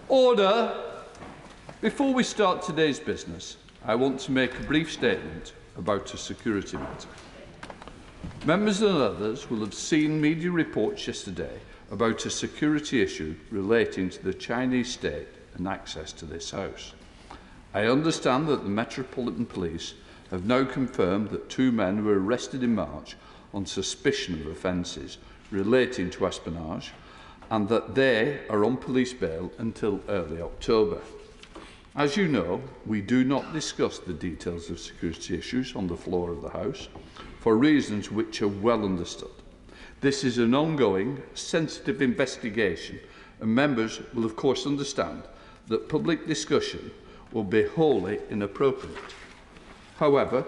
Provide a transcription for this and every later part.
Order! Before we start today's business, I want to make a brief statement about a security matter. Members and others will have seen media reports yesterday about a security issue relating to the Chinese state and access to this House. I understand that the Metropolitan Police have now confirmed that 2 men were arrested in March on suspicion of offences relating to espionage and that they are on police bail until early October. As you know, we do not discuss the details of security issues on the floor of the House for reasons which are well understood. This is an ongoing, sensitive investigation, and members will of course understand that public discussion will be wholly inappropriate. However,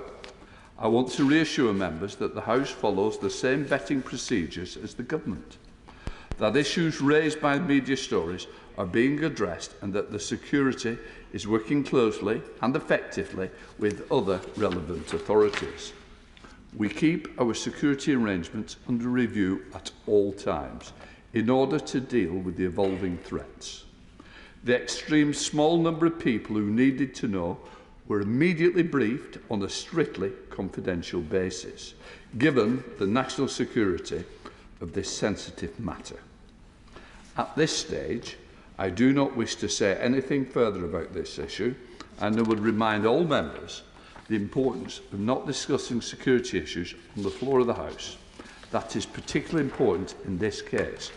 I want to reassure members that the House follows the same vetting procedures as the Government, that issues raised by media stories are being addressed and that the security is working closely and effectively with other relevant authorities. We keep our security arrangements under review at all times in order to deal with the evolving threats. The extreme small number of people who needed to know were immediately briefed on a strictly confidential basis, given the national security of this sensitive matter. At this stage, I do not wish to say anything further about this issue, and I would remind all members the importance of not discussing security issues on the floor of the House. That is particularly important in this case.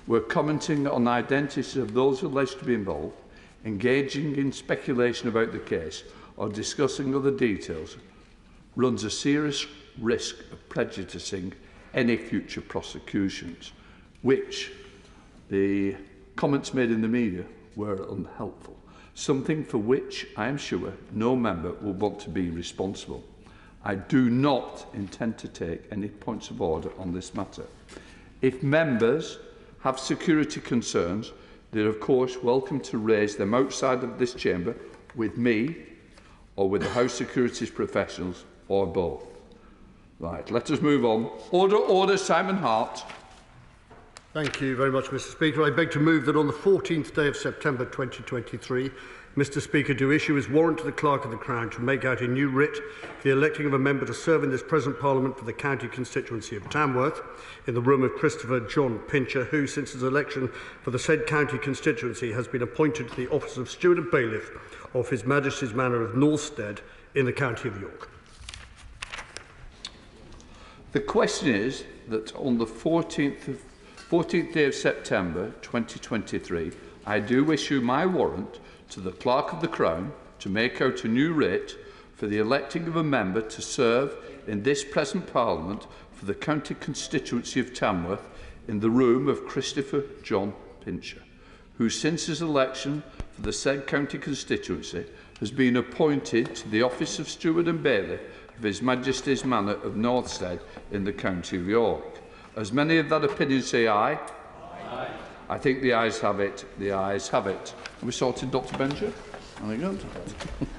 We're commenting on identities of those alleged to be involved, engaging in speculation about the case, or discussing other details runs a serious risk of prejudicing any future prosecutions, which the comments made in the media were unhelpful, something for which I am sure no member will want to be responsible. I do not intend to take any points of order on this matter. If members have security concerns, they are of course welcome to raise them outside of this chamber with me or with the House Securities professionals, or both. Right, let us move on. Order, order, Simon Hart. Thank you very much, Mr. Speaker. I beg to move that on the 14th day of September 2023, Mr. Speaker, do issue as warrant to the Clerk of the Crown to make out a new writ for the electing of a member to serve in this present Parliament for the county constituency of Tamworth in the room of Christopher John Pincher, who, since his election for the said county constituency, has been appointed to the office of Steward and Bailiff of His Majesty's Manor of Northstead in the county of York. The question is that on the 14th day of September 2023, I do issue my warrant to the Clerk of the Crown to make out a new writ for the electing of a member to serve in this present Parliament for the county constituency of Tamworth in the room of Christopher John Pincher, who since his election for the said county constituency has been appointed to the office of Steward and Bailiff of His Majesty's Manor of Northstead in the county of York. As many of that opinion say aye. Aye. I think the ayes have it. The ayes have it. Have we sorted Dr. Bencher? Very good.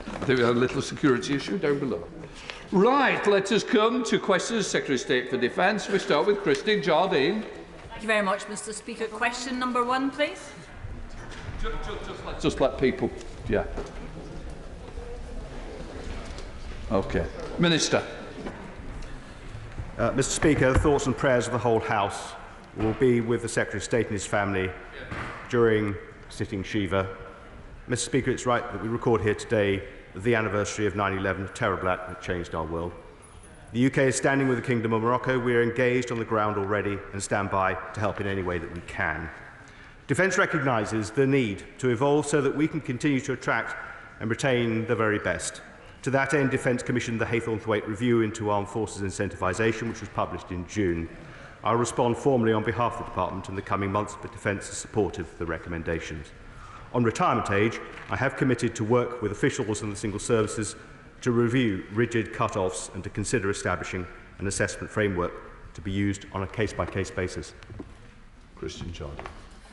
I think we had a little security issue down below. Right, let us come to questions. Secretary of State for Defence. We start with Christine Jardine. Thank you very much, Mr. Speaker. Question number 1, please. Just let people, yeah. Okay. Minister. Mr. Speaker, the thoughts and prayers of the whole House will be with the Secretary of State and his family during sitting Shiva. Mr. Speaker, it's right that we record here today the anniversary of 9/11, a terrible act that changed our world. The UK is standing with the Kingdom of Morocco. We are engaged on the ground already and stand by to help in any way that we can. Defence recognises the need to evolve so that we can continue to attract and retain the very best. To that end, Defence commissioned the Haythornthwaite Review into Armed Forces Incentivisation, which was published in June. I'll respond formally on behalf of the Department in the coming months, but Defence is supportive of the recommendations. On retirement age, I have committed to work with officials and the single services to review rigid cut-offs and to consider establishing an assessment framework to be used on a case-by-case basis. Christian Jordan.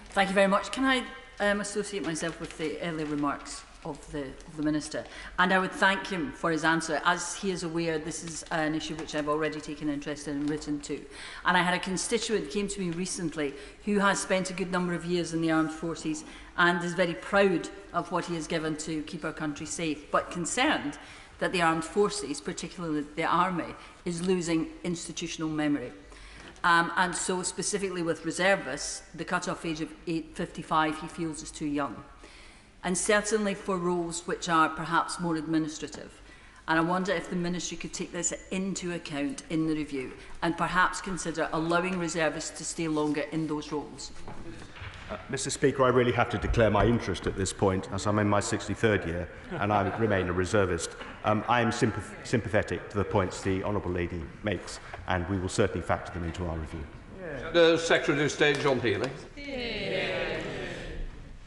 Thank you very much. Can I associate myself with the earlier remarks of the Minister. And I would thank him for his answer. As he is aware, this is an issue which I've already taken interest in and written to. And I had a constituent who came to me recently who has spent a good number of years in the armed forces and is very proud of what he has given to keep our country safe, but concerned that the armed forces, particularly the army, is losing institutional memory. And so specifically with reservists, the cut-off age of 55 he feels is too young. And certainly for roles which are perhaps more administrative. And I wonder if the Ministry could take this into account in the review and perhaps consider allowing reservists to stay longer in those roles. Mr. Speaker, I really have to declare my interest at this point, as I'm in my 63rd year and I remain a reservist. I am sympathetic to the points the Honourable Lady makes, and we will certainly factor them into our review. The Secretary of State, John Healey.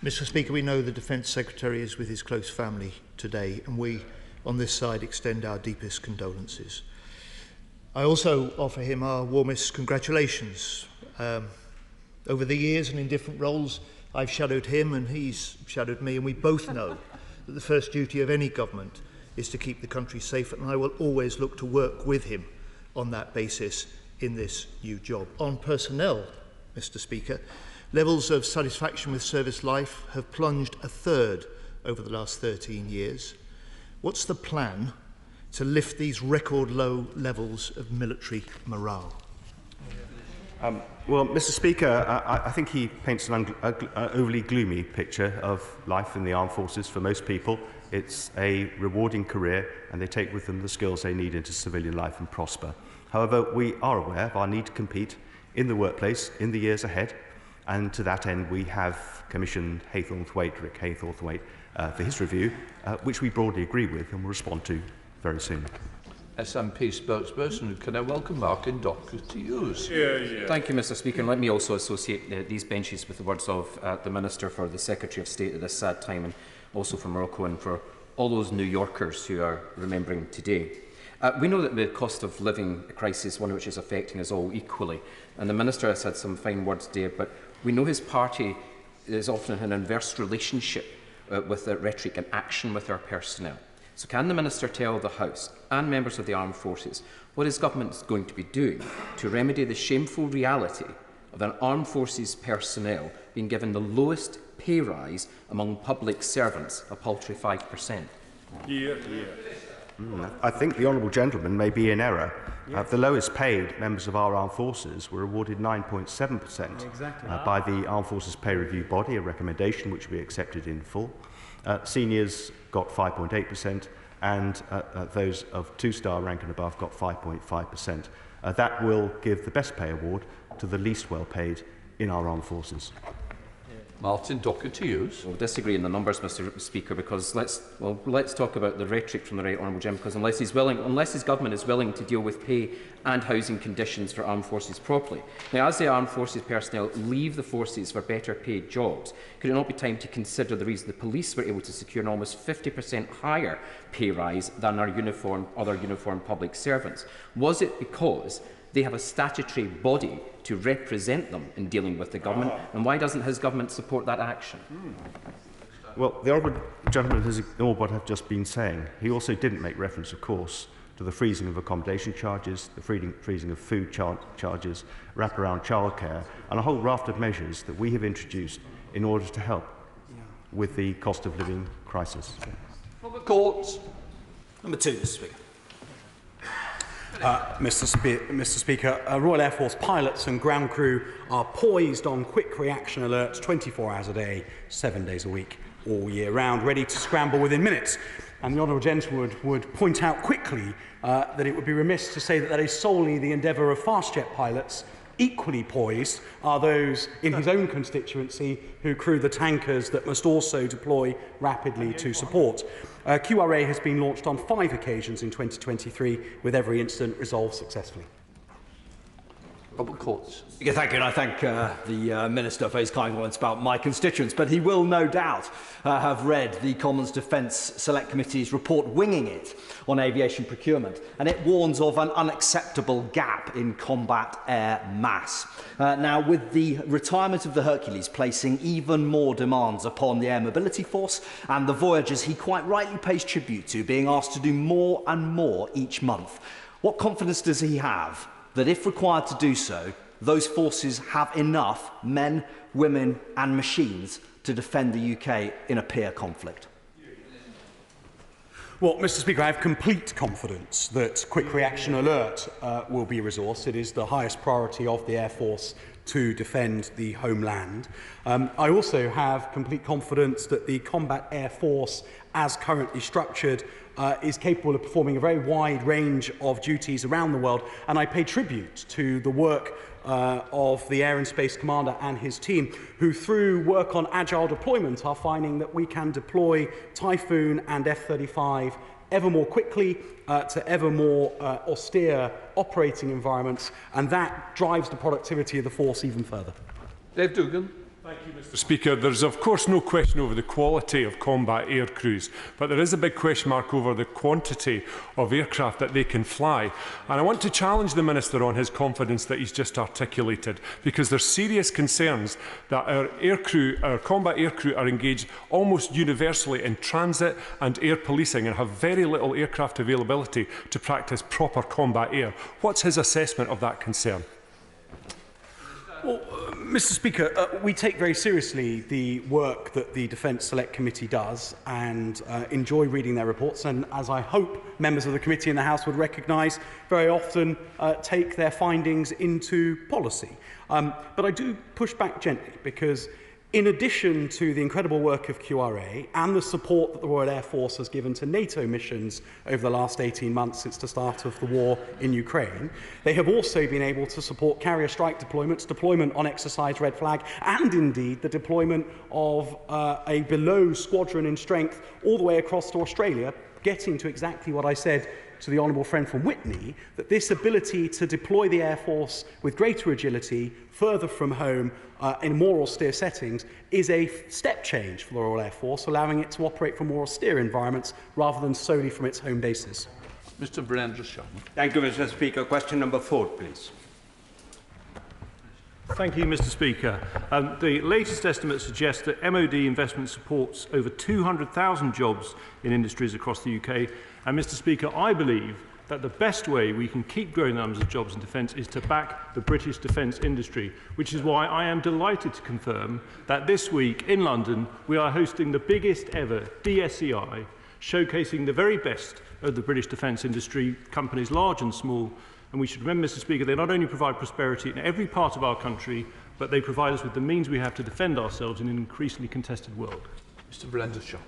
Mr. Speaker, we know the Defence Secretary is with his close family today, and we, on this side, extend our deepest condolences. I also offer him our warmest congratulations. Over the years and in different roles, I've shadowed him and he's shadowed me, and we both know that the first duty of any government is to keep the country safe, and I will always look to work with him on that basis in this new job. On personnel, Mr. Speaker, levels of satisfaction with service life have plunged a third over the last 13 years. What's the plan to lift these record low levels of military morale? Well, Mr. Speaker, I think he paints an overly gloomy picture of life in the armed forces. For most people, it's a rewarding career, and they take with them the skills they need into civilian life and prosper. However, we are aware of our need to compete in the workplace in the years ahead, and to that end we have commissioned Rick Haythornthwaite, for his review, which we broadly agree with and will respond to very soon. SNP spokesperson, can I welcome Martin Docker to use? Thank you, Mr. Speaker. And let me also associate these benches with the words of the Minister for the Secretary of State at this sad time, and also for Morocco and for all those New Yorkers who are remembering today. We know that the cost of living crisis is one which is affecting us all equally, and the Minister has had some fine words there, but we know his party is often in an inverse relationship with the rhetoric and action with our personnel. So can the Minister tell the House and members of the armed forces what his government is going to be doing to remedy the shameful reality of an armed forces personnel being given the lowest pay rise among public servants, a paltry 5%? I think the Honourable Gentleman may be in error. The lowest paid members of our armed forces were awarded 9.7% by the Armed Forces Pay Review Body, a recommendation which we accepted in full. Seniors got 5.8%, and those of two-star rank and above got 5.5%. That will give the best pay award to the least well paid in our armed forces. Martin Docker to use. We'll disagree in the numbers, Mr. Speaker, because let's talk about the rhetoric from the Right Honourable Jim, because unless his government is willing to deal with pay and housing conditions for armed forces properly. Now, as the armed forces personnel leave the forces for better paid jobs, could it not be time to consider the reason the police were able to secure an almost 50% higher pay rise than our other uniformed public servants? Was it because they have a statutory body to represent them in dealing with the government, and why doesn't his government support that action? Well, the Honourable Gentleman has ignored what I've just been saying. He also didn't make reference, of course, to the freezing of accommodation charges, the freezing of food charges, wraparound childcare, and a whole raft of measures that we have introduced in order to help with the cost of living crisis. From the courts. Number 2, Mr. Speaker. Mr. Speaker, Royal Air Force pilots and ground crew are poised on quick reaction alerts 24 hours a day, 7 days a week, all year round, ready to scramble within minutes. And the Honourable Gentleman would point out quickly that it would be remiss to say that that is solely the endeavour of fast jet pilots. Equally poised are those in his own constituency who crew the tankers that must also deploy rapidly to support. QRA has been launched on 5 occasions in 2023, with every incident resolved successfully. Robert Coates. Thank you, and I thank the Minister for his kind words about my constituents, but he will no doubt have read the Commons Defence Select Committee's report Winging It on aviation procurement, and it warns of an unacceptable gap in combat air mass. Now, with the retirement of the Hercules placing even more demands upon the Air Mobility Force and the Voyagers he quite rightly pays tribute to being asked to do more and more each month, what confidence does he have that if required to do so, those forces have enough men, women and machines to defend the UK in a peer conflict? Well, Mr. Speaker, I have complete confidence that Quick Reaction Alert will be resourced. It is the highest priority of the Air Force to defend the homeland. I also have complete confidence that the Combat Air Force, as currently structured, is capable of performing a very wide range of duties around the world, and I pay tribute to the work of the Air and Space Commander and his team, who through work on agile deployment are finding that we can deploy Typhoon and F-35 ever more quickly to ever more austere operating environments, and that drives the productivity of the force even further. Dave Dugan. Thank you, Mr. Speaker. There's of course no question over the quality of combat air crews, but there is a big question mark over the quantity of aircraft that they can fly. And I want to challenge the Minister on his confidence that he's just articulated, because there's serious concerns that our combat air crew are engaged almost universally in transit and air policing and have very little aircraft availability to practice proper combat air. What's his assessment of that concern? Well, Mr. Speaker, we take very seriously the work that the Defence Select Committee does and enjoy reading their reports, and as I hope members of the committee in the House would recognise, very often take their findings into policy. But I do push back gently, because in addition to the incredible work of QRA and the support that the Royal Air Force has given to NATO missions over the last 18 months since the start of the war in Ukraine, they have also been able to support carrier strike deployments, deployment on exercise Red Flag, and indeed the deployment of a below squadron in strength all the way across to Australia, getting to exactly what I said to the honourable friend from Witney, that this ability to deploy the Air Force with greater agility further from home in more austere settings is a step change for the Royal Air Force, allowing it to operate from more austere environments rather than solely from its home bases. Mr. Brandon Sharma. Thank you, Mr. Speaker. Question number 4, please. Thank you, Mr. Speaker. The latest estimates suggest that MOD investment supports over 200,000 jobs in industries across the UK. And, Mr. Speaker, I believe that the best way we can keep growing the numbers of jobs in defence is to back the British defence industry, which is why I am delighted to confirm that this week in London we are hosting the biggest ever DSEI, showcasing the very best of the British defence industry, companies large and small. And we should remember, Mr. Speaker, they not only provide prosperity in every part of our country, but they provide us with the means we have to defend ourselves in an increasingly contested world. Mr. Brandon Sharma.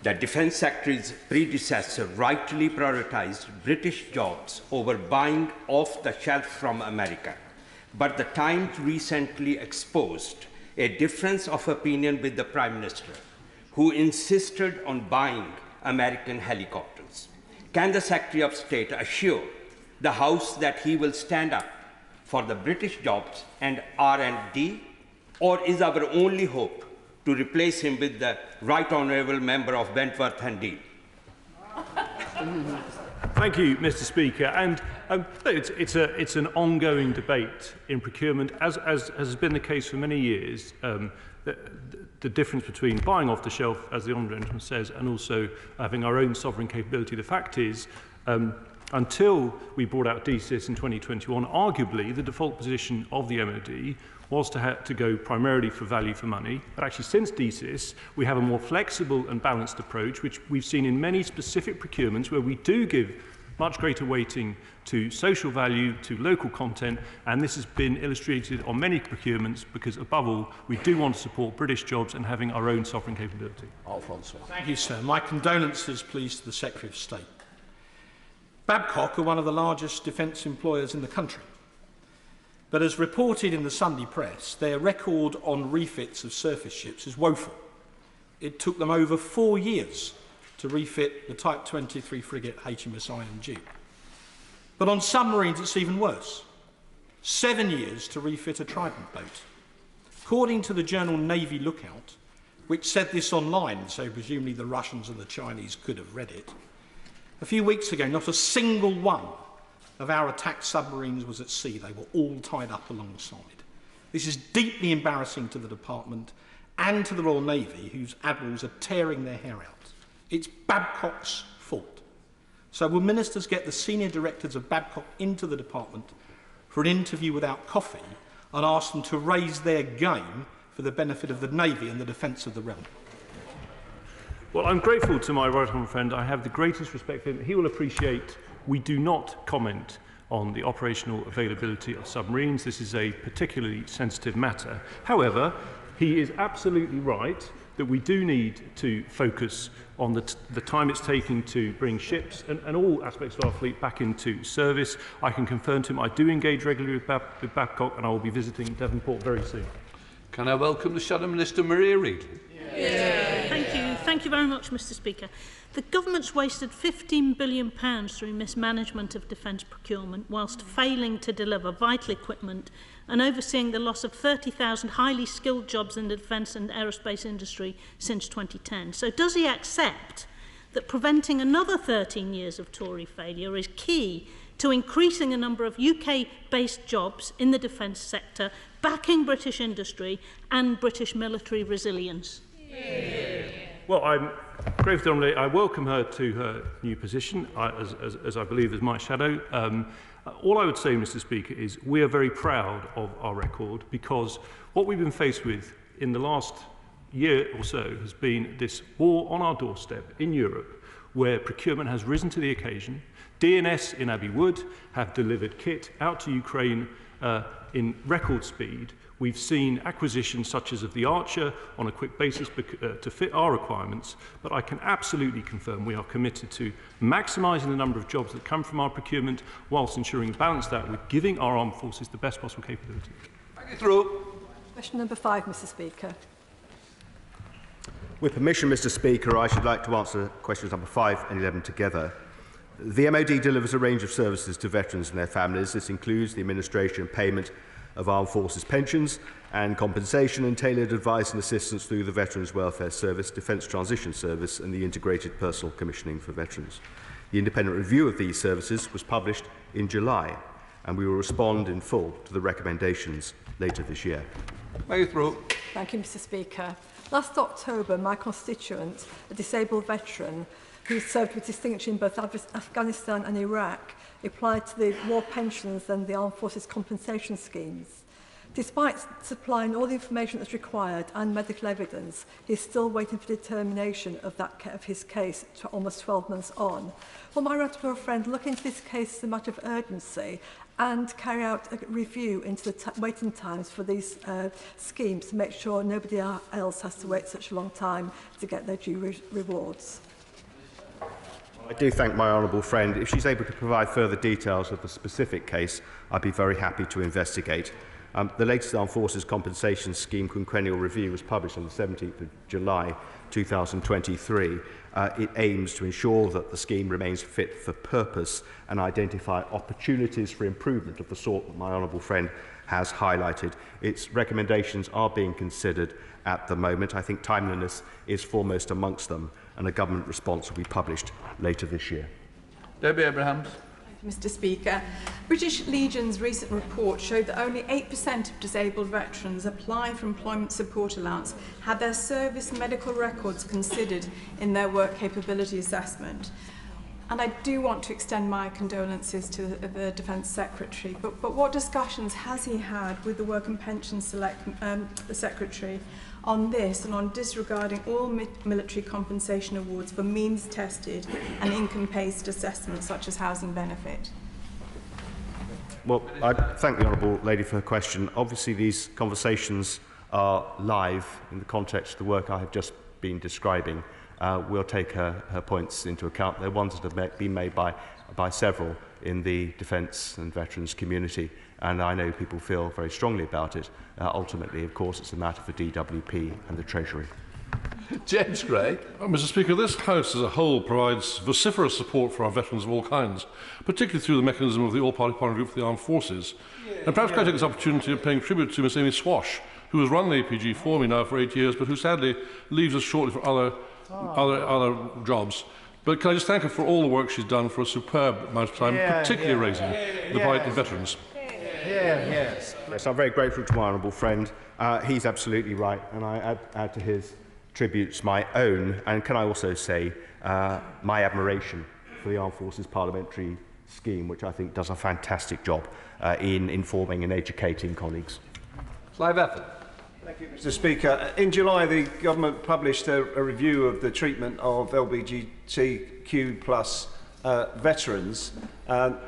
The Defence Secretary's predecessor rightly prioritised British jobs over buying off the shelf from America. But the Times recently exposed a difference of opinion with the Prime Minister, who insisted on buying American helicopters. Can the Secretary of State assure the House that he will stand up for the British jobs and R&D, or is our only hope to replace him with the Right Honourable Member of Wentworth and Dean? Thank you, Mr. Speaker. And it's an ongoing debate in procurement, as has been the case for many years. The difference between buying off the shelf, as the honourable gentleman says, and also having our own sovereign capability. The fact is, until we brought out DCIS in 2021, arguably the default position of the MOD was to go primarily for value for money. But actually, since DCIS, we have a more flexible and balanced approach, which we've seen in many specific procurements where we do give much greater weighting to social value, to local content, and this has been illustrated on many procurements because, above all, we do want to support British jobs and having our own sovereign capability. Alfonso. Thank you, sir. My condolences, please, to the Secretary of State. Babcock are one of the largest defence employers in the country. But as reported in the Sunday press, their record on refits of surface ships is woeful. It took them over 4 years to refit the Type 23 frigate HMS IMG. But on submarines, it's even worse. 7 years to refit a Trident boat. According to the journal Navy Lookout, which said this online, so presumably the Russians and the Chinese could have read it, a few weeks ago, not a single one of our attacked submarines was at sea. They were all tied up alongside. This is deeply embarrassing to the department and to the Royal Navy, whose admirals are tearing their hair out. It's Babcock's fault. So will ministers get the senior directors of Babcock into the department for an interview without coffee and ask them to raise their game for the benefit of the Navy and the defence of the realm? Well, I'm grateful to my right honourable friend. I have the greatest respect for him. He will appreciate we do not comment on the operational availability of submarines. This is a particularly sensitive matter. However, he is absolutely right that we do need to focus on the time it's taking to bring ships and all aspects of our fleet back into service. I can confirm to him I do engage regularly with Babcock, and I will be visiting Devonport very soon. Can I welcome the Shadow Minister, Maria Reid? Thank you very much, Mr. Speaker. The government's wasted £15 billion through mismanagement of defence procurement whilst failing to deliver vital equipment and overseeing the loss of 30,000 highly skilled jobs in the defence and aerospace industry since 2010. So does he accept that preventing another 13 years of Tory failure is key to increasing the number of UK-based jobs in the defence sector, backing British industry and British military resilience? Well, I'm grateful to I welcome her to her new position, as I believe is my shadow. All I would say, Mr. Speaker, is we are very proud of our record, because what we've been faced with in the last year or so has been this war on our doorstep in Europe, where procurement has risen to the occasion. DNS in Abbey Wood have delivered kit out to Ukraine in record speed. We've seen acquisitions such as of the Archer on a quick basis to fit our requirements, but I can absolutely confirm we are committed to maximising the number of jobs that come from our procurement whilst ensuring balance that with giving our armed forces the best possible capability. Question number 5, Mr. Speaker. With permission, Mr. Speaker, I should like to answer questions number 5 and 11 together. The MOD delivers a range of services to veterans and their families. This includes the administration and payment of armed forces pensions and compensation and tailored advice and assistance through the Veterans Welfare Service, Defence Transition Service and the Integrated Personal Commissioning for Veterans. The independent review of these services was published in July, and we will respond in full to the recommendations later this year. Thank you, Mr. Speaker. Last October, my constituent, a disabled veteran who served with distinction in both Afghanistan and Iraq, applied to the war pensions and the armed forces compensation schemes. Despite supplying all the information that's required and medical evidence, he's still waiting for determination of his case to almost 12 months on. Will my honourable friend look into this case as a matter of urgency and carry out a review into the waiting times for these schemes to make sure nobody else has to wait such a long time to get their due rewards? I do thank my honourable friend. If she's able to provide further details of the specific case, I'd be very happy to investigate. The latest Armed Forces Compensation Scheme Quinquennial Review was published on the 17th of July 2023. It aims to ensure that the scheme remains fit for purpose and identify opportunities for improvement of the sort that my honourable friend has highlighted. Its recommendations are being considered at the moment. I think timeliness is foremost amongst them, and a government response will be published later this year. Debbie Abrahams. Mr. Speaker, British Legion's recent report showed that only 8% of disabled veterans applying for employment support allowance had their service medical records considered in their work capability assessment. And I do want to extend my condolences to the Defence Secretary, but what discussions has he had with the Work and Pension Secretary on this and on disregarding all military compensation awards for means-tested and income-based assessments such as housing benefit? Well, I thank the Honourable Lady for her question. Obviously, these conversations are live in the context of the work I have just been describing. We'll take her points into account. They're ones that have been made by several in the defence and veterans community, and I know people feel very strongly about it. Ultimately, of course, it's a matter for DWP and the Treasury. James Gray. Mr Speaker, this House as a whole provides vociferous support for our veterans of all kinds, particularly through the mechanism of the All-Party Parliamentary Group for the Armed Forces. And perhaps can I take this opportunity of paying tribute to Miss Amy Swash, who has run the APG for me now for 8 years, but who sadly leaves us shortly for other jobs. But can I just thank her for all the work she's done for a superb amount of time, particularly raising the plight of veterans. Yes, I'm very grateful to my honourable friend. He's absolutely right, and I add to his tributes my own, and can I also say my admiration for the Armed Forces Parliamentary Scheme, which I think does a fantastic job in informing and educating colleagues. Clive Efford. Thank you, Mr Speaker. In July, the government published a review of the treatment of LGBTQ+ veterans.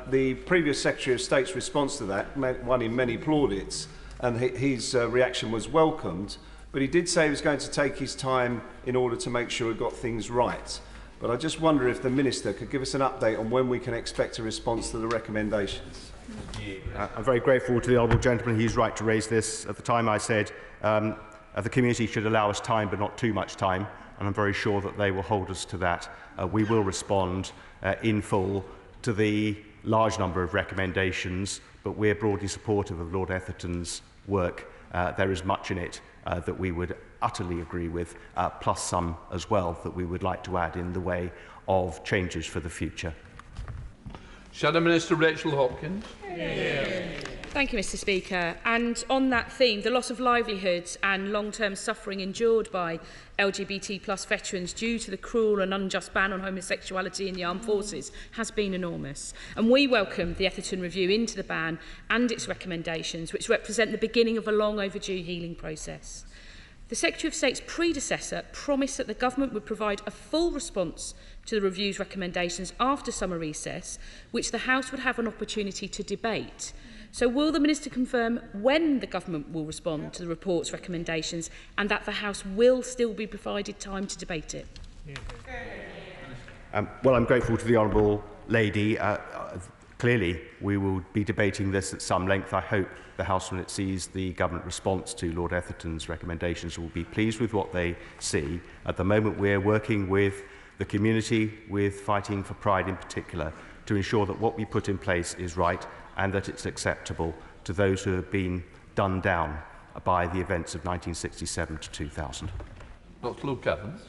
The previous Secretary of State's response to that won him many plaudits, and his reaction was welcomed. But he did say he was going to take his time in order to make sure he got things right. But I just wonder if the Minister could give us an update on when we can expect a response to the recommendations. I'm very grateful to the honourable gentleman. He's right to raise this. At the time I said the community should allow us time, but not too much time, and I'm very sure that they will hold us to that. We will respond in full to the large number of recommendations, but we're broadly supportive of Lord Etherton's work. There is much in it that we would utterly agree with, plus some as well that we would like to add in the way of changes for the future. Shadow Minister Rachel Hopkins. Thank you, Mr Speaker. And on that theme, the loss of livelihoods and long-term suffering endured by LGBT+ veterans due to the cruel and unjust ban on homosexuality in the armed forces has been enormous. And we welcome the Etherton review into the ban and its recommendations, which represent the beginning of a long overdue healing process. The Secretary of State's predecessor promised that the government would provide a full response to the review's recommendations after summer recess, which the House would have an opportunity to debate. So will the Minister confirm when the government will respond to the report's recommendations and that the House will still be provided time to debate it? Well, I'm grateful to the honourable lady. Clearly, we will be debating this at some length. I hope the House, when it sees the government response to Lord Etherton's recommendations, will be pleased with what they see. At the moment, we're working with the community, with Fighting for Pride in particular, to ensure that what we put in place is right and that it's acceptable to those who have been done down by the events of 1967 to 2000. Dr. Luke Evans.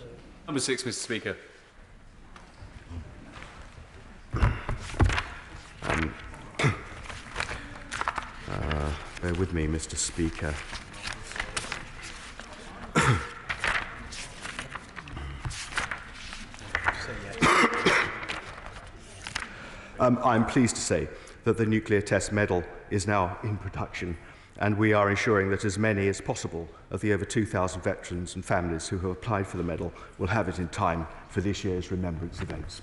Number 6, Mr Speaker. Bear with me, Mr Speaker. I'm pleased to say that the nuclear test medal is now in production, and we are ensuring that as many as possible of the over 2,000 veterans and families who have applied for the medal will have it in time for this year's remembrance events.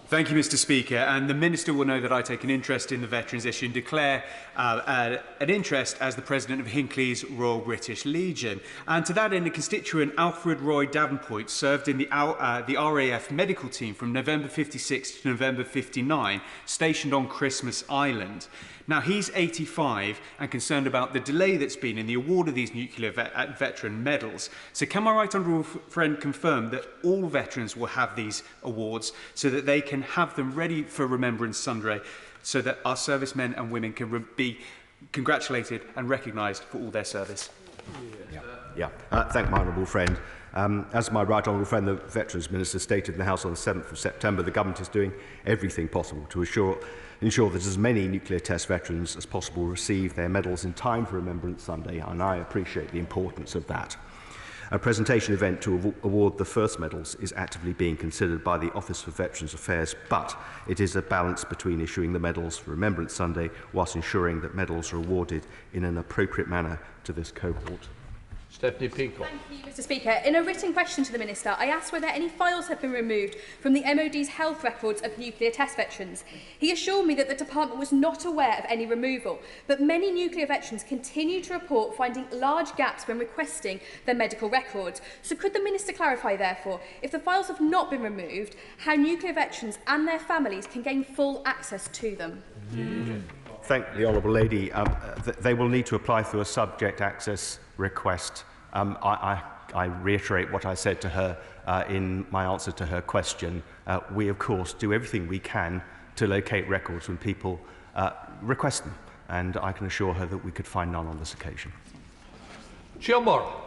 Thank you, Mr Speaker. And the Minister will know that I take an interest in the veterans issue and declare an interest as the President of Hinckley's Royal British Legion. And to that end, a constituent, Alfred Roy Davenport, served in the RAF medical team from November 56 to November 59, stationed on Christmas Island. Now, he's 85 and concerned about the delay that's been in the award of these nuclear veteran medals. So can my right honourable friend confirm that all veterans will have these awards so that they can have them ready for Remembrance Sunday, so that our servicemen and women can be congratulated and recognised for all their service? Thank my honourable friend. As my right honourable friend, the Veterans Minister, stated in the House on the 7th of September, the government is doing everything possible to ensure that as many nuclear test veterans as possible receive their medals in time for Remembrance Sunday, and I appreciate the importance of that. A presentation event to award the first medals is actively being considered by the Office for Veterans Affairs, but it is a balance between issuing the medals for Remembrance Sunday whilst ensuring that medals are awarded in an appropriate manner to this cohort. Stephanie Peacock. Thank you, Mr Speaker. In a written question to the Minister, I asked whether any files have been removed from the MOD's health records of nuclear test veterans. He assured me that the department was not aware of any removal, but many nuclear veterans continue to report finding large gaps when requesting their medical records. So could the Minister clarify, therefore, if the files have not been removed, how nuclear veterans and their families can gain full access to them? Thank the honourable lady. They will need to apply through a subject access request I reiterate what I said to her in my answer to her question. We, of course, do everything we can to locate records when people request them, and I can assure her that we could find none on this occasion. Chair Moore.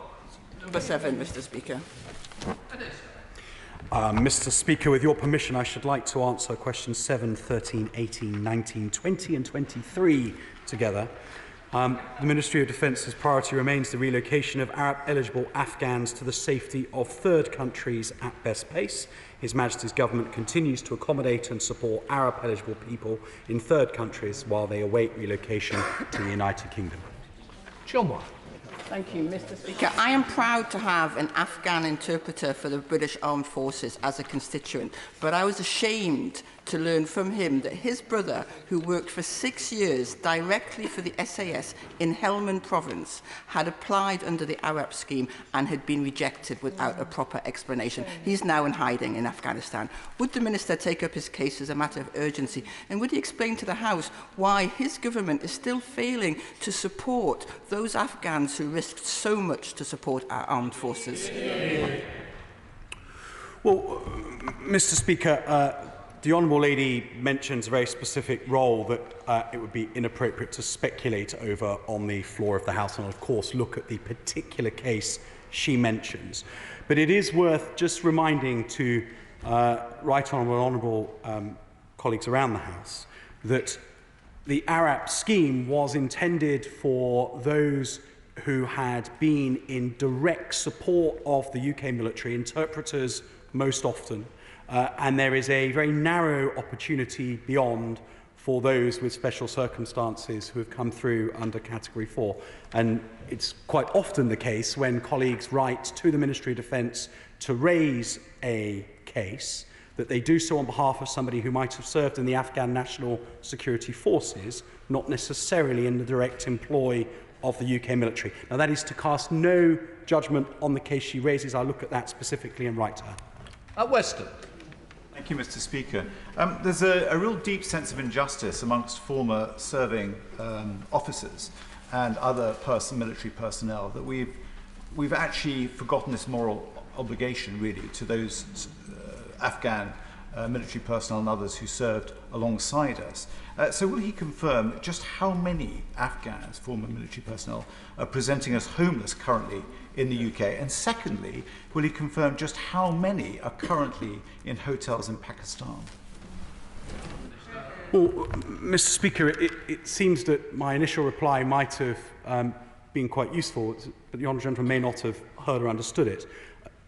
Number 7, Mr. Speaker. Mr. Speaker, with your permission, I should like to answer questions 7, 13, 18, 19, 20 and 23 together. The Ministry of Defence's priority remains the relocation of Arab-eligible Afghans to the safety of third countries at best pace. His Majesty's Government continues to accommodate and support Arab-eligible people in third countries while they await relocation to the United Kingdom. John Moore. Thank you, Mr. Speaker. I am proud to have an Afghan interpreter for the British Armed Forces as a constituent, but I was ashamed to learn from him that his brother, who worked for 6 years directly for the SAS in Helmand province, had applied under the Arab scheme and had been rejected without a proper explanation. He's now in hiding in Afghanistan. Would the Minister take up his case as a matter of urgency, and would he explain to the House why his government is still failing to support those Afghans who risked so much to support our armed forces? Well, Mr. Speaker, the Honourable Lady mentions a very specific role that it would be inappropriate to speculate over on the floor of the House and, of course, look at the particular case she mentions. But it is worth just reminding to Right Honourable colleagues around the House that the Arab scheme was intended for those who had been in direct support of the UK military, interpreters most often, and there is a very narrow opportunity beyond for those with special circumstances who have come through under Category 4. And it's quite often the case when colleagues write to the Ministry of Defence to raise a case that they do so on behalf of somebody who might have served in the Afghan National Security Forces, not necessarily in the direct employ of the UK military. Now, that is to cast no judgment on the case she raises. I'll look at that specifically and write to her. At Weston. Thank you, Mr. Speaker. There's a real deep sense of injustice amongst former serving officers and other military personnel that we've actually forgotten this moral obligation, really, to those Afghan military personnel and others who served alongside us. So will he confirm just how many Afghans, former military personnel, are presenting as homeless currently in the UK? And secondly, will he confirm just how many are currently in hotels in Pakistan? Well, Mr. Speaker, it seems that my initial reply might have been quite useful, but the Honourable Gentleman may not have heard or understood it.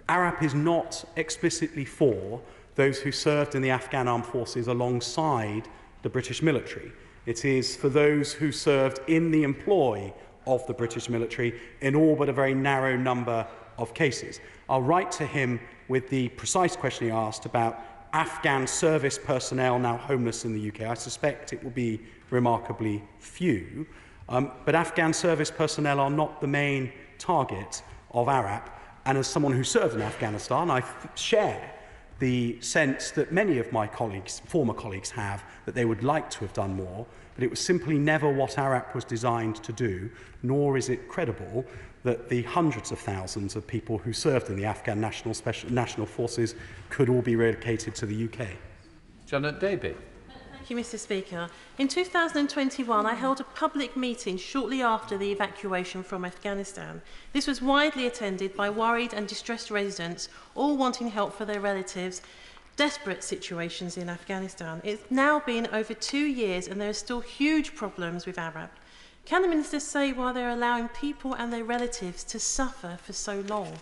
ARAP is not explicitly for those who served in the Afghan armed forces alongside the British military. It is for those who served in the employ of the British military in all but a very narrow number of cases. I'll write to him with the precise question he asked about Afghan service personnel now homeless in the UK. I suspect it will be remarkably few, but Afghan service personnel are not the main target of ARAP. And as someone who served in Afghanistan, I share the sense that many of my colleagues, former colleagues, have, that they would like to have done more, but it was simply never what ARAP was designed to do, nor is it credible that the hundreds of thousands of people who served in the Afghan National Forces could all be relocated to the UK. Janet Davey. Thank you, Mr. Speaker. In 2021, I held a public meeting shortly after the evacuation from Afghanistan. This was widely attended by worried and distressed residents, all wanting help for their relatives. Desperate situations in Afghanistan. It's now been over 2 years and there are still huge problems with Arab. Can the Minister say why they're allowing people and their relatives to suffer for so long?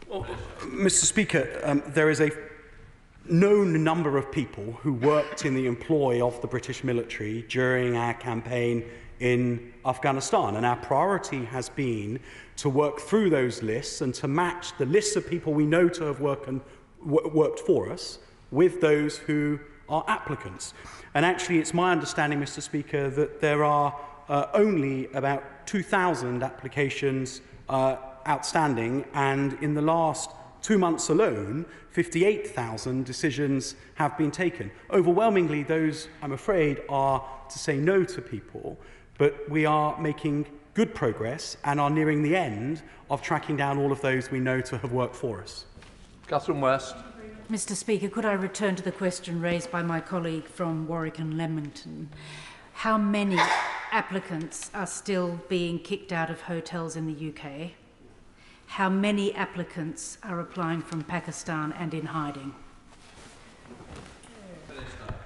Well, Mr. Speaker, there is a known number of people who worked in the employ of the British military during our campaign in Afghanistan, and our priority has been to work through those lists and to match the lists of people we know to have worked for us with those who are applicants. And actually, it's my understanding, Mr. Speaker, that there are only about 2,000 applications outstanding, and in the last 2 months alone, 58,000 decisions have been taken. Overwhelmingly, those, I'm afraid, are to say no to people, but we are making good progress and are nearing the end of tracking down all of those we know to have worked for us. Catherine West. Mr. Speaker, could I return to the question raised by my colleague from Warwick and Leamington? How many applicants are still being kicked out of hotels in the UK? How many applicants are applying from Pakistan and in hiding?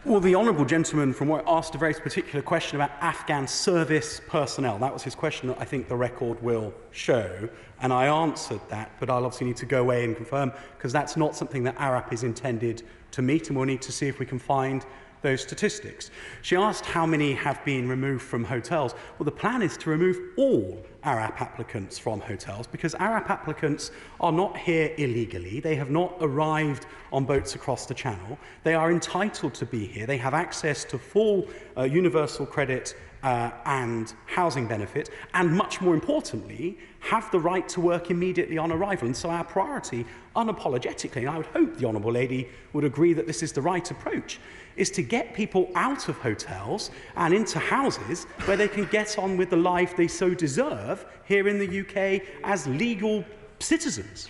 Well, the honourable gentleman from Warwick asked a very particular question about Afghan service personnel. That was his question that I think the record will show, and I answered that, but I'll obviously need to go away and confirm, because that's not something that ARAP is intended to meet, and we'll need to see if we can find those statistics. She asked how many have been removed from hotels. Well, the plan is to remove all ARAP applicants from hotels, because ARAP applicants are not here illegally. They have not arrived on boats across the channel. They are entitled to be here. They have access to full universal credit and housing benefit, and much more importantly, have the right to work immediately on arrival. And so our priority, unapologetically, and I would hope the Honourable Lady would agree that this is the right approach, is to get people out of hotels and into houses where they can get on with the life they so deserve here in the UK as legal citizens.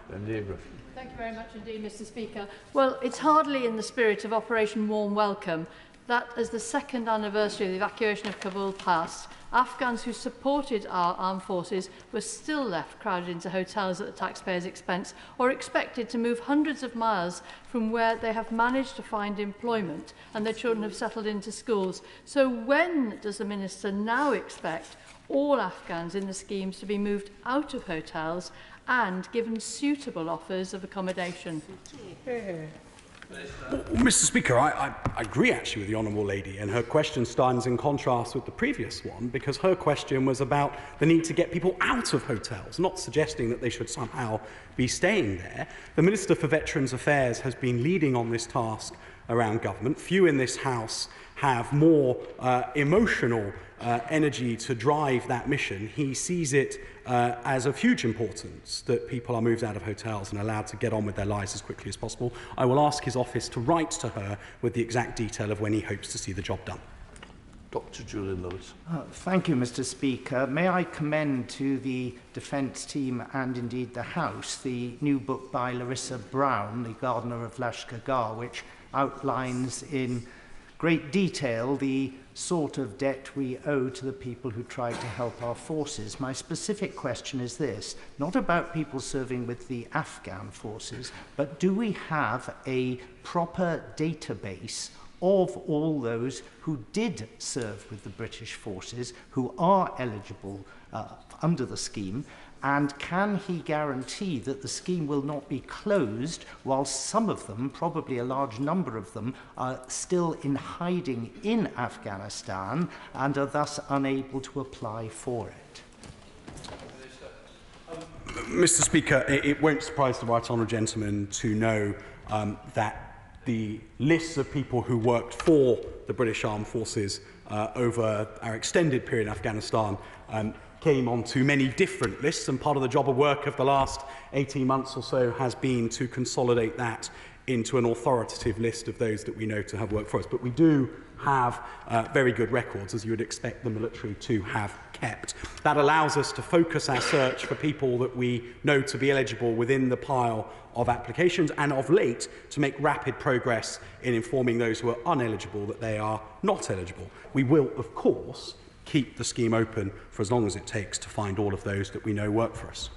Thank you very much indeed, Mr. Speaker. Well, it's hardly in the spirit of Operation Warm Welcome that, as the second anniversary of the evacuation of Kabul passed, Afghans who supported our armed forces were still left crowded into hotels at the taxpayers' expense, or expected to move hundreds of miles from where they have managed to find employment and their children have settled into schools. So when does the Minister now expect all Afghans in the schemes to be moved out of hotels and given suitable offers of accommodation? Well, Mr. Speaker, I agree actually with the Honourable Lady, and her question stands in contrast with the previous one, because her question was about the need to get people out of hotels, not suggesting that they should somehow be staying there. The Minister for Veterans Affairs has been leading on this task around government. Few in this House have more emotional energy to drive that mission. He sees it as of huge importance that people are moved out of hotels and allowed to get on with their lives as quickly as possible. I will ask his office to write to her with the exact detail of when he hopes to see the job done. Dr. Julian Lewis. Thank you, Mr. Speaker. May I commend to the Defence team and indeed the House the new book by Larissa Brown, The Gardener of Lashkar, which outlines in great detail the sort of debt we owe to the people who tried to help our forces. My specific question is this, not about people serving with the Afghan forces, but do we have a proper database of all those who did serve with the British forces, who are eligible under the scheme, and can he guarantee that the scheme will not be closed while some of them, probably a large number of them, are still in hiding in Afghanistan and are thus unable to apply for it? Mr. Speaker, it won't surprise the right honourable gentleman to know that the lists of people who worked for the British Armed Forces over our extended period in Afghanistan came onto many different lists, and part of the job of work of the last 18 months or so has been to consolidate that into an authoritative list of those that we know to have worked for us. But we do have very good records, as you would expect the military to have kept. That allows us to focus our search for people that we know to be eligible within the pile of applications, and of late to make rapid progress in informing those who are uneligible that they are not eligible. We will, of course, keep the scheme open for as long as it takes to find all of those that we know work for us.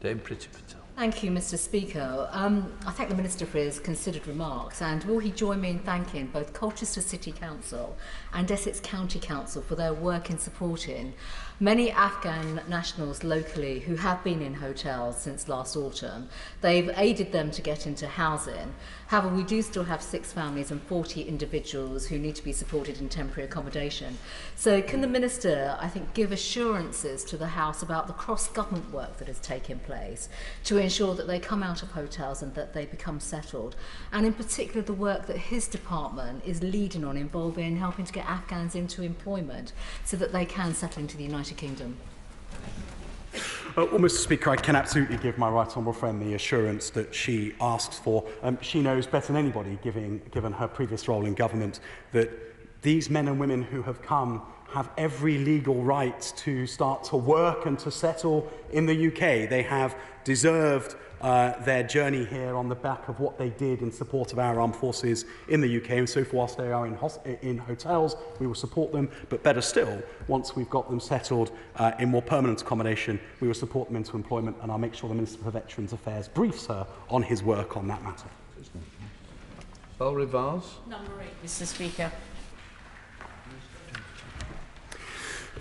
Dame Priti Patel. Thank you, Mr. Speaker. I thank the Minister for his considered remarks, and will he join me in thanking both Colchester City Council and Essex County Council for their work in supporting many Afghan nationals locally who have been in hotels since last autumn. They've aided them to get into housing. However, we do still have 6 families and 40 individuals who need to be supported in temporary accommodation. So can the Minister, I think, give assurances to the House about the cross-government work that has taken place to ensure that they come out of hotels and that they become settled, and in particular the work that his department is leading on involving helping to get Afghans into employment so that they can settle into the United Kingdom? Well, Mr. Speaker, I can absolutely give my right honourable friend the assurance that she asks for. She knows better than anybody, given her previous role in government, that these men and women who have come have every legal right to start to work and to settle in the UK. They have deserved their journey here on the back of what they did in support of our armed forces in the UK. And so whilst they are in hotels, we will support them. But better still, once we've got them settled in more permanent accommodation, we will support them into employment. And I'll make sure the Minister for Veterans Affairs briefs her on his work on that matter. Number 8, Mr. Speaker.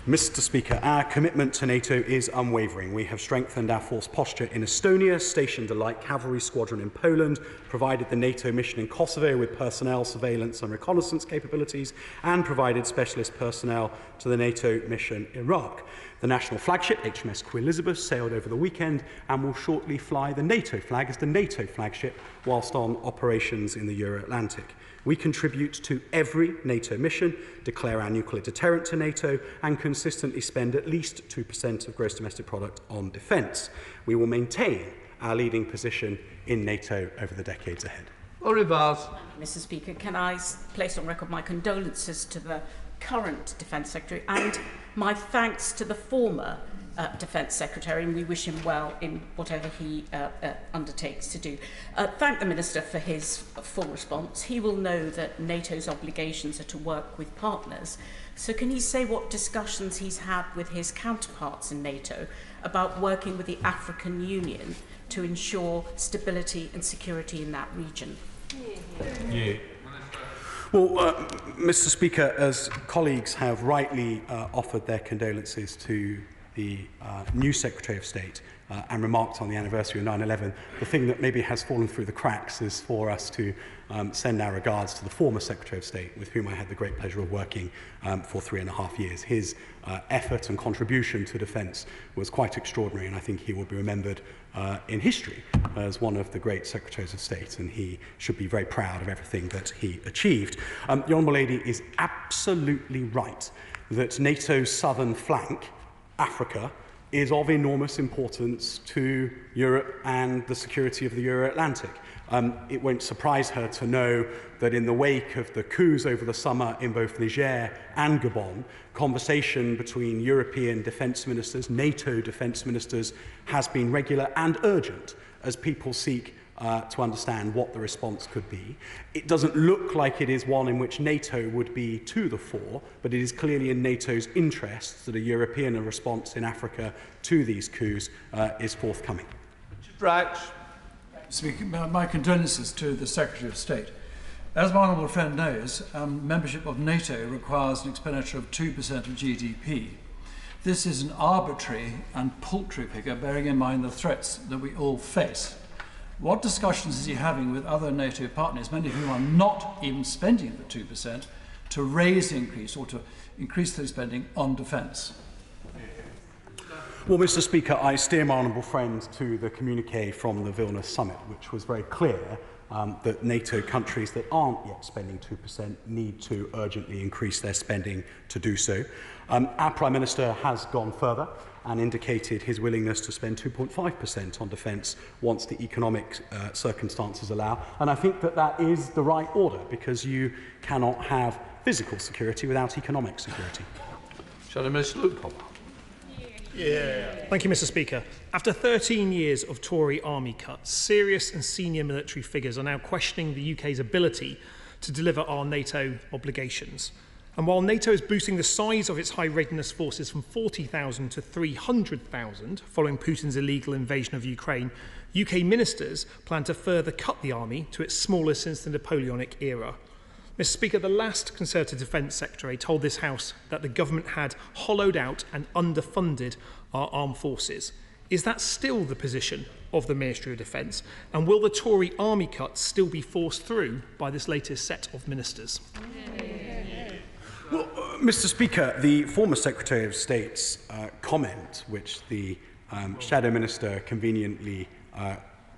Mr. Speaker, our commitment to NATO is unwavering. We have strengthened our force posture in Estonia, stationed a light cavalry squadron in Poland, provided the NATO mission in Kosovo with personnel, surveillance and reconnaissance capabilities, and provided specialist personnel to the NATO mission in Iraq. The national flagship, HMS Queen Elizabeth, sailed over the weekend and will shortly fly the NATO flag as the NATO flagship whilst on operations in the Euro-Atlantic. We contribute to every NATO mission, declare our nuclear deterrent to NATO, and consistently spend at least 2% of gross domestic product on defence. We will maintain our leading position in NATO over the decades ahead. Mr. Speaker, can I place on record my condolences to the current Defence Secretary and my thanks to the former Defence Secretary, and we wish him well in whatever he undertakes to do. Thank the Minister for his full response. He will know that NATO's obligations are to work with partners. So can he say what discussions he's had with his counterparts in NATO about working with the African Union to ensure stability and security in that region? Well, Mr. Speaker, as colleagues have rightly offered their condolences to the new Secretary of State and remarked on the anniversary of 9/11, the thing that maybe has fallen through the cracks is for us to send our regards to the former Secretary of State, with whom I had the great pleasure of working for 3.5 years. His effort and contribution to defence was quite extraordinary, and I think he will be remembered in history as one of the great Secretaries of State, and he should be very proud of everything that he achieved. The Honourable Lady is absolutely right that NATO's southern flank, Africa, is of enormous importance to Europe and the security of the Euro-Atlantic. It won't surprise her to know that in the wake of the coups over the summer in both Niger and Gabon, conversation between European defence ministers, NATO defence ministers, has been regular and urgent as people seek to understand what the response could be. It doesn't look like it is one in which NATO would be to the fore, but it is clearly in NATO's interests that a European response in Africa to these coups is forthcoming. Speaking, my condolences to the Secretary of State. As my honourable friend knows, membership of NATO requires an expenditure of 2% of GDP. This is an arbitrary and paltry figure, bearing in mind the threats that we all face. What discussions is he having with other NATO partners, many of whom are not even spending the 2%, to raise the increase or to increase their spending on defence? Well, Mr. Speaker, I steer my honourable friend to the communiqué from the Vilnius summit, which was very clear that NATO countries that aren't yet spending 2% need to urgently increase their spending to do so. Our Prime Minister has gone further and indicated his willingness to spend 2.5% on defence once the economic circumstances allow. And I think that that is the right order, because you cannot have physical security without economic security. Shadow Minister Luke Popper. Thank you, Mr. Speaker. After 13 years of Tory army cuts, serious and senior military figures are now questioning the UK's ability to deliver our NATO obligations. And while NATO is boosting the size of its high readiness forces from 40,000 to 300,000 following Putin's illegal invasion of Ukraine, UK ministers plan to further cut the army to its smallest since the Napoleonic era. Mr. Speaker, the last Conservative Defence Secretary told this House that the government had hollowed out and underfunded our armed forces. Is that still the position of the Ministry of Defence? And will the Tory army cuts still be forced through by this latest set of ministers? Well, Mr. Speaker, the former Secretary of State's comment, which the Shadow Minister conveniently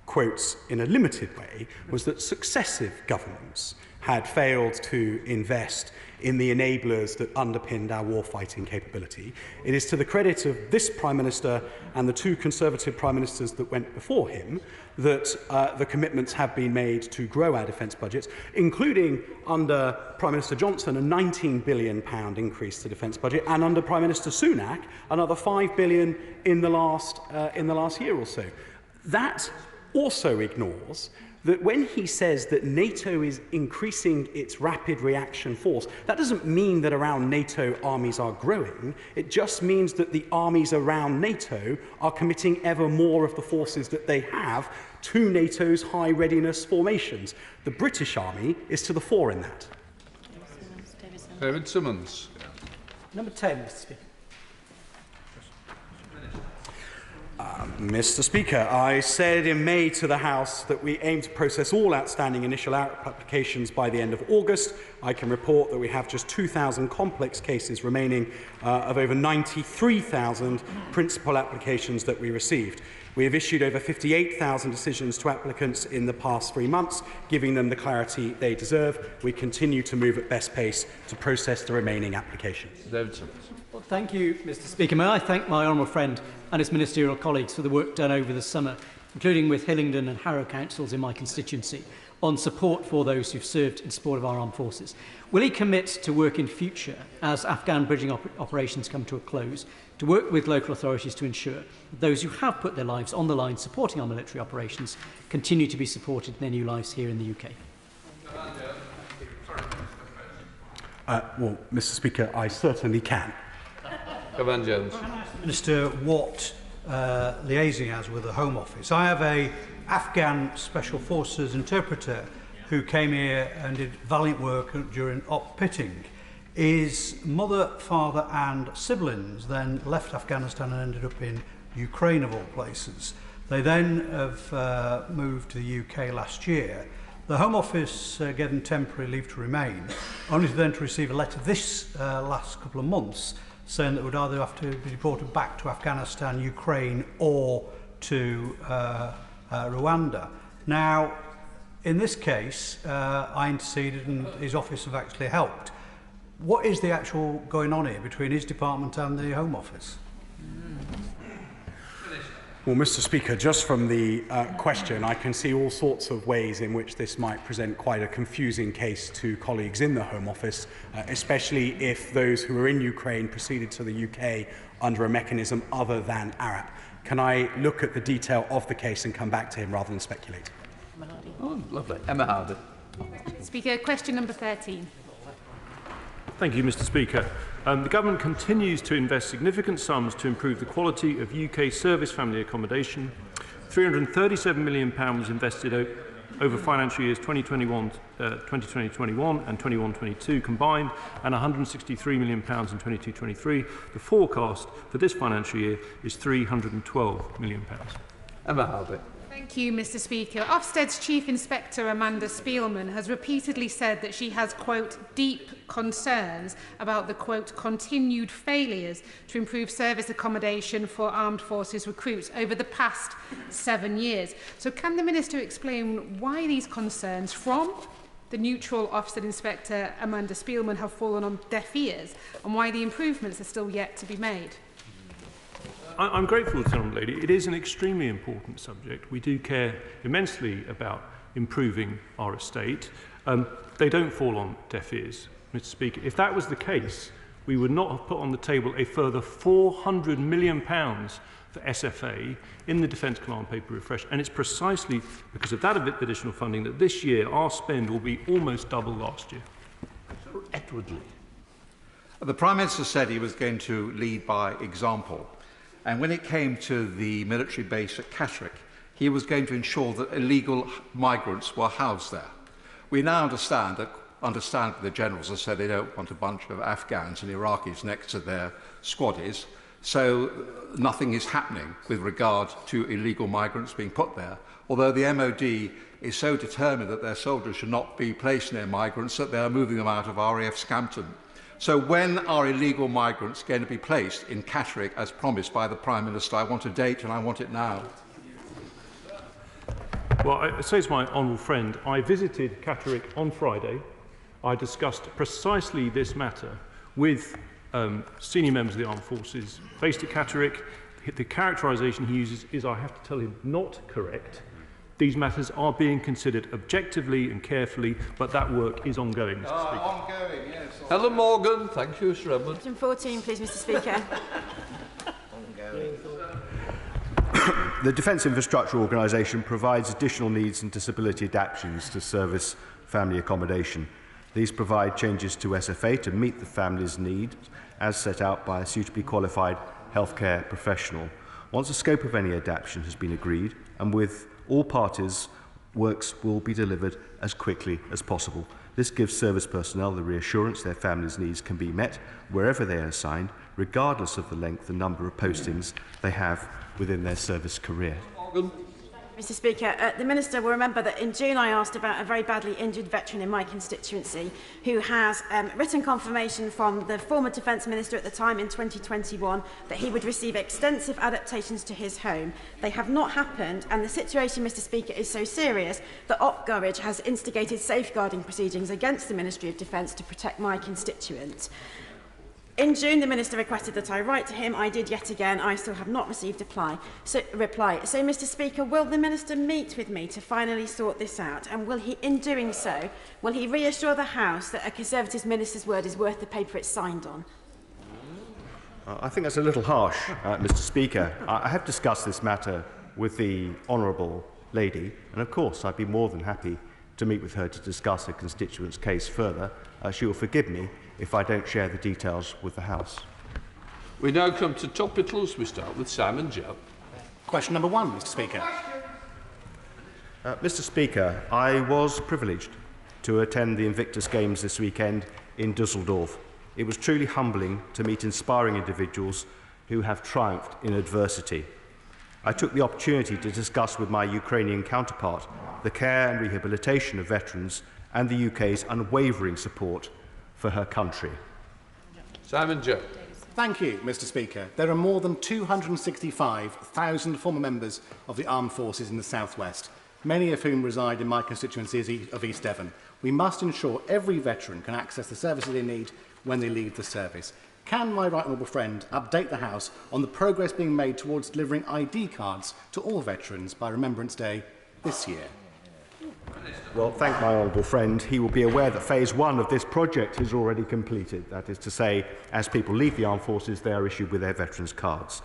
quotes in a limited way, was that successive governments had failed to invest in the enablers that underpinned our warfighting capability. It is to the credit of this Prime Minister and the two Conservative Prime Ministers that went before him that the commitments have been made to grow our defence budgets, including under Prime Minister Johnson a £19 billion increase to defence budget, and under Prime Minister Sunak another £5 billion in the last year or so. That also ignores that when he says that NATO is increasing its rapid reaction force, that doesn't mean that around NATO armies are growing. It just means that the armies around NATO are committing ever more of the forces that they have to NATO's high readiness formations. The British Army is to the fore in that. David Simmons. Number 10, Mr. Speaker. Mr. Speaker, I said in May to the House that we aim to process all outstanding initial applications by the end of August. I can report that we have just 2,000 complex cases remaining of over 93,000 principal applications that we received. We have issued over 58,000 decisions to applicants in the past 3 months, giving them the clarity they deserve. We continue to move at best pace to process the remaining applications. Well, thank you, Mr. Speaker. May I thank my honourable friend and his ministerial colleagues for the work done over the summer, including with Hillingdon and Harrow councils in my constituency, on support for those who've served in support of our armed forces. Will he commit to work in future, as Afghan bridging operations come to a close, to work with local authorities to ensure that those who have put their lives on the line supporting our military operations continue to be supported in their new lives here in the UK? Well, Mr. Speaker, I certainly can. Cavan Jones. Minister what liaising has with the Home Office. I have a Afghan Special Forces interpreter who came here and did valiant work during Op Pitting. His mother, father and siblings then left Afghanistan and ended up in Ukraine of all places. They then have moved to the UK last year. The Home Office gave them temporary leave to remain, only then to receive a letter this last couple of months saying that would either have to be deported back to Afghanistan, Ukraine or to Rwanda. Now, in this case, I interceded and his office have actually helped. What is the actual going on here between his department and the Home Office? Well, Mr. Speaker, just from the question, I can see all sorts of ways in which this might present quite a confusing case to colleagues in the Home Office, especially if those who are in Ukraine proceeded to the UK under a mechanism other than ARAP. Can I look at the detail of the case and come back to him rather than speculate? Oh, lovely. Emma Hardy. Speaker, question number 13. Thank you, Mr. Speaker. The Government continues to invest significant sums to improve the quality of UK service family accommodation. £337 million was invested over financial years 2021 and 21-22 combined, and £163 million in 22-23. The forecast for this financial year is £312 million. Emma Hardy. Thank you, Mr. Speaker. Ofsted's Chief Inspector Amanda Spielman has repeatedly said that she has, quote, deep concerns about the, quote, continued failures to improve service accommodation for armed forces recruits over the past 7 years. So can the Minister explain why these concerns from the neutral Ofsted Inspector Amanda Spielman have fallen on deaf ears, and why the improvements are still yet to be made? I'm grateful to the Honourable Lady. It is an extremely important subject. We do care immensely about improving our estate. They don't fall on deaf ears, Mr. Speaker. If that was the case, we would not have put on the table a further £400 million for SFA in the Defence Command Paper Refresh. And it's precisely because of that additional funding that this year our spend will be almost double last year. Edward Lee. The Prime Minister said he was going to lead by example. And when it came to the military base at Catterick, he was going to ensure that illegal migrants were housed there. We now understand that the generals have said they don't want a bunch of Afghans and Iraqis next to their squaddies, so nothing is happening with regard to illegal migrants being put there, although the MOD is so determined that their soldiers should not be placed near migrants that they are moving them out of RAF Scampton. So when are illegal migrants going to be placed in Catterick as promised by the Prime Minister? I want a date and I want it now. Well, I say to my honourable friend, I visited Catterick on Friday. I discussed precisely this matter with senior members of the armed forces based at Catterick. The characterisation he uses is, I have to tell him, not correct. These matters are being considered objectively and carefully, but that work is ongoing, Mr. Speaker. Ongoing, yes. Helen Morgan, thank you, Mr. Edmund. Item 14, please, Mr. Speaker. The Defence Infrastructure Organisation provides additional needs and disability adaptations to service family accommodation. These provide changes to SFA to meet the family's needs as set out by a suitably qualified healthcare professional. Once the scope of any adaptation has been agreed, and with all parties, works will be delivered as quickly as possible. This gives service personnel the reassurance their families' needs can be met wherever they are assigned, regardless of the length and number of postings they have within their service career. Mr. Speaker, the Minister will remember that in June I asked about a very badly injured veteran in my constituency who has written confirmation from the former Defence Minister at the time in 2021 that he would receive extensive adaptations to his home. They have not happened, and the situation, Mr. Speaker, is so serious that Opgorridge has instigated safeguarding proceedings against the Ministry of Defence to protect my constituent. In June, the Minister requested that I write to him. I did yet again. I still have not received a reply. So, Mr. Speaker, will the Minister meet with me to finally sort this out? And will he, in doing so, will he reassure the House that a Conservative Minister's word is worth the paper it's signed on? I think that's a little harsh, Mr. Speaker. I have discussed this matter with the Honourable Lady, and of course I'd be more than happy to meet with her to discuss her constituent's case further. She will forgive me if I don't share the details with the House. We now come to topicals. We start with Simon Joe. Question number 1, Mr. Speaker. Mr. Speaker, I was privileged to attend the Invictus Games this weekend in Dusseldorf. It was truly humbling to meet inspiring individuals who have triumphed in adversity. I took the opportunity to discuss with my Ukrainian counterpart the care and rehabilitation of veterans and the UK's unwavering support for her country. Simon Joe. Thank you, Mr. Speaker. There are more than 265,000 former members of the armed forces in the South West, many of whom reside in my constituency of East Devon. We must ensure every veteran can access the services they need when they leave the service. Can my right honourable friend update the House on the progress being made towards delivering ID cards to all veterans by Remembrance Day this year? Well, thank my honourable friend. He will be aware that phase 1 of this project is already completed. That is to say, as people leave the armed forces, they are issued with their veterans' cards.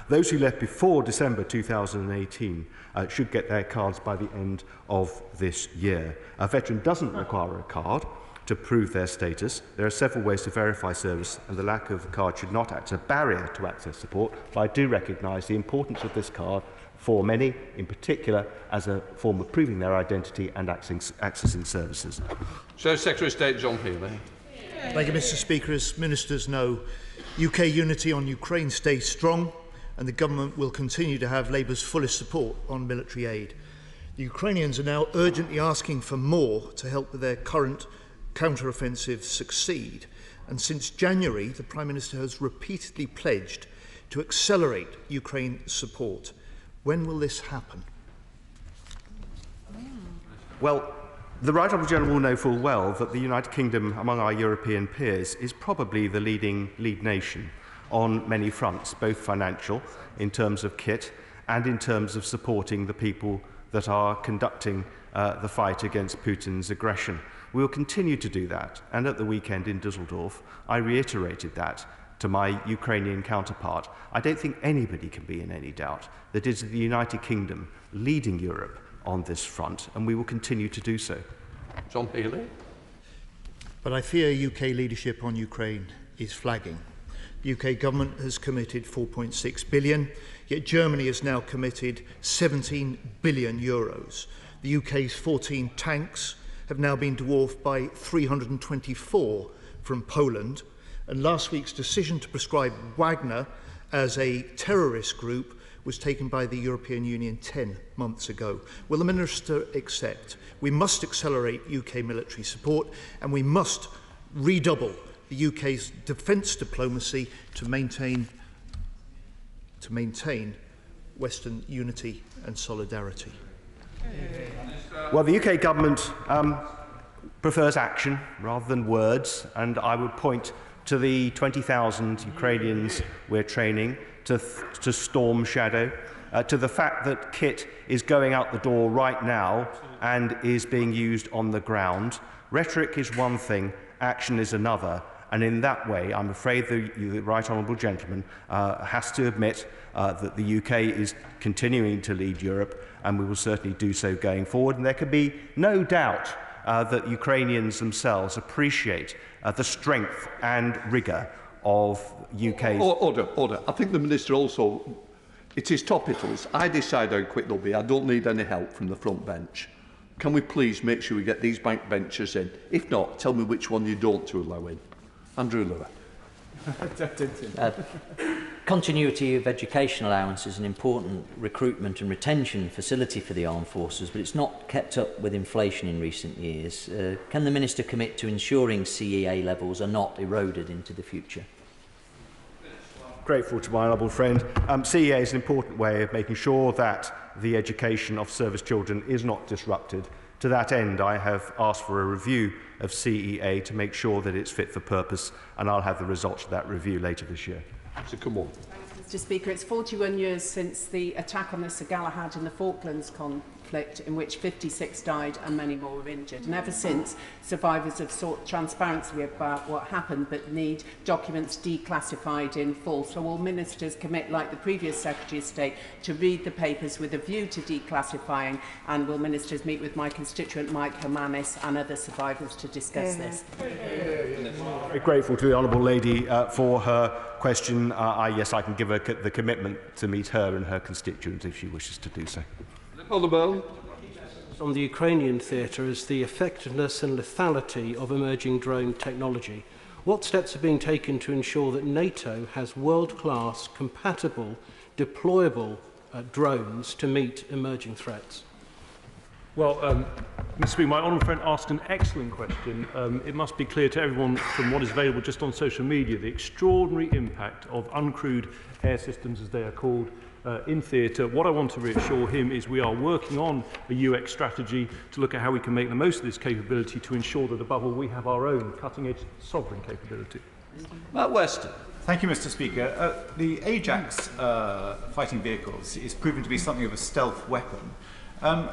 Those who left before December 2018 should get their cards by the end of this year. A veteran doesn't require a card to prove their status. There are several ways to verify service, and the lack of a card should not act as a barrier to access support, but I do recognise the importance of this card for many, in particular, as a form of proving their identity and accessing services. So, Secretary of State John Healey. Thank you, Mr. Speaker. As ministers know, UK unity on Ukraine stays strong, and the government will continue to have Labour's fullest support on military aid. The Ukrainians are now urgently asking for more to help with their current counter-offensive succeed, and since January, the Prime Minister has repeatedly pledged to accelerate Ukraine support. When will this happen? Well, the Right Honourable General will know full well that the United Kingdom, among our European peers, is probably the lead nation on many fronts, both financial, in terms of kit, and in terms of supporting the people that are conducting the fight against Putin's aggression. We will continue to do that, and at the weekend in Dusseldorf, I reiterated that to my Ukrainian counterpart. I don't think anybody can be in any doubt that it is the United Kingdom leading Europe on this front, and we will continue to do so. John Healey. But I fear UK leadership on Ukraine is flagging. The UK government has committed 4.6 billion, yet Germany has now committed 17 billion euros. The UK's 14 tanks have now been dwarfed by 324 from Poland, and last week's decision to prescribe Wagner as a terrorist group was taken by the European Union 10 months ago. Will the Minister accept? We must accelerate UK military support, and we must redouble the UK's defence diplomacy to maintain Western unity and solidarity. Well, the UK government prefers action rather than words, and I would point to the 20,000 Ukrainians we're training, to Storm Shadow, to the fact that kit is going out the door right now and is being used on the ground. Rhetoric is one thing, action is another, and in that way, I'm afraid the Right Honourable Gentleman has to admit that the UK is continuing to lead Europe, and we will certainly do so going forward. And there can be no doubt that Ukrainians themselves appreciate the strength and rigour of UK's... Order. I think the Minister also... It is topicals. I decide how quick they'll be. I don't need any help from the front bench. Can we please make sure we get these bank benchers in? If not, tell me which one you don't to allow in. Andrew Lewis. Continuity of education allowance is an important recruitment and retention facility for the armed forces, but it's not kept up with inflation in recent years. Can the Minister commit to ensuring CEA levels are not eroded into the future? Grateful to my honourable friend. CEA is an important way of making sure that the education of service children is not disrupted. To that end, I have asked for a review of CEA to make sure that it's fit for purpose, and I'll have the results of that review later this year. So come on. Mr. Speaker, it's 41 years since the attack on the Sir Galahad in the Falklands conflict, in which 56 died and many more were injured. And ever since, survivors have sought transparency about what happened, but need documents declassified in full. So will ministers commit, like the previous Secretary of State, to read the papers with a view to declassifying? And will ministers meet with my constituent Mike Hermanis and other survivors to discuss this? Very grateful to the honourable lady for her question. Yes, I can give her the commitment to meet her and her constituents if she wishes to do so. On the Ukrainian theatre is the effectiveness and lethality of emerging drone technology. What steps are being taken to ensure that NATO has world-class, compatible, deployable drones to meet emerging threats? Well, Mr. Speaker, my honourable friend asked an excellent question. It must be clear to everyone from what is available just on social media the extraordinary impact of uncrewed air systems, as they are called, in theatre. What I want to reassure him is we are working on a UX strategy to look at how we can make the most of this capability to ensure that, above all, we have our own cutting-edge sovereign capability. Matt Weston. Thank you, Mr. Speaker. The Ajax fighting vehicles is proven to be something of a stealth weapon.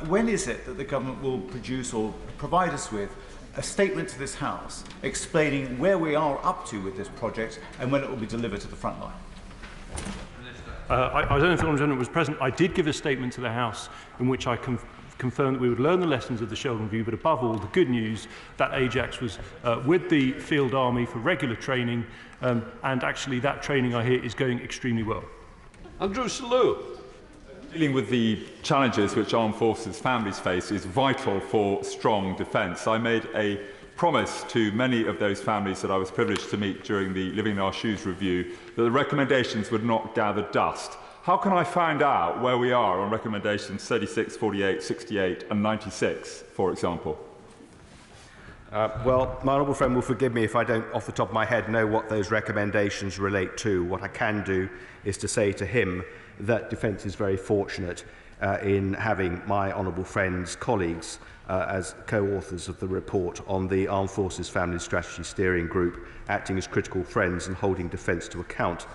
When is it that the government will produce or provide us with a statement to this House explaining where we are up to with this project and when it will be delivered to the front line? I don't know if the Honourable Gentleman was present. I did give a statement to the House in which I confirmed that we would learn the lessons of the Sheldon Review, but above all, the good news that Ajax was with the Field Army for regular training, and actually that training, I hear, is going extremely well. Andrew Selou. Dealing with the challenges which armed forces families face is vital for strong defence. I made a promise to many of those families that I was privileged to meet during the Living in Our Shoes review that the recommendations would not gather dust. How can I find out where we are on recommendations 36, 48, 68 and 96, for example? Well, my honourable friend will forgive me if I don't, off the top of my head, know what those recommendations relate to. What I can do is to say to him that Defence is very fortunate in having my honourable friend's colleagues as co-authors of the report on the Armed Forces Family Strategy Steering Group, acting as critical friends and holding Defence to account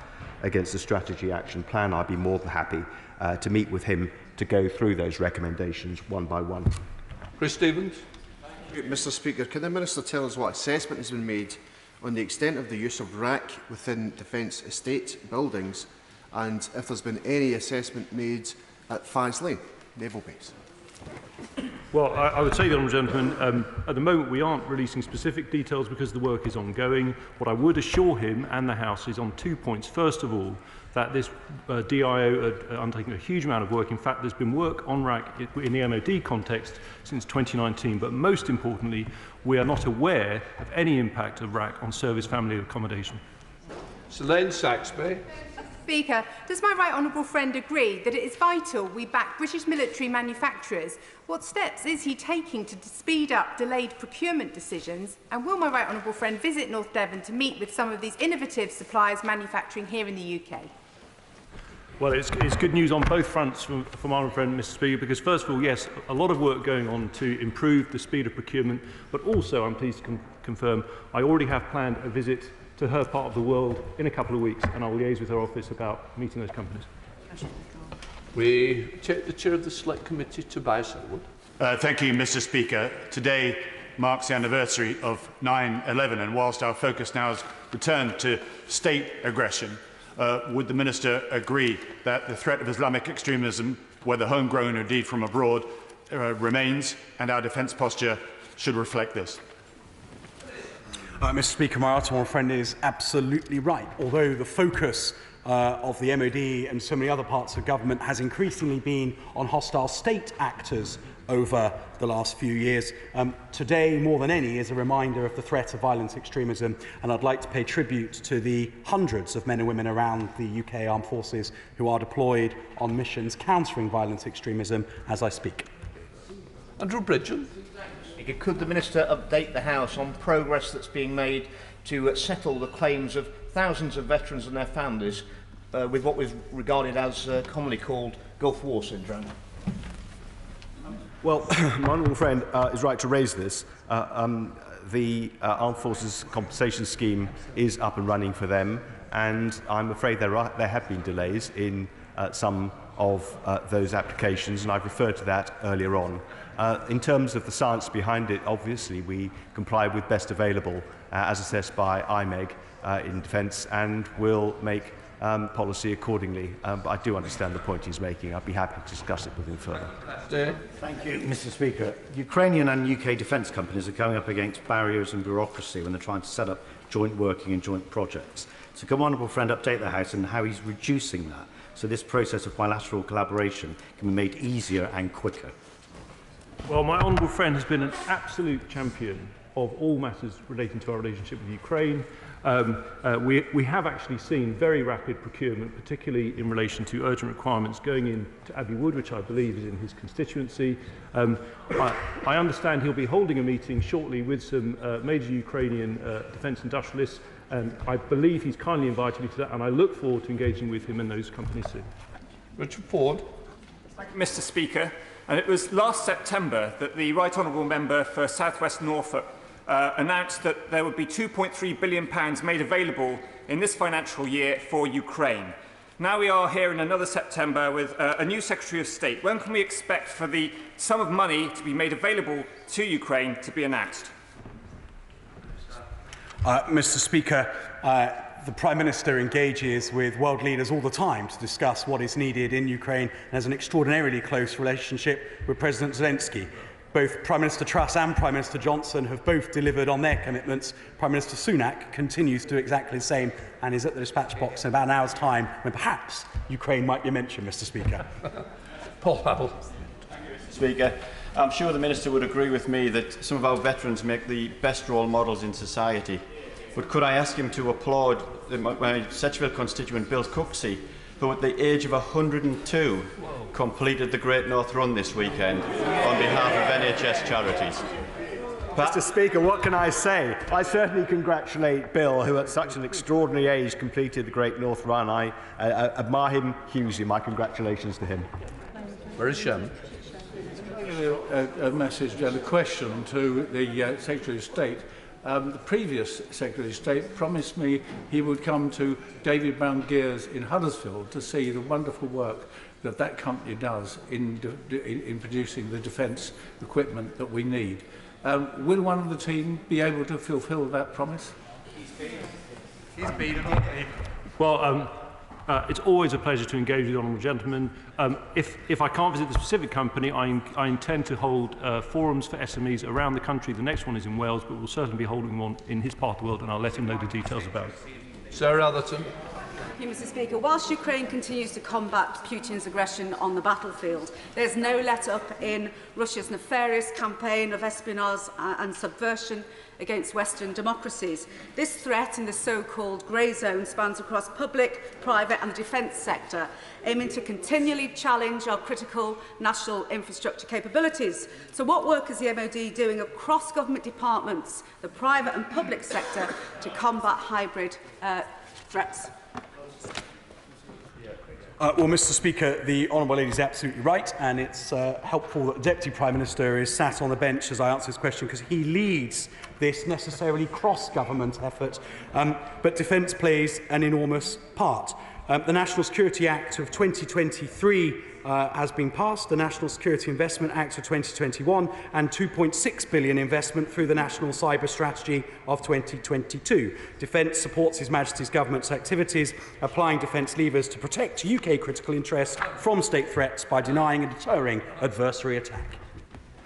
against the Strategy Action Plan. I'd be more than happy to meet with him to go through those recommendations one by one. Chris Stevens. Mr. Speaker, can the Minister tell us what assessment has been made on the extent of the use of RAC within Defence estate buildings, and if there's been any assessment made at Faz Lane, Naval Base? Well, I would say, the Honourable Gentleman, at the moment we aren't releasing specific details because the work is ongoing. What I would assure him and the House is on 2 points. First of all, that this DIO had undertaken a huge amount of work. In fact, there's been work on RAC in the MOD context since 2019. But most importantly, we are not aware of any impact of RAC on service family accommodation. Selene Saxby. Speaker, does my right honourable friend agree that it is vital we back British military manufacturers? What steps is he taking to speed up delayed procurement decisions? And will my right honourable friend visit North Devon to meet with some of these innovative suppliers manufacturing here in the UK? Well, it's good news on both fronts from our friend, Mr. Speaker, because first of all, yes, a lot of work going on to improve the speed of procurement, but also I'm pleased to confirm I already have planned a visit to her part of the world in a couple of weeks, and I'll liaise with her office about meeting those companies. We take the chair of the Select Committee, Tobias Elwood. Thank you, Mr. Speaker. Today marks the anniversary of 9/11, and whilst our focus now has returned to state aggression, would the Minister agree that the threat of Islamic extremism, whether homegrown or indeed from abroad, remains, and our defence posture should reflect this? Mr. Speaker, my honourable friend is absolutely right. Although the focus of the MOD and so many other parts of government has increasingly been on hostile state actors over the last few years, today more than any is a reminder of the threat of violent extremism, and I'd like to pay tribute to the hundreds of men and women around the UK Armed Forces who are deployed on missions countering violent extremism as I speak. Andrew Bridgen. Could the Minister update the House on progress that's being made to settle the claims of thousands of veterans and their families with what was regarded as commonly called Gulf War syndrome? Well, my honourable friend is right to raise this. The Armed Forces Compensation Scheme is up and running for them, and I'm afraid there have been delays in some of those applications, and I've referred to that earlier on. In terms of the science behind it, obviously we comply with best available as assessed by IMEG in defence, and will make policy accordingly. But I do understand the point he's making. I'd be happy to discuss it with him further. Thank you, Mr. Speaker. Ukrainian and UK defence companies are going up against barriers and bureaucracy when they're trying to set up joint working and joint projects. So can my honourable friend update the House on how he's reducing that, so this process of bilateral collaboration can be made easier and quicker? Well, my honourable friend has been an absolute champion of all matters relating to our relationship with Ukraine. We have actually seen very rapid procurement, particularly in relation to urgent requirements going into Abbey Wood, which I believe is in his constituency. I understand he'll be holding a meeting shortly with some major Ukrainian defence industrialists, and I believe he's kindly invited me to that, and I look forward to engaging with him and those companies soon. Richard Ford. Thank you, Mr. Speaker. And it was last September that the Right Honourable Member for South West Norfolk announced that there would be £2.3 billion made available in this financial year for Ukraine. Now we are here in another September with a new Secretary of State. When can we expect for the sum of money to be made available to Ukraine to be announced? Mr. Speaker, the Prime Minister engages with world leaders all the time to discuss what is needed in Ukraine and has an extraordinarily close relationship with President Zelensky. Both Prime Minister Truss and Prime Minister Johnson have both delivered on their commitments. Prime Minister Sunak continues to do exactly the same and is at the dispatch box in about an hour's time when perhaps Ukraine might be mentioned, Mr. Speaker. Paul Paddle. Speaker, I'm sure the Minister would agree with me that some of our veterans make the best role models in society. But could I ask him to applaud my Setchville constituent Bill Cooksey, who at the age of 102 completed the Great North Run this weekend on behalf of NHS charities. Mr. Speaker, what can I say? I certainly congratulate Bill, who at such an extraordinary age completed the Great North Run. I admire him hugely. My congratulations to him. Very Shem. A message and a question to the Secretary of State. The previous Secretary of State promised me he would come to David Brown Gears in Huddersfield to see the wonderful work that that company does in producing the defence equipment that we need. Will one of the team be able to fulfil that promise? He's been. Well, it's always a pleasure to engage with the honourable gentleman. If I can't visit the specific company, I intend to hold forums for SMEs around the country. The next one is in Wales, but we'll certainly be holding one in his part of the world, and I'll let him know the details about it. Sarah Atherton. Thank you, Mr. Speaker. Whilst Ukraine continues to combat Putin's aggression on the battlefield, there's no let-up in Russia's nefarious campaign of espionage and subversion against Western democracies. This threat in the so-called grey zone spans across public, private and the defence sector, aiming to continually challenge our critical national infrastructure capabilities. So what work is the MOD doing across government departments, the private and public sector, to combat hybrid threats? Well, Mr. Speaker, the Honourable Lady is absolutely right, and it's helpful that the Deputy Prime Minister is sat on the bench as I answer this question, because he leads this necessarily cross-government effort, but defence plays an enormous part. The National Security Act of 2023 has been passed, the National Security Investment Act of 2021, and £2.6 billion investment through the National Cyber Strategy of 2022. Defence supports His Majesty's Government's activities, applying defence levers to protect UK critical interests from state threats by denying and deterring adversary attack.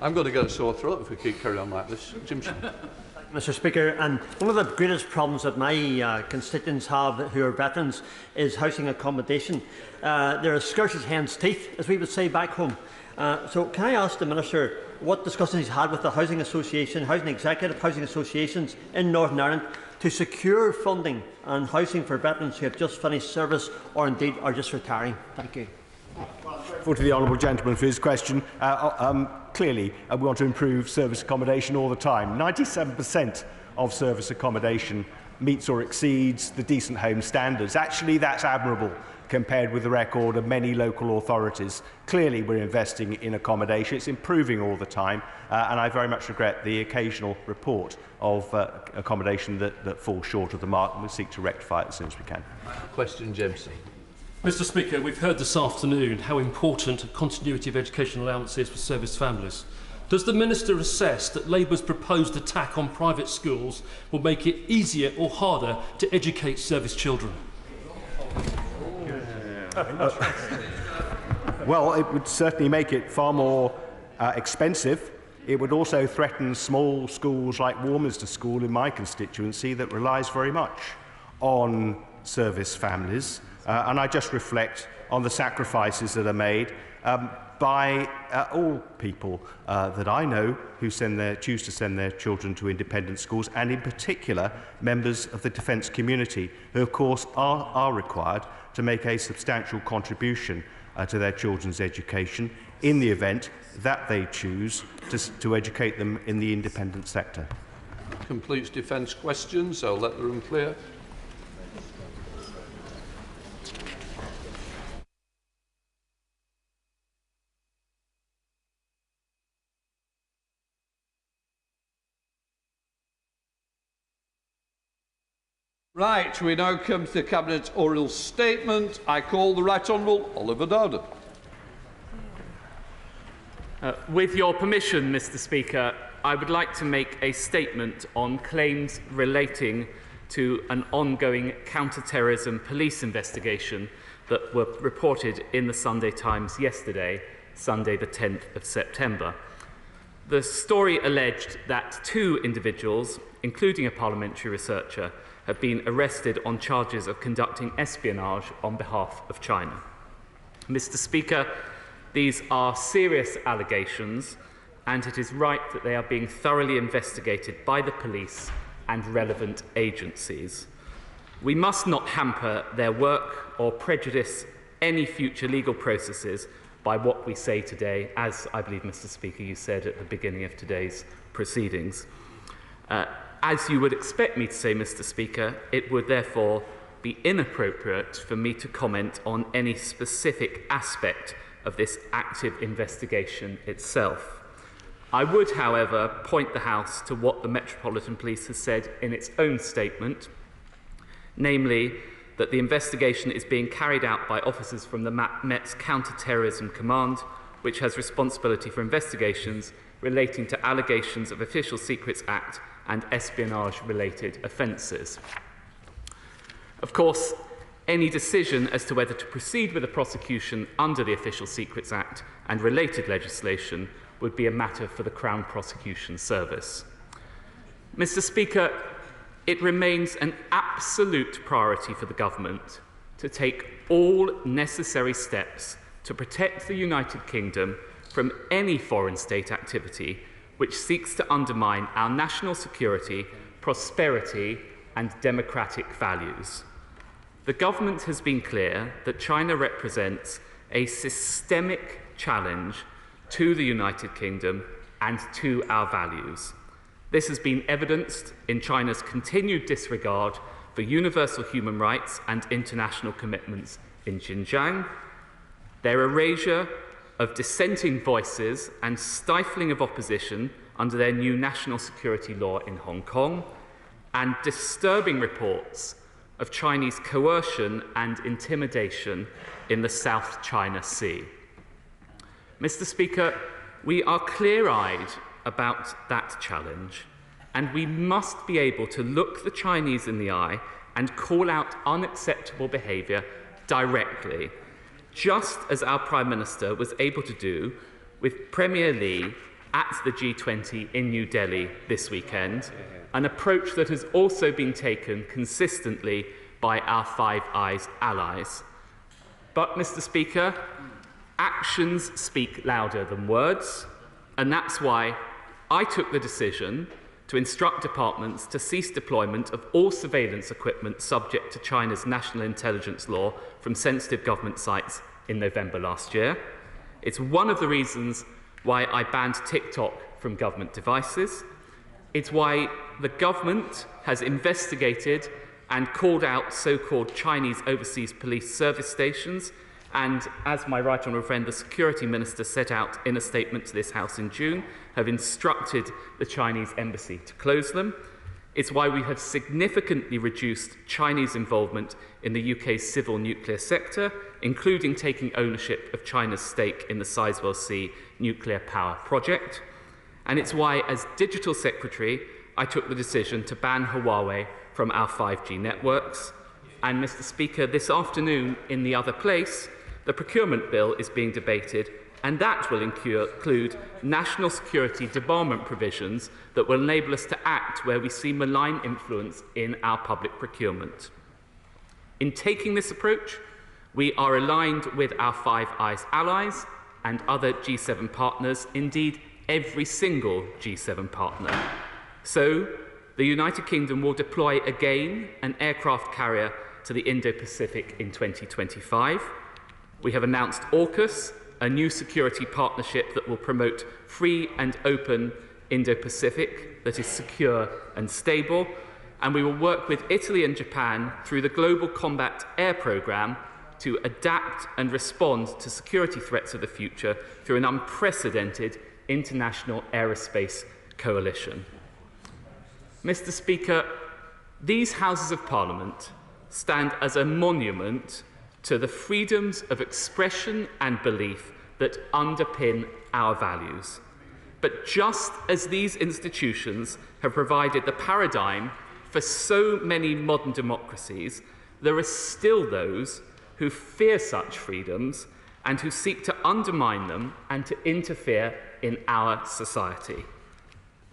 I'm going to get a sore throat if we keep carrying on like this. Jimson. Mr. Speaker, and one of the greatest problems that my constituents have who are veterans is housing accommodation. They're as scarce as hen's teeth, as we would say back home. So can I ask the Minister what discussions he's had with the Housing Association, Housing Executive Housing Associations in Northern Ireland to secure funding and housing for veterans who have just finished service or indeed are just retiring? Thank you. To the honourable gentleman for his question. Clearly, we want to improve service accommodation all the time. 97% of service accommodation meets or exceeds the decent home standards. Actually, that's admirable compared with the record of many local authorities. Clearly, we're investing in accommodation. It's improving all the time, and I very much regret the occasional report of accommodation that falls short of the mark, and we'll seek to rectify it as soon as we can. Question, Jameson. Mr. Speaker, we've heard this afternoon how important continuity of education allowance is for service families. Does the Minister assess that Labour's proposed attack on private schools will make it easier or harder to educate service children? Well, it would certainly make it far more expensive. It would also threaten small schools like Warminster School in my constituency that relies very much on service families. And I just reflect on the sacrifices that are made by all people that I know who choose to send their children to independent schools, and in particular members of the defence community, who of course are required to make a substantial contribution to their children's education in the event that they choose to educate them in the independent sector. Completes defence questions. I'll let the room clear. Right, we now come to the Cabinet's oral statement. I call the Right Honourable Oliver Dowden. With your permission, Mr. Speaker, I would like to make a statement on claims relating to an ongoing counter-terrorism police investigation that were reported in the Sunday Times yesterday, Sunday the 10th of September. The story alleged that 2 individuals, including a parliamentary researcher, have been arrested on charges of conducting espionage on behalf of China. Mr. Speaker, these are serious allegations, and it is right that they are being thoroughly investigated by the police and relevant agencies. We must not hamper their work or prejudice any future legal processes by what we say today, as I believe, Mr. Speaker, you said at the beginning of today's proceedings. As you would expect me to say, Mr. Speaker, it would therefore be inappropriate for me to comment on any specific aspect of this active investigation itself. I would, however, point the House to what the Metropolitan Police has said in its own statement, namely that the investigation is being carried out by officers from the Met's Counter-Terrorism Command, which has responsibility for investigations relating to allegations of Official Secrets Act and espionage-related offences. Of course, any decision as to whether to proceed with a prosecution under the Official Secrets Act and related legislation would be a matter for the Crown Prosecution Service. Mr. Speaker, it remains an absolute priority for the Government to take all necessary steps to protect the United Kingdom from any foreign state activity which seeks to undermine our national security, prosperity and democratic values. The Government has been clear that China represents a systemic challenge to the United Kingdom and to our values. This has been evidenced in China's continued disregard for universal human rights and international commitments in Xinjiang, their erasure of dissenting voices and stifling of opposition under their new national security law in Hong Kong, and disturbing reports of Chinese coercion and intimidation in the South China Sea. Mr. Speaker, we are clear-eyed about that challenge, and we must be able to look the Chinese in the eye and call out unacceptable behaviour directly, just as our Prime Minister was able to do with Premier Li at the G20 in New Delhi this weekend, an approach that has also been taken consistently by our Five Eyes allies. But, Mr. Speaker, actions speak louder than words, and that's why I took the decision to instruct departments to cease deployment of all surveillance equipment subject to China's national intelligence law from sensitive government sites in November last year. It's one of the reasons why I banned TikTok from government devices. It's why the government has investigated and called out so-called Chinese overseas police service stations, and, as my right honourable friend, the Security Minister, set out in a statement to this House in June, have instructed the Chinese embassy to close them. It's why we have significantly reduced Chinese involvement in the UK's civil nuclear sector, including taking ownership of China's stake in the Sizewell C nuclear power project. And it's why, as Digital Secretary, I took the decision to ban Huawei from our 5G networks. And, Mr. Speaker, this afternoon, in the other place, the procurement bill is being debated, and that will include national security debarment provisions that will enable us to act where we see malign influence in our public procurement. In taking this approach, we are aligned with our Five Eyes allies and other G7 partners, indeed every single G7 partner. So, the United Kingdom will deploy again an aircraft carrier to the Indo-Pacific in 2025. We have announced AUKUS, a new security partnership that will promote free and open Indo-Pacific that is secure and stable, and we will work with Italy and Japan through the Global Combat Air Programme to adapt and respond to security threats of the future through an unprecedented international aerospace coalition. Mr. Speaker, these Houses of Parliament stand as a monument to the freedoms of expression and belief that underpin our values. But just as these institutions have provided the paradigm for so many modern democracies, there are still those who fear such freedoms and who seek to undermine them and to interfere in our society.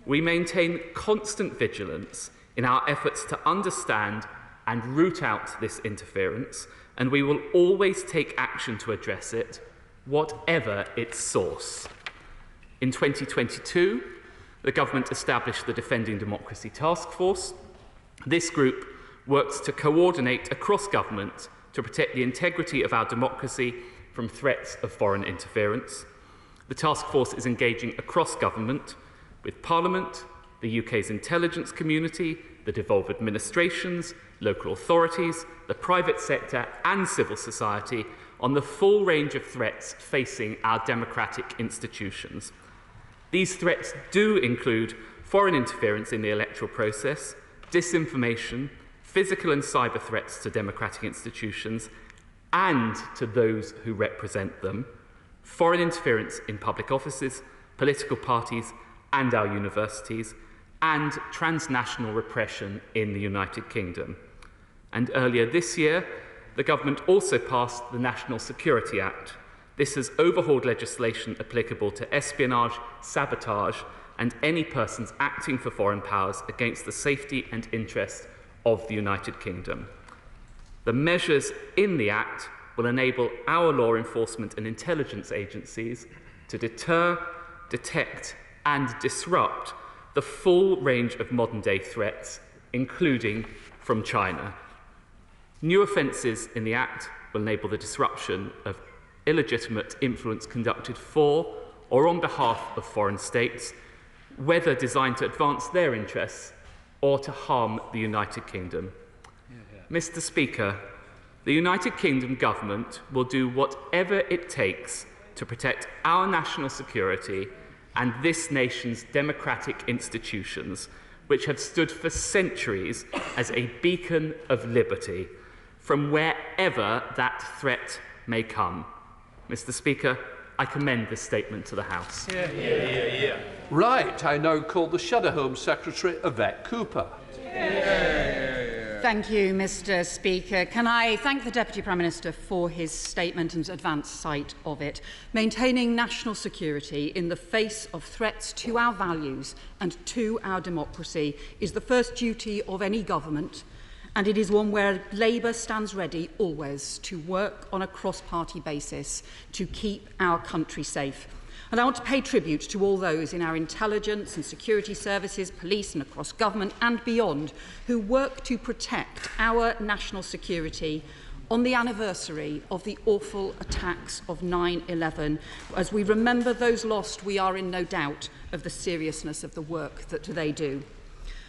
We maintain constant vigilance in our efforts to understand and root out this interference, and we will always take action to address it, whatever its source. In 2022, the government established the Defending Democracy Task Force. This group works to coordinate across government to protect the integrity of our democracy from threats of foreign interference. The task force is engaging across government with Parliament, the UK's intelligence community, the devolved administrations, local authorities, the private sector and civil society on the full range of threats facing our democratic institutions. These threats do include foreign interference in the electoral process, disinformation, physical and cyber threats to democratic institutions and to those who represent them, foreign interference in public offices, political parties and our universities, and transnational repression in the United Kingdom. And earlier this year, the government also passed the National Security Act. This has overhauled legislation applicable to espionage, sabotage, and any persons acting for foreign powers against the safety and interests of the United Kingdom. The measures in the Act will enable our law enforcement and intelligence agencies to deter, detect, and disrupt the full range of modern-day threats, including from China. New offences in the Act will enable the disruption of illegitimate influence conducted for or on behalf of foreign states, whether designed to advance their interests or to harm the United Kingdom. Mr. Speaker, The United Kingdom government will do whatever it takes to protect our national security and this nation's democratic institutions, which have stood for centuries as a beacon of liberty, from wherever that threat may come. Mr. Speaker, I commend this statement to the House. Right, I now call the Shadow Home Secretary, Yvette Cooper. Thank you, Mr. Speaker. Can I thank the Deputy Prime Minister for his statement and advance sight of it. Maintaining national security in the face of threats to our values and to our democracy is the first duty of any government, and it is one where Labour stands ready always to work on a cross-party basis to keep our country safe. And I want to pay tribute to all those in our intelligence and security services, police and across government and beyond who work to protect our national security on the anniversary of the awful attacks of 9/11. As we remember those lost, we are in no doubt of the seriousness of the work that they do.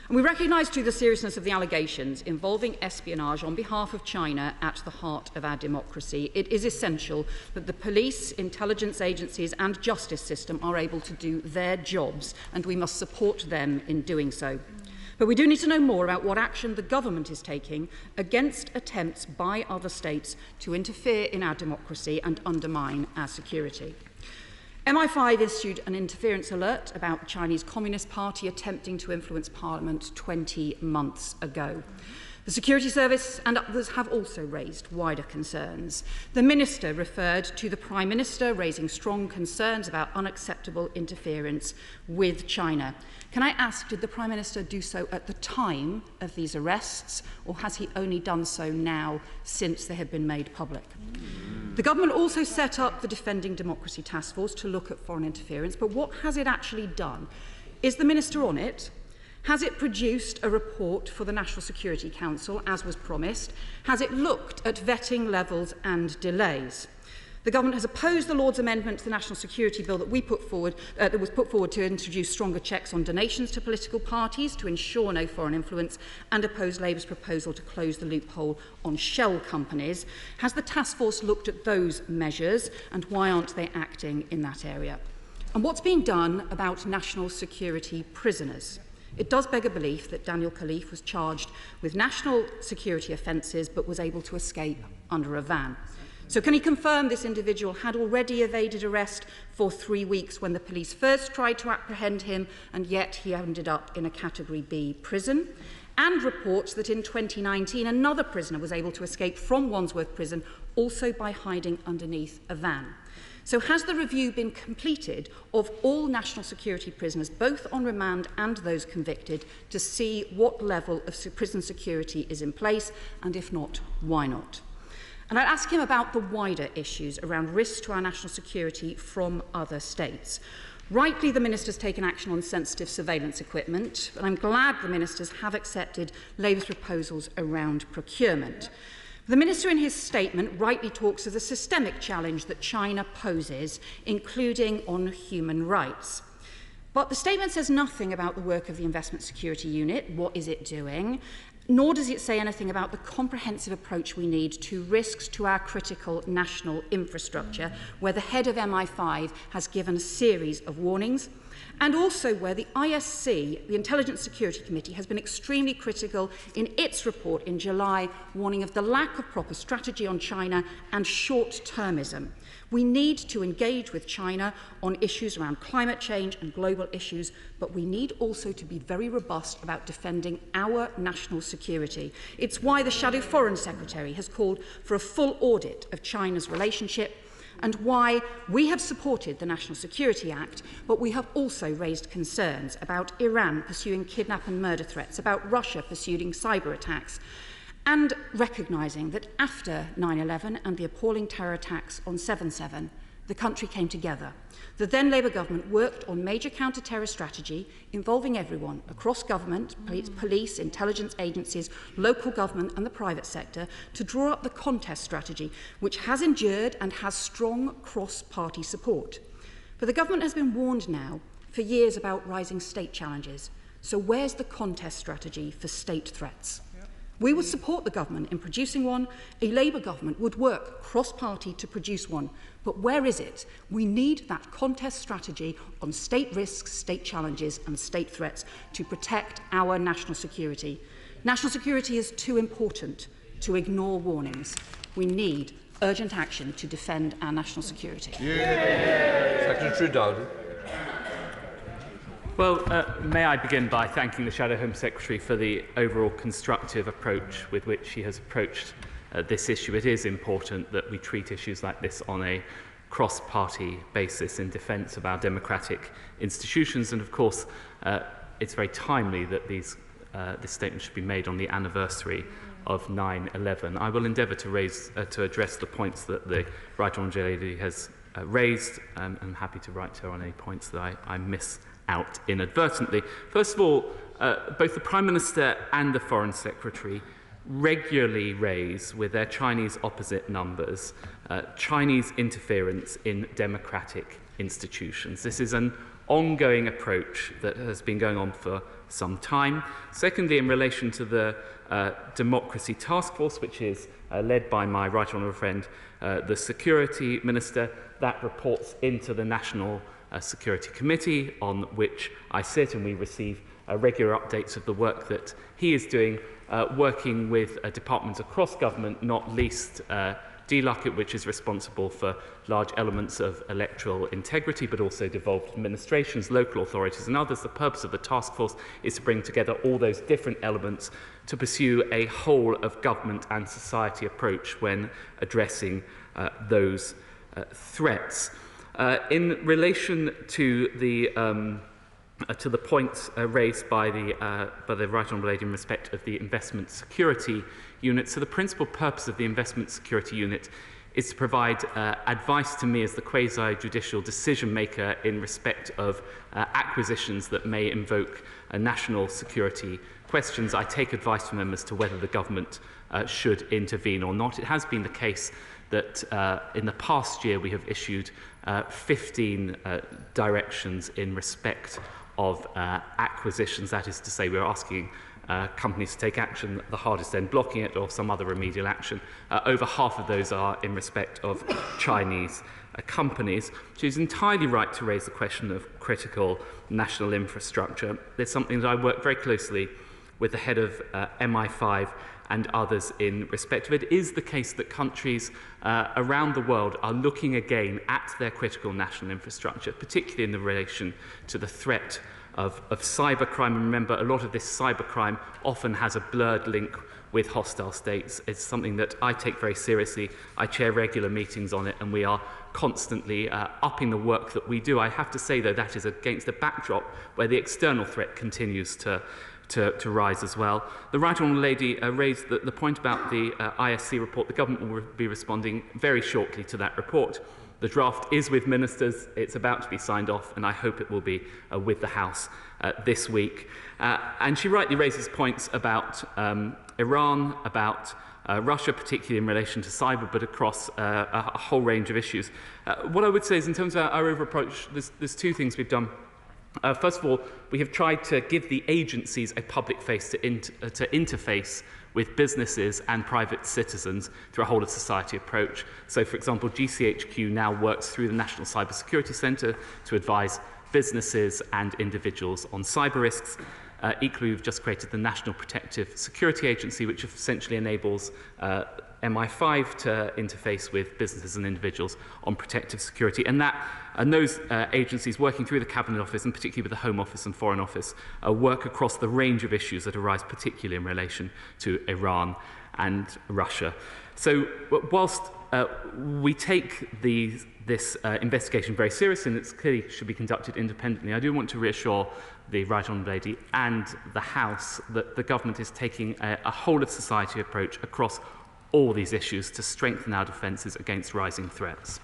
And we recognise too the seriousness of the allegations involving espionage on behalf of China at the heart of our democracy. It is essential that the police, intelligence agencies and justice system are able to do their jobs, and we must support them in doing so. But we do need to know more about what action the government is taking against attempts by other states to interfere in our democracy and undermine our security. MI5 issued an interference alert about the Chinese Communist Party attempting to influence Parliament 20 months ago. The Security Service and others have also raised wider concerns. The Minister referred to the Prime Minister raising strong concerns about unacceptable interference with China. Can I ask, did the Prime Minister do so at the time of these arrests, or has he only done so now since they have been made public? The government also set up the Defending Democracy Task Force to look at foreign interference, but what has it actually done? Is the Minister on it? Has it produced a report for the National Security Council, as was promised? Has it looked at vetting levels and delays? The government has opposed the Lord's amendment to the National Security Bill that was put forward to introduce stronger checks on donations to political parties to ensure no foreign influence, and opposed Labour's proposal to close the loophole on shell companies. Has the task force looked at those measures, and why aren't they acting in that area? And what's being done about national security prisoners? It does beg a belief that Daniel Khalif was charged with national security offences but was able to escape under a van. So can he confirm this individual had already evaded arrest for 3 weeks when the police first tried to apprehend him, and yet he ended up in a Category B prison? And reports that in 2019 another prisoner was able to escape from Wandsworth Prison, also by hiding underneath a van. So has the review been completed of all national security prisoners, both on remand and those convicted, to see what level of prison security is in place, and if not, why not? And I'd ask him about the wider issues around risks to our national security from other states. Rightly, the Minister's taken action on sensitive surveillance equipment, and I'm glad the Ministers have accepted Labour's proposals around procurement. The Minister in his statement rightly talks of the systemic challenge that China poses, including on human rights. But the statement says nothing about the work of the Investment Security Unit. What is it doing? Nor does it say anything about the comprehensive approach we need to risks to our critical national infrastructure, where the head of MI5 has given a series of warnings, and also where the ISC, the Intelligence Security Committee, has been extremely critical in its report in July, warning of the lack of proper strategy on China and short-termism. We need to engage with China on issues around climate change and global issues, but we need also to be very robust about defending our national security. It's why the Shadow Foreign Secretary has called for a full audit of China's relationship, and why we have supported the National Security Act, but we have also raised concerns about Iran pursuing kidnap and murder threats, about Russia pursuing cyber attacks, and recognising that after 9/11 and the appalling terror attacks on 7/7, the country came together. The then Labour government worked on major counter-terror strategy involving everyone across government, police, intelligence agencies, local government and the private sector to draw up the contest strategy, which has endured and has strong cross-party support. But the government has been warned now for years about rising state challenges. So where's the contest strategy for state threats? We would support the government in producing one. A Labour government would work cross-party to produce one. But where is it? We need that contest strategy on state risks, state challenges and state threats to protect our national security. National security is too important to ignore warnings. We need urgent action to defend our national security. Secretary Dowden. Well, may I begin by thanking the Shadow Home Secretary for the overall constructive approach with which she has approached this issue. It is important that we treat issues like this on a cross-party basis in defence of our democratic institutions, and of course it's very timely that this statement should be made on the anniversary of 9/11. I will endeavour to address the points that the Right Honourable Lady has raised. I'm happy to write to her on any points that I miss out inadvertently. First of all, both the Prime Minister and the Foreign Secretary regularly raise with their Chinese opposite numbers Chinese interference in democratic institutions. This is an ongoing approach that has been going on for some time. Secondly, in relation to the Democracy Task Force, which is led by my right honourable friend, the Security Minister, that reports into the National Security Committee, on which I sit, and we receive regular updates of the work that he is doing, working with departments across government, not least DLUC, which is responsible for large elements of electoral integrity, but also devolved administrations, local authorities and others. The purpose of the task force is to bring together all those different elements to pursue a whole of government and society approach when addressing those threats. In relation to the points raised by the Right Honourable Lady in respect of the Investment Security Unit, so the principal purpose of the Investment Security Unit is to provide advice to me as the quasi-judicial decision maker in respect of acquisitions that may invoke national security questions. I take advice from them as to whether the government should intervene or not. It has been the case that in the past year we have issued 15 directions in respect of acquisitions. That is to say, we're asking companies to take action, the hardest end blocking it, or some other remedial action. Over half of those are in respect of Chinese companies. She's entirely right to raise the question of critical national infrastructure. It's something that I work very closely with the head of MI5 and others in respect of. It is the case that countries around the world are looking again at their critical national infrastructure, particularly in the relation to the threat of cybercrime. And remember, a lot of this cybercrime often has a blurred link with hostile states. It's something that I take very seriously. I chair regular meetings on it, and we are constantly upping the work that we do. I have to say, though, that is against a backdrop where the external threat continues to rise as well. The Right Honourable Lady raised the point about the ISC report. The government will be responding very shortly to that report. The draft is with ministers. It's about to be signed off, and I hope it will be with the House this week. And she rightly raises points about Iran, about Russia, particularly in relation to cyber, but across a whole range of issues. What I would say is, in terms of our overall approach, there's two things we've done. First of all, we have tried to give the agencies a public face to interface with businesses and private citizens through a whole-of-society approach. So, for example, GCHQ now works through the National Cyber Security Centre to advise businesses and individuals on cyber risks. Equally, we've just created the National Protective Security Agency, which essentially enables MI5 to interface with businesses and individuals on protective security. And those agencies working through the Cabinet Office, and particularly with the Home Office and Foreign Office, work across the range of issues that arise, particularly in relation to Iran and Russia. So whilst we take this investigation very seriously, and it clearly should be conducted independently, I do want to reassure the Right Honourable Lady and the House that the government is taking a whole-of-society approach across all these issues to strengthen our defences against rising threats.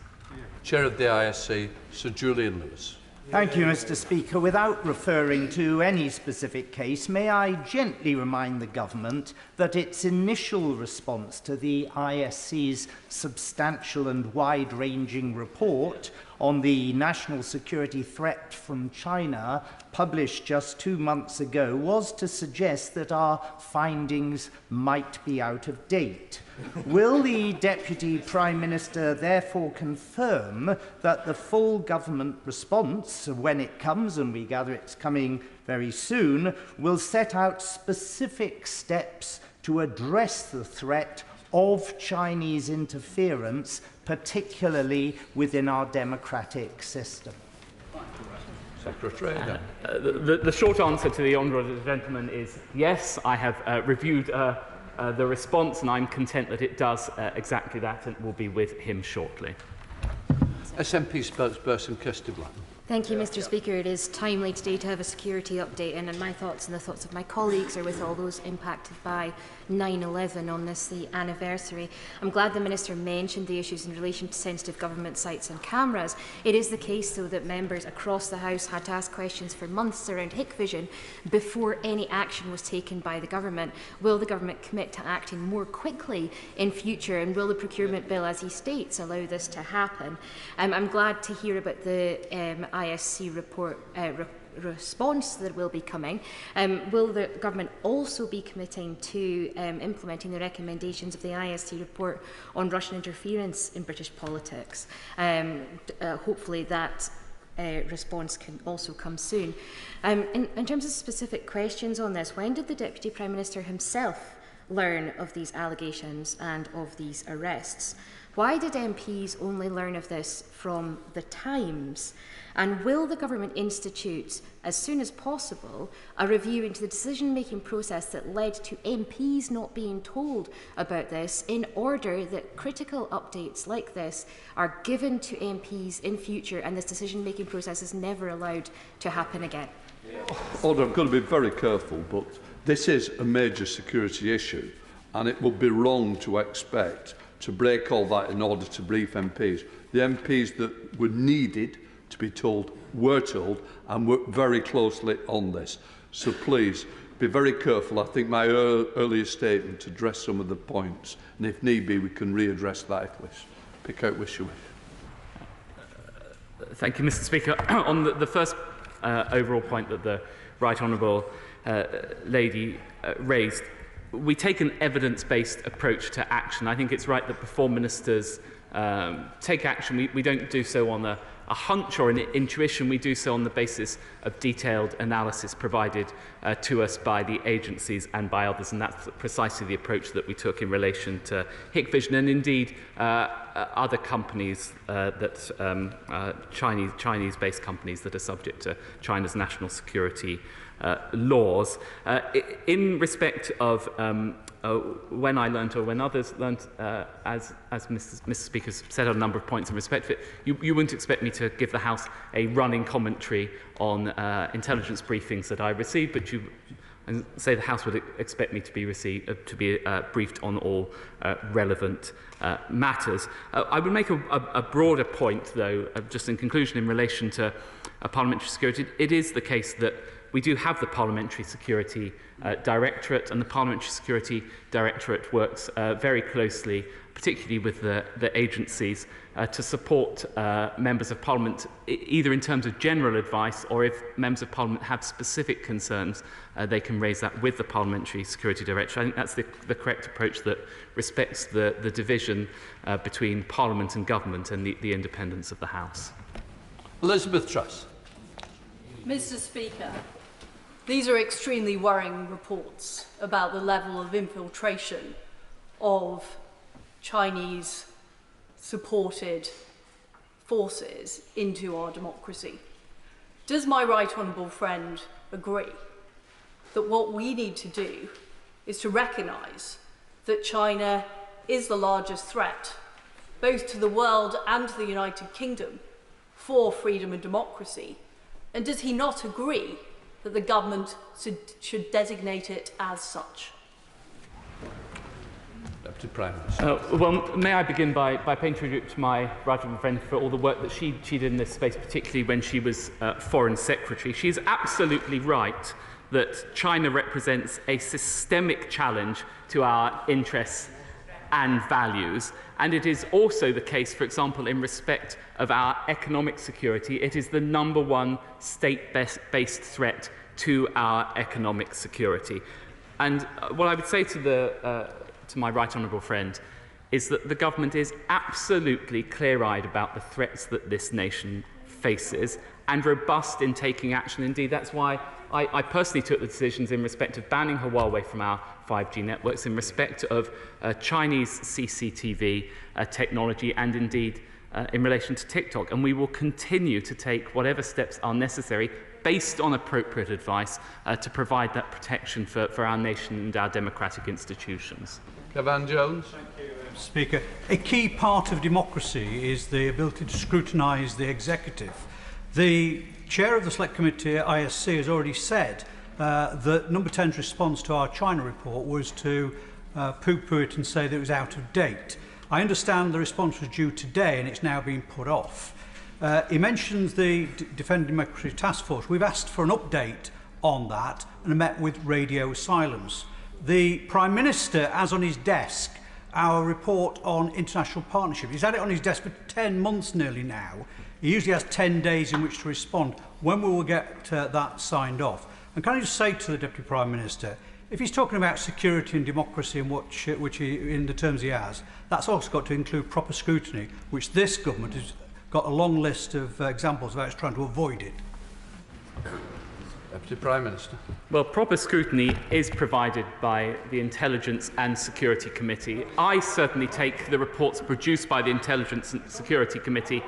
Chair of the ISC, Sir Julian Lewis. Thank you, Mr. Speaker. Without referring to any specific case, may I gently remind the Government that its initial response to the ISC's substantial and wide-ranging report on the national security threat from China, published just 2 months ago, was to suggest that our findings might be out of date. Will the Deputy Prime Minister therefore confirm that the full government response, when it comes, and we gather it's coming very soon, will set out specific steps to address the threat of Chinese interference, particularly within our democratic system? Secretary. The short answer to the honourable gentleman is yes. I have reviewed the response, and I'm content that it does exactly that, and will be with him shortly. SNP spokesperson Kirsty Black. Thank you, Mr. Speaker. It is timely today to have a security update, and my thoughts and the thoughts of my colleagues are with all those impacted by 9/11 on this, the anniversary. I'm glad the Minister mentioned the issues in relation to sensitive government sites and cameras. It is the case, though, that members across the House had to ask questions for months around Hikvision before any action was taken by the government. Will the government commit to acting more quickly in future, and will the procurement bill, as he states, allow this to happen? I'm glad to hear about the ISC report response that will be coming. Will the government also be committing to implementing the recommendations of the ISC report on Russian interference in British politics? Hopefully that response can also come soon. In terms of specific questions on this, when did the Deputy Prime Minister himself learn of these allegations and of these arrests? Why did MPs only learn of this from the Times? And will the government institute, as soon as possible, a review into the decision-making process that led to MPs not being told about this, in order that critical updates like this are given to MPs in future and this decision-making process is never allowed to happen again? Order, I'm going to be very careful, but this is a major security issue, and it would be wrong to expect to break all that in order to brief MPs. The MPs that were needed to be told were told, and worked very closely on this. So please be very careful. I think my earlier statement addressed some of the points, and if need be, we can readdress that if we pick out which you wish. Thank you, Mr. Speaker. On the first overall point that the Right Honourable lady raised, we take an evidence-based approach to action. I think it's right that before ministers take action, we don't do so on a hunch or an intuition. We do so on the basis of detailed analysis provided to us by the agencies and by others, and that's precisely the approach that we took in relation to Hikvision and indeed other companies Chinese-based companies that are subject to China's national security laws. In respect of when I learnt or when others learnt, as Mr. Speaker said on a number of points in respect of it, you wouldn't expect me to give the House a running commentary on intelligence briefings that I received, but you and say the House would expect me to be briefed on all relevant matters. I would make a broader point, though, just in conclusion, in relation to parliamentary security. It is the case that we do have the Parliamentary Security Directorate, and the Parliamentary Security Directorate works very closely, particularly with the agencies, to support members of Parliament, either in terms of general advice, or if members of Parliament have specific concerns, they can raise that with the Parliamentary Security Directorate. I think that's the correct approach that respects the division between Parliament and Government and the independence of the House. Elizabeth Truss. Mr. Speaker, these are extremely worrying reports about the level of infiltration of Chinese-supported forces into our democracy. Does my right honourable friend agree that what we need to do is to recognise that China is the largest threat, both to the world and to the United Kingdom, for freedom and democracy? And does he not agree that the government should designate it as such? Deputy Prime Minister. Well, may I begin by paying tribute to my right honourable friend for all the work that she did in this space, particularly when she was Foreign Secretary. She is absolutely right that China represents a systemic challenge to our interests and values. And it is also the case, for example, in respect of our economic security. It is the #1 state-based threat to our economic security. And what I would say to my right honourable friend is that the government is absolutely clear-eyed about the threats that this nation faces and robust in taking action. Indeed, that's why I personally took the decisions in respect of banning Huawei from our 5G networks, in respect of Chinese CCTV technology, and indeed in relation to TikTok. And we will continue to take whatever steps are necessary based on appropriate advice to provide that protection for our nation and our democratic institutions. Kevan Jones. Thank you, Mr. Speaker. A key part of democracy is the ability to scrutinise the executive. The chair of the Select Committee at ISC has already said that Number 10's response to our China report was to poo-poo it and say that it was out of date. I understand the response was due today and it's now been put off. He mentions the Defend Democracy Task Force. We've asked for an update on that and met with radio silence. The Prime Minister has on his desk our report on international partnership. He's had it on his desk for 10 months nearly now. He usually has 10 days in which to respond. When will we get that signed off? And can I just say to the Deputy Prime Minister, if he's talking about security and democracy and which he, in the terms he has, that's also got to include proper scrutiny, which this government has got a long list of examples of how it's trying to avoid it. Deputy Prime Minister. Well, proper scrutiny is provided by the Intelligence and Security Committee. I certainly take the reports produced by the Intelligence and Security Committee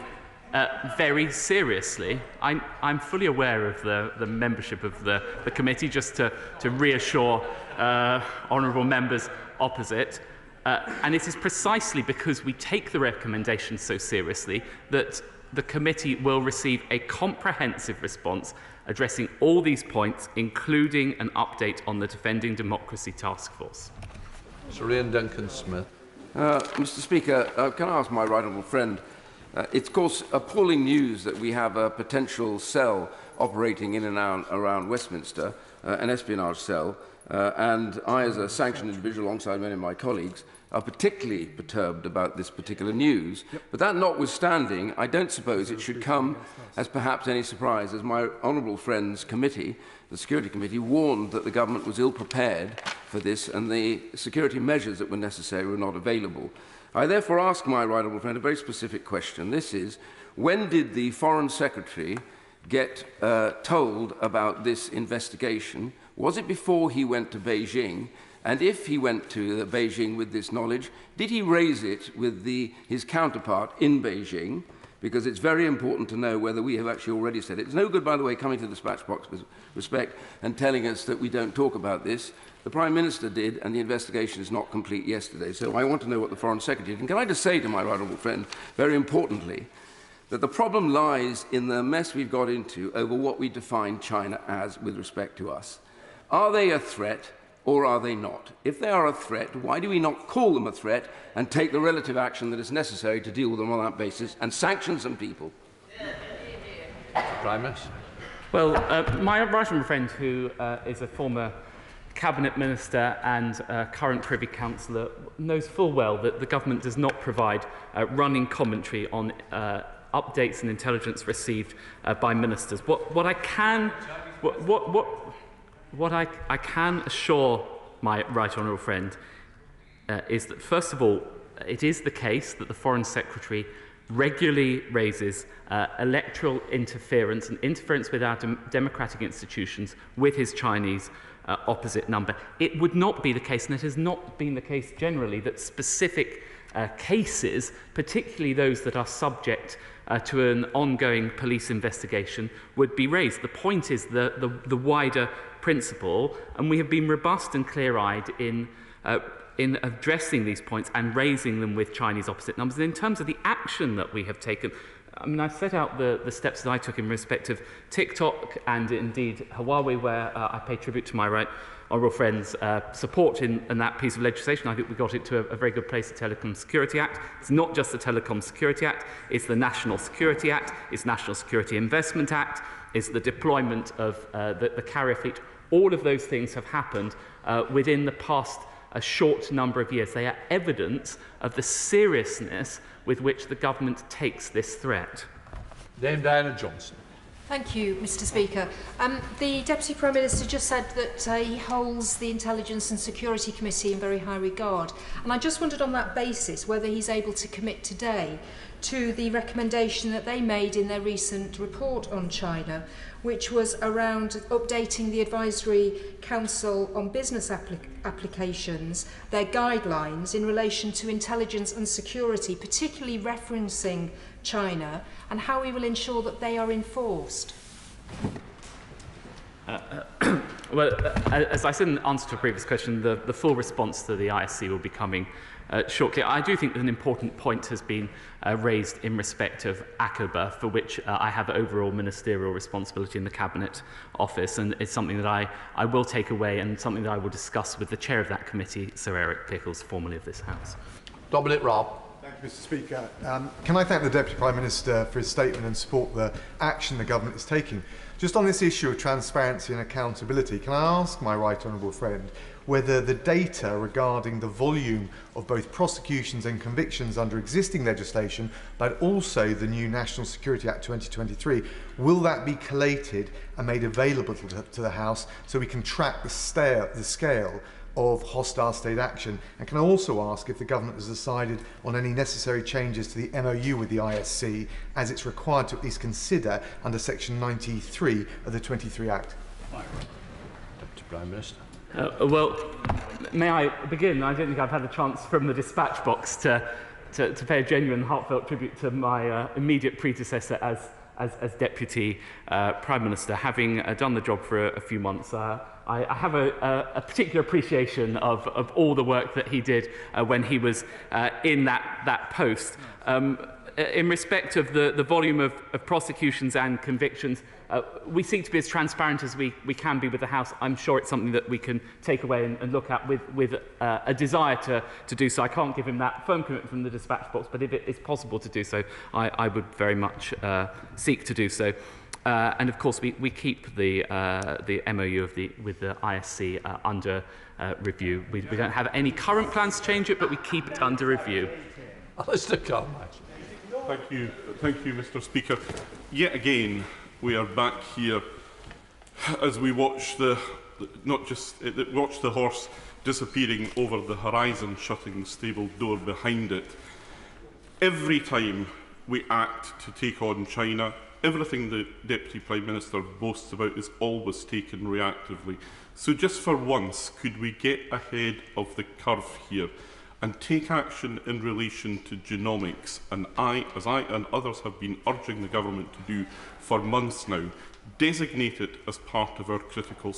very seriously. I'm fully aware of the membership of the committee, just to reassure honourable members opposite. And it is precisely because we take the recommendations so seriously that the committee will receive a comprehensive response addressing all these points, including an update on the Defending Democracy Task Force. Sir Ian Duncan-Smith. Mr. Speaker, can I ask my right honourable friend, it's of course appalling news that we have a potential cell operating in and around Westminster, an espionage cell, and I, as a sanctioned individual alongside many of my colleagues, are particularly perturbed about this particular news. Yep. But that notwithstanding, I don't suppose it should come as perhaps any surprise, as my honourable friend's committee, the Security Committee, warned that the government was ill-prepared for this and the security measures that were necessary were not available. I therefore ask my right honourable friend a very specific question. This is, when did the Foreign Secretary get told about this investigation? Was it before he went to Beijing? And if he went to Beijing with this knowledge, did he raise it with his counterpart in Beijing? Because it's very important to know whether we have actually already said it. It's no good, by the way, coming to the dispatch box with respect and telling us that we don't talk about this. The Prime Minister did, and the investigation is not complete yesterday. So I want to know what the Foreign Secretary did. And can I just say to my right honourable friend, very importantly, that the problem lies in the mess we've got into over what we define China as with respect to us. Are they a threat? Or are they not? If they are a threat, why do we not call them a threat and take the relative action that is necessary to deal with them on that basis and sanction some people? Prime Minister. Well, my right honourable friend, who is a former Cabinet Minister and current Privy Councillor, knows full well that the government does not provide running commentary on updates and intelligence received by ministers. What I can assure my right honourable friend is that, first of all, it is the case that the Foreign Secretary regularly raises electoral interference and interference with our democratic institutions with his Chinese opposite number. It would not be the case, and it has not been the case generally, that specific cases, particularly those that are subject to an ongoing police investigation, would be raised. The point is the wider principle, and we have been robust and clear-eyed in addressing these points and raising them with Chinese opposite numbers. And in terms of the action that we have taken, I mean, I set out the steps that I took in respect of TikTok and indeed Huawei, where I pay tribute to my right honourable friend's support in that piece of legislation. I think we got it to a very good place, the Telecom Security Act. It's not just the Telecom Security Act, it's the National Security Act, it's National Security Investment Act, it's the deployment of the carrier fleet. All of those things have happened within the past a short number of years. They are evidence of the seriousness with which the government takes this threat. Dame Diana Johnson. Thank you, Mr. Speaker. The Deputy Prime Minister just said that he holds the Intelligence and Security Committee in very high regard. And I just wondered on that basis whether he's able to commit today to the recommendation that they made in their recent report on China, which was around updating the Advisory Council on Business Applications, their guidelines in relation to intelligence and security, particularly referencing China, and how we will ensure that they are enforced. Well, as I said in answer to a previous question, the full response to the ISC will be coming shortly. I do think that an important point has been raised in respect of ACOBA, for which I have overall ministerial responsibility in the Cabinet Office, and it's something that I will take away and something that I will discuss with the chair of that committee, Sir Eric Pickles, formerly of this House. Dominic Raab. Thank you, Mr. Speaker. Can I thank the Deputy Prime Minister for his statement and support the action the government is taking? Just on this issue of transparency and accountability, can I ask my right honourable friend whether the data regarding the volume of both prosecutions and convictions under existing legislation, but also the new National Security Act 2023, will that be collated and made available to the House so we can track the scale of hostile state action? And can I also ask if the government has decided on any necessary changes to the MOU with the ISC, as it's required to at least consider under Section 93 of the 23 Act? Deputy Prime Minister. Well, may I begin? I don't think I've had a chance from the dispatch box to pay a genuine, heartfelt tribute to my immediate predecessor as Deputy Prime Minister. Having done the job for a few months, I have a particular appreciation of all the work that he did when he was in that post. In respect of the volume of prosecutions and convictions, we seek to be as transparent as we can be with the House. I'm sure it's something that we can take away and look at with a desire to do so. I can't give him that firm commitment from the dispatch box, but if it is possible to do so, I would very much seek to do so. And of course, we keep the MOU with the ISC under review. We don't have any current plans to change it, but we keep it under review. Alistair Carmichael. Thank you, Mr. Speaker. Yet again, we are back here as we watch watch the horse disappearing over the horizon, shutting the stable door behind it. Every time we act to take on China, everything the Deputy Prime Minister boasts about is always taken reactively. So just for once, could we get ahead of the curve here and take action in relation to genomics? And as I and others have been urging the government to do for months now, designate it as part of our critical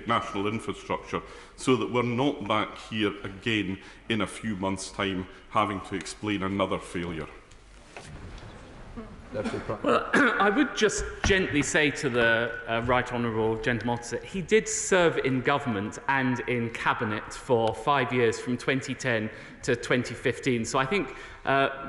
national infrastructure so that we're not back here again in a few months' time having to explain another failure. Well, I would just gently say to the Right Honourable Gentleman opposite, he did serve in government and in cabinet for 5 years, from 2010 to 2015. So I think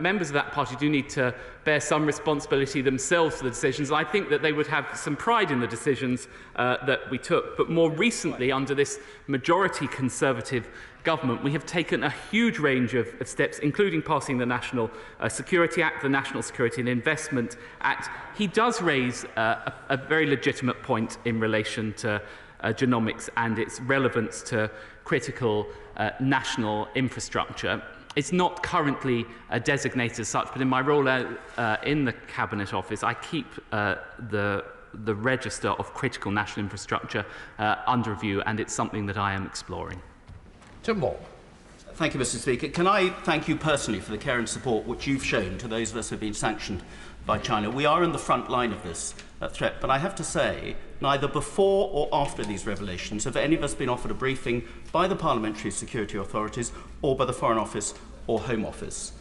members of that party do need to bear some responsibility themselves for the decisions. I think that they would have some pride in the decisions that we took. But more recently, under this majority Conservative government, we have taken a huge range of steps, including passing the National Security Act, the National Security and Investment Act. He does raise a very legitimate point in relation to genomics and its relevance to critical national infrastructure. It's not currently designated as such, but in my role in the Cabinet Office, I keep the register of critical national infrastructure under review, and it's something that I am exploring. Tim Moore. Thank you, Mr. Speaker. Can I thank you personally for the care and support which you've shown to those of us who have been sanctioned by China. We are in the front line of this threat, but I have to say, neither before or after these revelations have any of us been offered a briefing by the Parliamentary Security Authorities or by the Foreign Office or Home Office.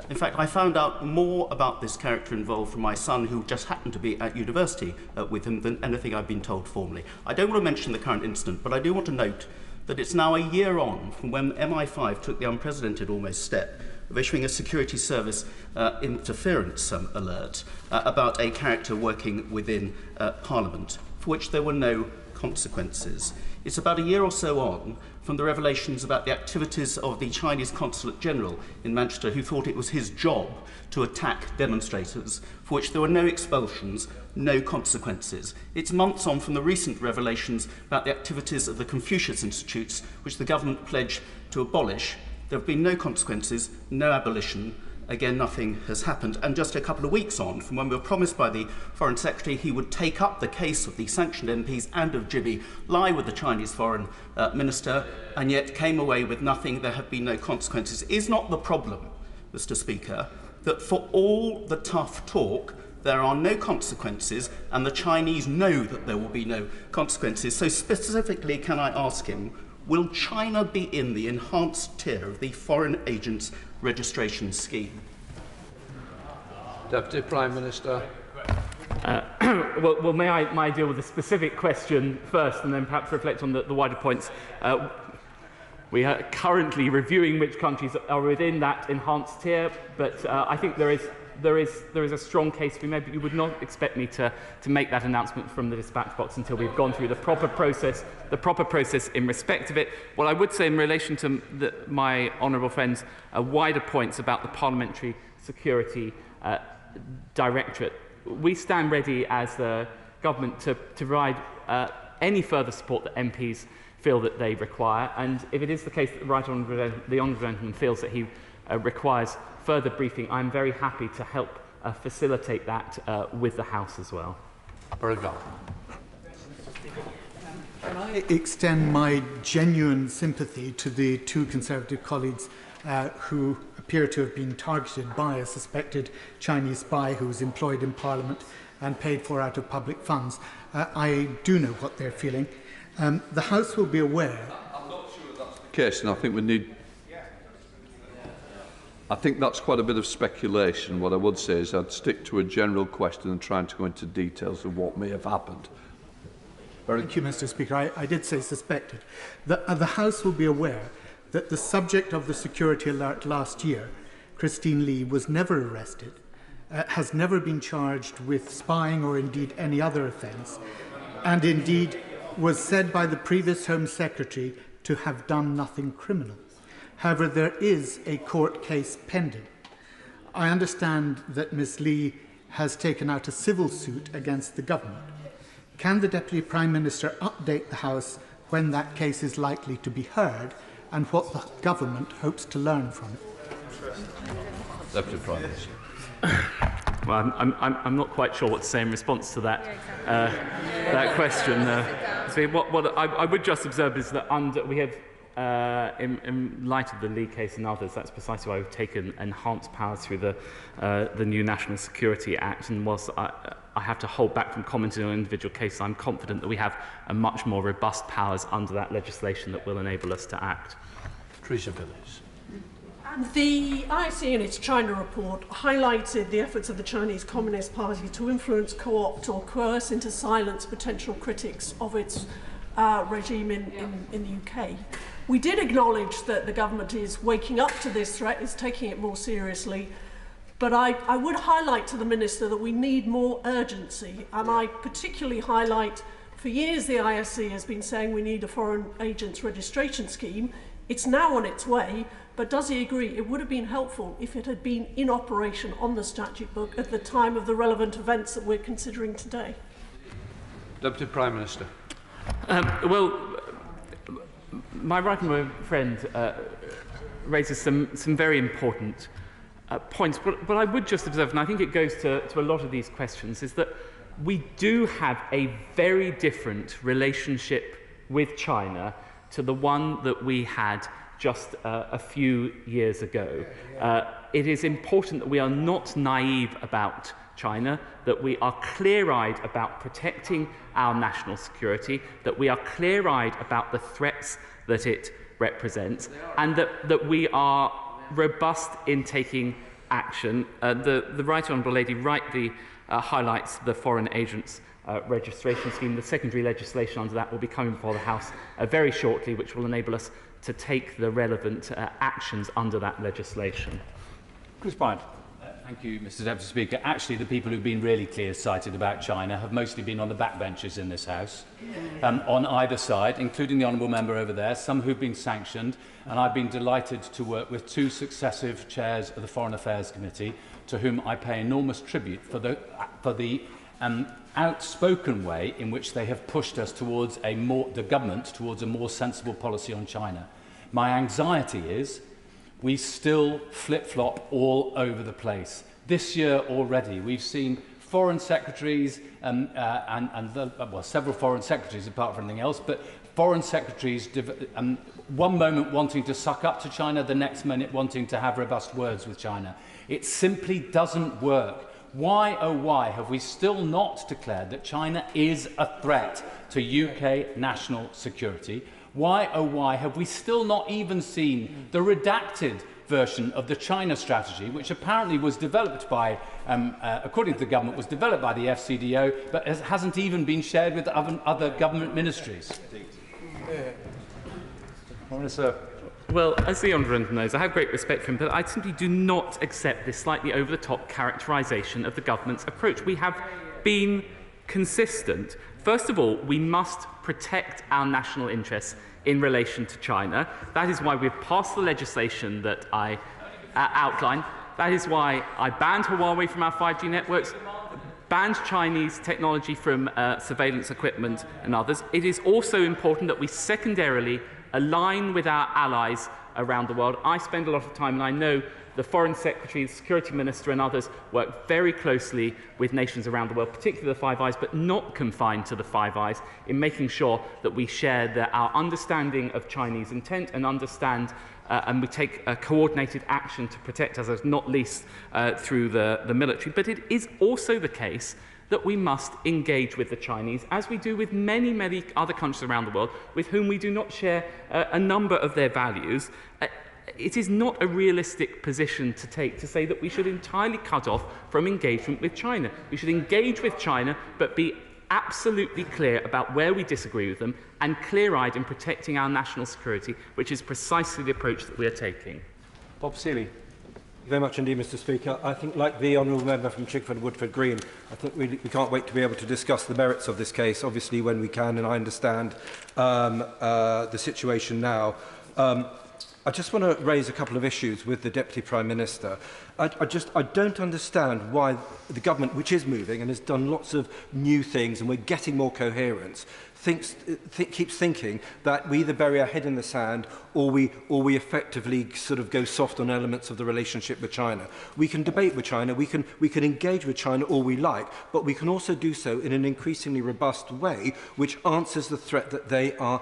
In fact, I found out more about this character involved from my son, who just happened to be at university with him, than anything I've been told formally. I don't want to mention the current incident, but I do want to note that it's now a year on from when MI5 took the unprecedented almost step of issuing a security service interference alert about a character working within Parliament, for which there were no consequences. It's about a year or so on from the revelations about the activities of the Chinese Consulate General in Manchester, who thought it was his job to attack demonstrators, for which there were no expulsions, no consequences. It's months on from the recent revelations about the activities of the Confucius Institutes, which the government pledged to abolish. There have been no consequences, no abolition. Again, nothing has happened. And just a couple of weeks on from when we were promised by the Foreign Secretary he would take up the case of the sanctioned MPs and of Jibby, lie with the Chinese Foreign Minister, and yet came away with nothing. There have been no consequences. Is not the problem, Mr. Speaker, that for all the tough talk, there are no consequences, and the Chinese know that there will be no consequences? So specifically, can I ask him, will China be in the enhanced tier of the foreign agents registration scheme? Deputy Prime Minister. Well, may I deal with the specific question first and then perhaps reflect on the wider points? We are currently reviewing which countries are within that enhanced tier, but I think there is a strong case to be made, but you would not expect me to make that announcement from the dispatch box until we've gone through the proper process in respect of it. What I would say in relation to my honourable friend's wider points about the Parliamentary Security Directorate, we stand ready as the government to provide any further support that MPs feel that they require, and if it is the case that the honourable gentleman feels that he requires further briefing, I'm very happy to help facilitate that with the House as well. Very good. Can I extend my genuine sympathy to the two Conservative colleagues who appear to have been targeted by a suspected Chinese spy who was employed in Parliament and paid for out of public funds. I do know what they're feeling. The House will be aware. I'm not sure that's the case, and I think that's quite a bit of speculation. What I would say is I'd stick to a general question and trying to go into details of what may have happened. Thank you, Mr. Speaker. I did say suspected. The House will be aware that the subject of the security alert last year, Christine Lee, was never arrested, has never been charged with spying or indeed any other offence, and indeed was said by the previous Home Secretary to have done nothing criminal. However, there is a court case pending. I understand that Ms. Lee has taken out a civil suit against the government. Can the Deputy Prime Minister update the House when that case is likely to be heard and what the government hopes to learn from it? Deputy Prime Minister. Well, I'm not quite sure what to say in response to that that question. So what I would just observe is that we have, in light of the Lee case and others, that's precisely why we've taken enhanced powers through the new National Security Act. And whilst I have to hold back from commenting on individual cases, I'm confident that we have a much more robust powers under that legislation that will enable us to act. Teresa Phillips. The ISC in its China report highlighted the efforts of the Chinese Communist Party to influence, co-opt or coerce into silence potential critics of its regime in the UK. We did acknowledge that the government is waking up to this threat, is taking it more seriously, but I would highlight to the Minister that we need more urgency, and I particularly highlight, for years the ISC has been saying we need a foreign agents registration scheme. It's now on its way, but does he agree it would have been helpful if it had been in operation on the statute book at the time of the relevant events that we're considering today? Deputy Prime Minister. Well, my right honourable friend raises some very important points. But I would just observe, and I think it goes to a lot of these questions, is that we do have a very different relationship with China to the one that we had just a few years ago. It is important that we are not naive about China, that we are clear-eyed about protecting our national security, that we are clear-eyed about the threats that it represents, and that we are robust in taking action. The Right Honourable Lady rightly highlights the foreign agents registration scheme. The secondary legislation under that will be coming before the House very shortly, which will enable us to take the relevant actions under that legislation. Chris Bryant. Thank you, Mr. Deputy Speaker. Actually, the people who've been really clear-sighted about China have mostly been on the backbenches in this House, on either side, including the honourable member over there, some who've been sanctioned, and I've been delighted to work with 2 successive chairs of the Foreign Affairs Committee, to whom I pay enormous tribute for the outspoken way in which they have pushed us towards the government towards a more sensible policy on China. My anxiety is we still flip-flop all over the place. This year already, we've seen foreign secretaries several foreign secretaries apart from anything else, but foreign secretaries one moment wanting to suck up to China, the next minute wanting to have robust words with China. It simply doesn't work. Why, oh why, have we still not declared that China is a threat to UK national security? Why, oh why, have we still not even seen the redacted version of the China strategy, which apparently was developed by, according to the government, was developed by the FCDO, but hasn't even been shared with other government ministries? Well, as the Honourable knows, I have great respect for him, but I simply do not accept this slightly over-the-top characterisation of the government's approach. We have been consistent. First of all, we must protect our national interests in relation to China. That is why we've passed the legislation that I outlined. That is why I banned Huawei from our 5G networks, banned Chinese technology from surveillance equipment and others. It is also important that we secondarily align with our allies around the world. I spend a lot of time, and I know the Foreign Secretary, the Security Minister and others work very closely with nations around the world, particularly the Five Eyes, but not confined to the Five Eyes, in making sure that we share our understanding of Chinese intent and understand and we take a coordinated action to protect us, not least through the military. But it is also the case that we must engage with the Chinese, as we do with many, many other countries around the world with whom we do not share a number of their values. It is not a realistic position to take to say that we should entirely cut off from engagement with China. We should engage with China, but be absolutely clear about where we disagree with them and clear-eyed in protecting our national security, which is precisely the approach that we are taking. Bob Seeley. Thank you very much indeed, Mr. Speaker. I think, like the honourable member from Chingford and Woodford Green, I think we can't wait to be able to discuss the merits of this case, obviously, when we can, and I understand the situation now. I just want to raise a couple of issues with the Deputy Prime Minister. I don't understand why the government, which is moving and has done lots of new things and we're getting more coherence, keeps thinking that we either bury our head in the sand or we effectively sort of go soft on elements of the relationship with China. We can debate with China, we can engage with China all we like, but we can also do so in an increasingly robust way which answers the threat that they are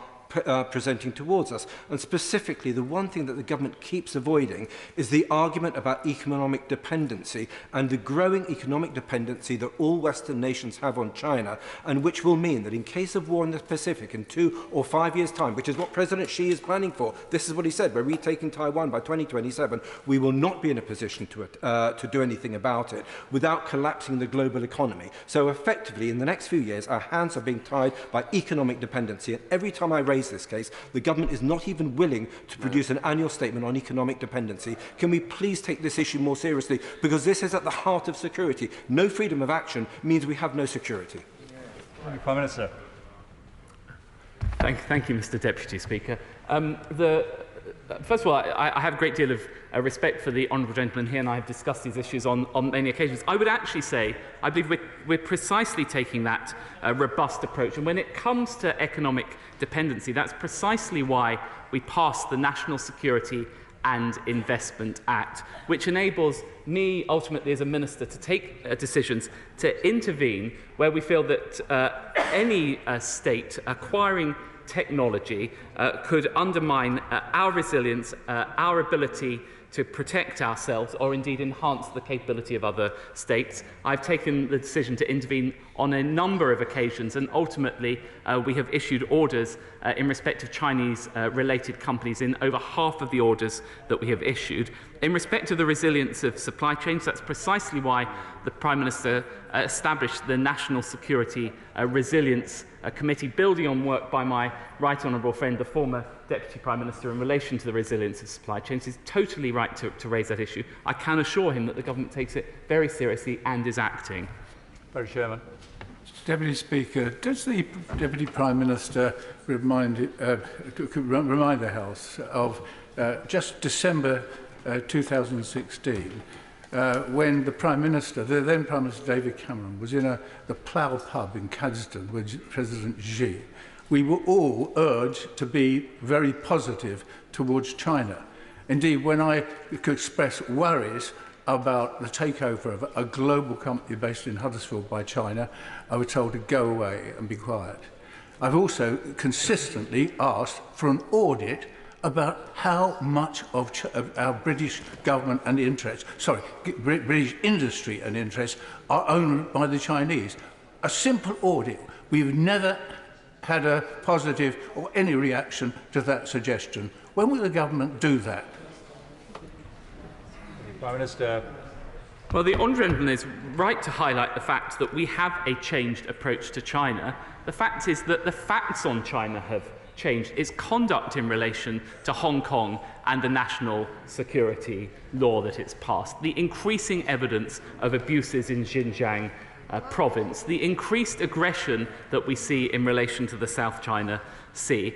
presenting towards us. And specifically, the one thing that the government keeps avoiding is the argument about economic dependency and the growing economic dependency that all Western nations have on China, and which will mean that in case of war in the Pacific in 2 or 5 years' time, which is what President Xi is planning for, this is what he said, we're retaking Taiwan by 2027, we will not be in a position to do anything about it without collapsing the global economy. So effectively, in the next few years, our hands are being tied by economic dependency, and every time I raise this case, the government is not even willing to produce an annual statement on economic dependency. Can we please take this issue more seriously? Because this is at the heart of security. No freedom of action means we have no security. Prime Minister. Thank you, Mr. Deputy Speaker. First of all, I have a great deal of respect for the honourable gentleman here, and I have discussed these issues on many occasions. I would actually say, I believe we're precisely taking that robust approach. And when it comes to economic dependency, that's precisely why we passed the National Security and Investment Act, which enables me, ultimately, as a minister, to take decisions to intervene where we feel that any state acquiring technology could undermine our resilience, our ability to protect ourselves, or indeed enhance the capability of other states. I've taken the decision to intervene on a number of occasions, and ultimately we have issued orders in respect of Chinese related companies in over half of the orders that we have issued. In respect of the resilience of supply chains, that's precisely why the Prime Minister established the National Security Resilience Committee, building on work by my right honourable friend, the former Deputy Prime Minister, in relation to the resilience of supply chains. He's totally right to raise that issue. I can assure him that the government takes it very seriously and is acting. Very Chairman. Deputy Speaker, does the Deputy Prime Minister remind the House of just December 2016, when the Prime Minister, the then Prime Minister David Cameron, was in the Plough pub in Cadston with President Xi? We were all urged to be very positive towards China. Indeed, when I could express worries about the takeover of a global company based in Huddersfield by China, I was told to go away and be quiet. I've also consistently asked for an audit about how much of our British government and interests, British industry and interests, are owned by the Chinese. A simple audit. We've never had a positive or any reaction to that suggestion. When will the government do that? Prime Minister. Well, the Honourable Gentleman is right to highlight the fact that we have a changed approach to China. The fact is that the facts on China have changed. Its conduct in relation to Hong Kong and the national security law that it's passed, the increasing evidence of abuses in Xinjiang province, the increased aggression that we see in relation to the South China Sea.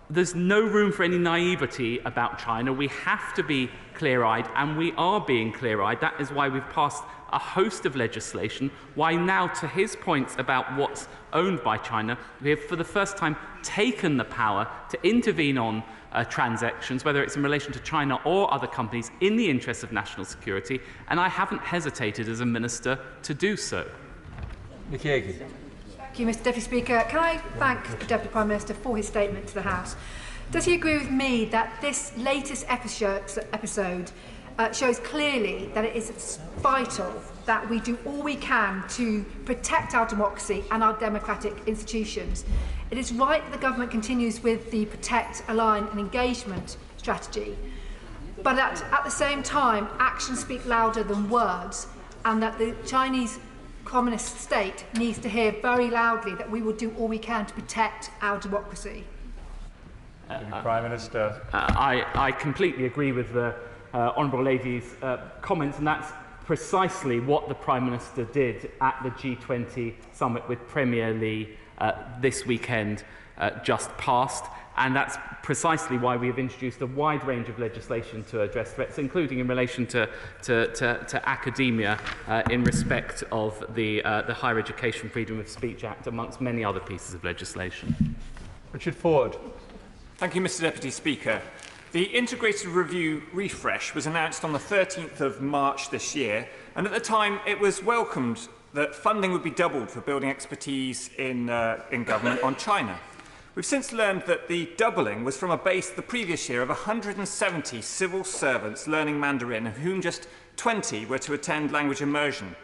There's no room for any naivety about China. We have to be clear-eyed, and we are being clear-eyed. That is why we've passed a host of legislation, why now, to his points about what's owned by China, we have for the first time taken the power to intervene on transactions, whether it's in relation to China or other companies, in the interests of national security, and I haven't hesitated as a minister to do so. Nikki Agee. Thank you, Mr Deputy Speaker. Can I thank the Deputy Prime Minister for his statement to the House? Does he agree with me that this latest episode shows clearly that it is vital that we do all we can to protect our democracy and our democratic institutions? It is right that the government continues with the protect, align and engagement strategy, but at the same time, actions speak louder than words, and that the Chinese Communist state needs to hear very loudly that we will do all we can to protect our democracy. Prime Minister. I completely agree with the Honourable Lady's comments, and that's precisely what the Prime Minister did at the G20 summit with Premier Li this weekend just past. And that's precisely why we have introduced a wide range of legislation to address threats, including in relation to academia in respect of the Higher Education Freedom of Speech Act, amongst many other pieces of legislation. Richard Ford. Thank you, Mr Deputy Speaker. The Integrated Review refresh was announced on the 13th of March this year, and at the time it was welcomed that funding would be doubled for building expertise in government on China. We've since learned that the doubling was from a base the previous year of 170 civil servants learning Mandarin, of whom just 20 were to attend language immersion.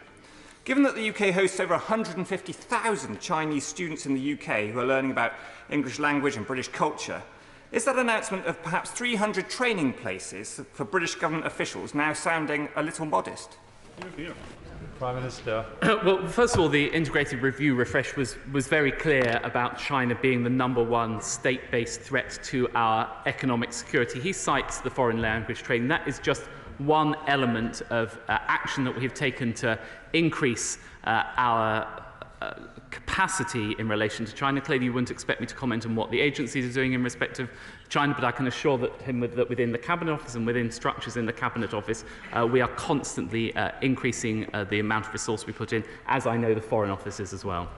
Given that the UK hosts over 150,000 Chinese students in the UK who are learning about English language and British culture, is that announcement of perhaps 300 training places for British government officials now sounding a little modest? Prime Minister. Well, first of all, the Integrated Review refresh was very clear about China being the #1 state-based threat to our economic security. He cites the foreign language training. That is just one element of action that we have taken to increase our capacity in relation to China. Clearly, you wouldn't expect me to comment on what the agencies are doing in respect of China, but I can assure him that within the Cabinet Office and within structures in the Cabinet Office, we are constantly increasing the amount of resource we put in, as I know the Foreign Office is as well.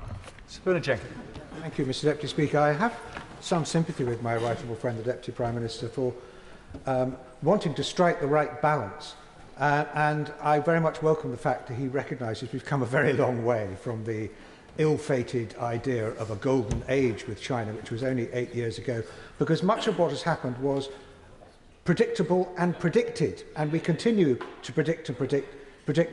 Thank you, Mr Deputy Speaker. I have some sympathy with my right honourable friend, the Deputy Prime Minister, for wanting to strike the right balance. And I very much welcome the fact that he recognises we've come a very long way from the ill-fated idea of a golden age with China, which was only 8 years ago, because much of what has happened was predictable and predicted, and we continue to predict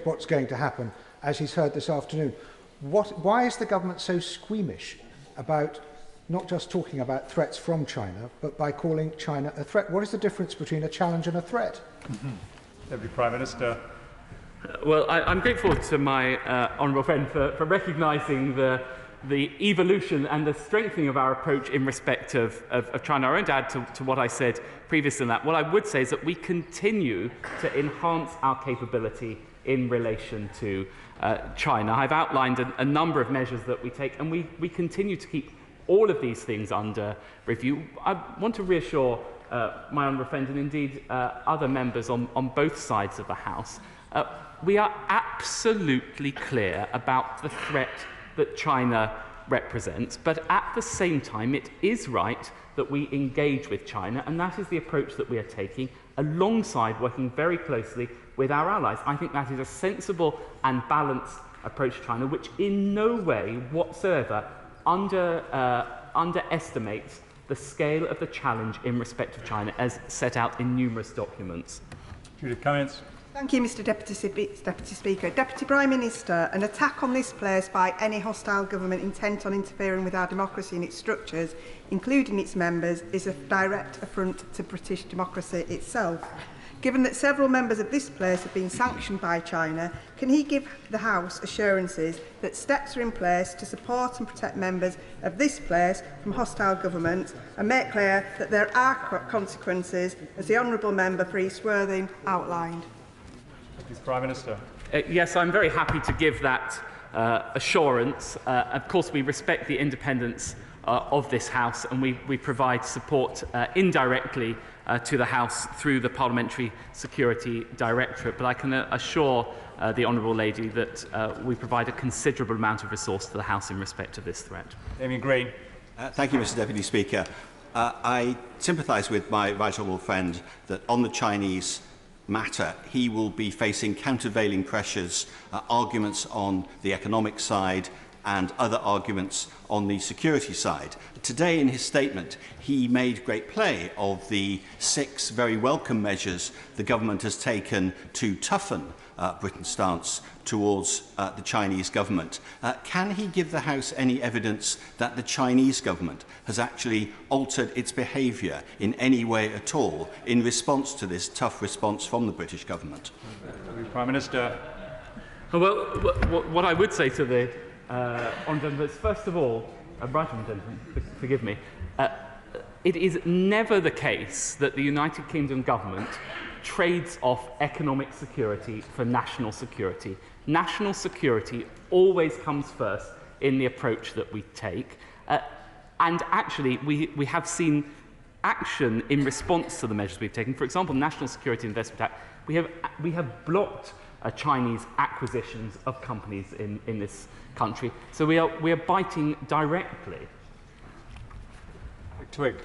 what's going to happen, as he's heard this afternoon. Why is the government so squeamish about not just talking about threats from China, but by calling China a threat? What is the difference between a challenge and a threat? Deputy Prime Minister. Well, I'm grateful to my honourable friend for recognising the evolution and the strengthening of our approach in respect of China. I won't add to what I said previously on that. What I would say is that we continue to enhance our capability in relation to China. I've outlined a number of measures that we take, and we continue to keep all of these things under review. I want to reassure my honourable friend and indeed other members on both sides of the House. We are absolutely clear about the threat that China represents, but at the same time it is right that we engage with China, and that is the approach that we are taking alongside working very closely with our allies. I think that is a sensible and balanced approach to China, which in no way whatsoever underestimates the scale of the challenge in respect of China as set out in numerous documents. Judith Cummins. Thank you, Mr Deputy Speaker. Deputy Prime Minister, an attack on this place by any hostile government intent on interfering with our democracy and its structures, including its members, is a direct affront to British democracy itself. Given that several members of this place have been sanctioned by China, can he give the House assurances that steps are in place to support and protect members of this place from hostile government, and make clear that there are consequences, as the Honourable Member for East Worthing outlined? Prime Minister. Yes, I'm very happy to give that assurance. Of course, we respect the independence of this House, and we provide support indirectly to the House through the Parliamentary Security Directorate. But I can assure the Honourable Lady that we provide a considerable amount of resource to the House in respect of this threat. Damien Green. Thank you, Mr Deputy Speaker. I sympathise with my right honourable friend that on the Chinese matter, he will be facing countervailing pressures, arguments on the economic side and other arguments on the security side. Today, in his statement, he made great play of the 6 very welcome measures the government has taken to toughen Britain's stance towards the Chinese government. Can he give the House any evidence that the Chinese government has actually altered its behaviour in any way at all in response to this tough response from the British government? Prime Minister. Well, what I would say to the honourable is, first of all, right honourable gentleman, forgive me, it is never the case that the United Kingdom government trades off economic security for national security. National security always comes first in the approach that we take. And actually, we have seen action in response to the measures we've taken. For example, National Security Investment Act, we have blocked Chinese acquisitions of companies in this country. So we are biting directly. Twig.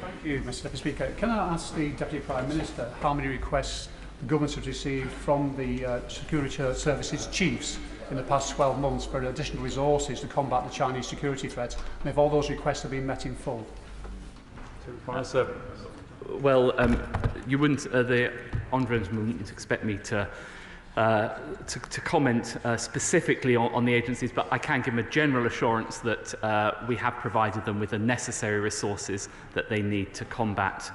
Thank you, Mr Deputy Speaker. Can I ask the Deputy Prime Minister how many requests the government has received from the security services chiefs in the past 12 months for additional resources to combat the Chinese security threat, and if all those requests have been met in full? Well, you wouldn't, the honourable wouldn't expect me to comment specifically on the agencies, but I can give them a general assurance that we have provided them with the necessary resources that they need to combat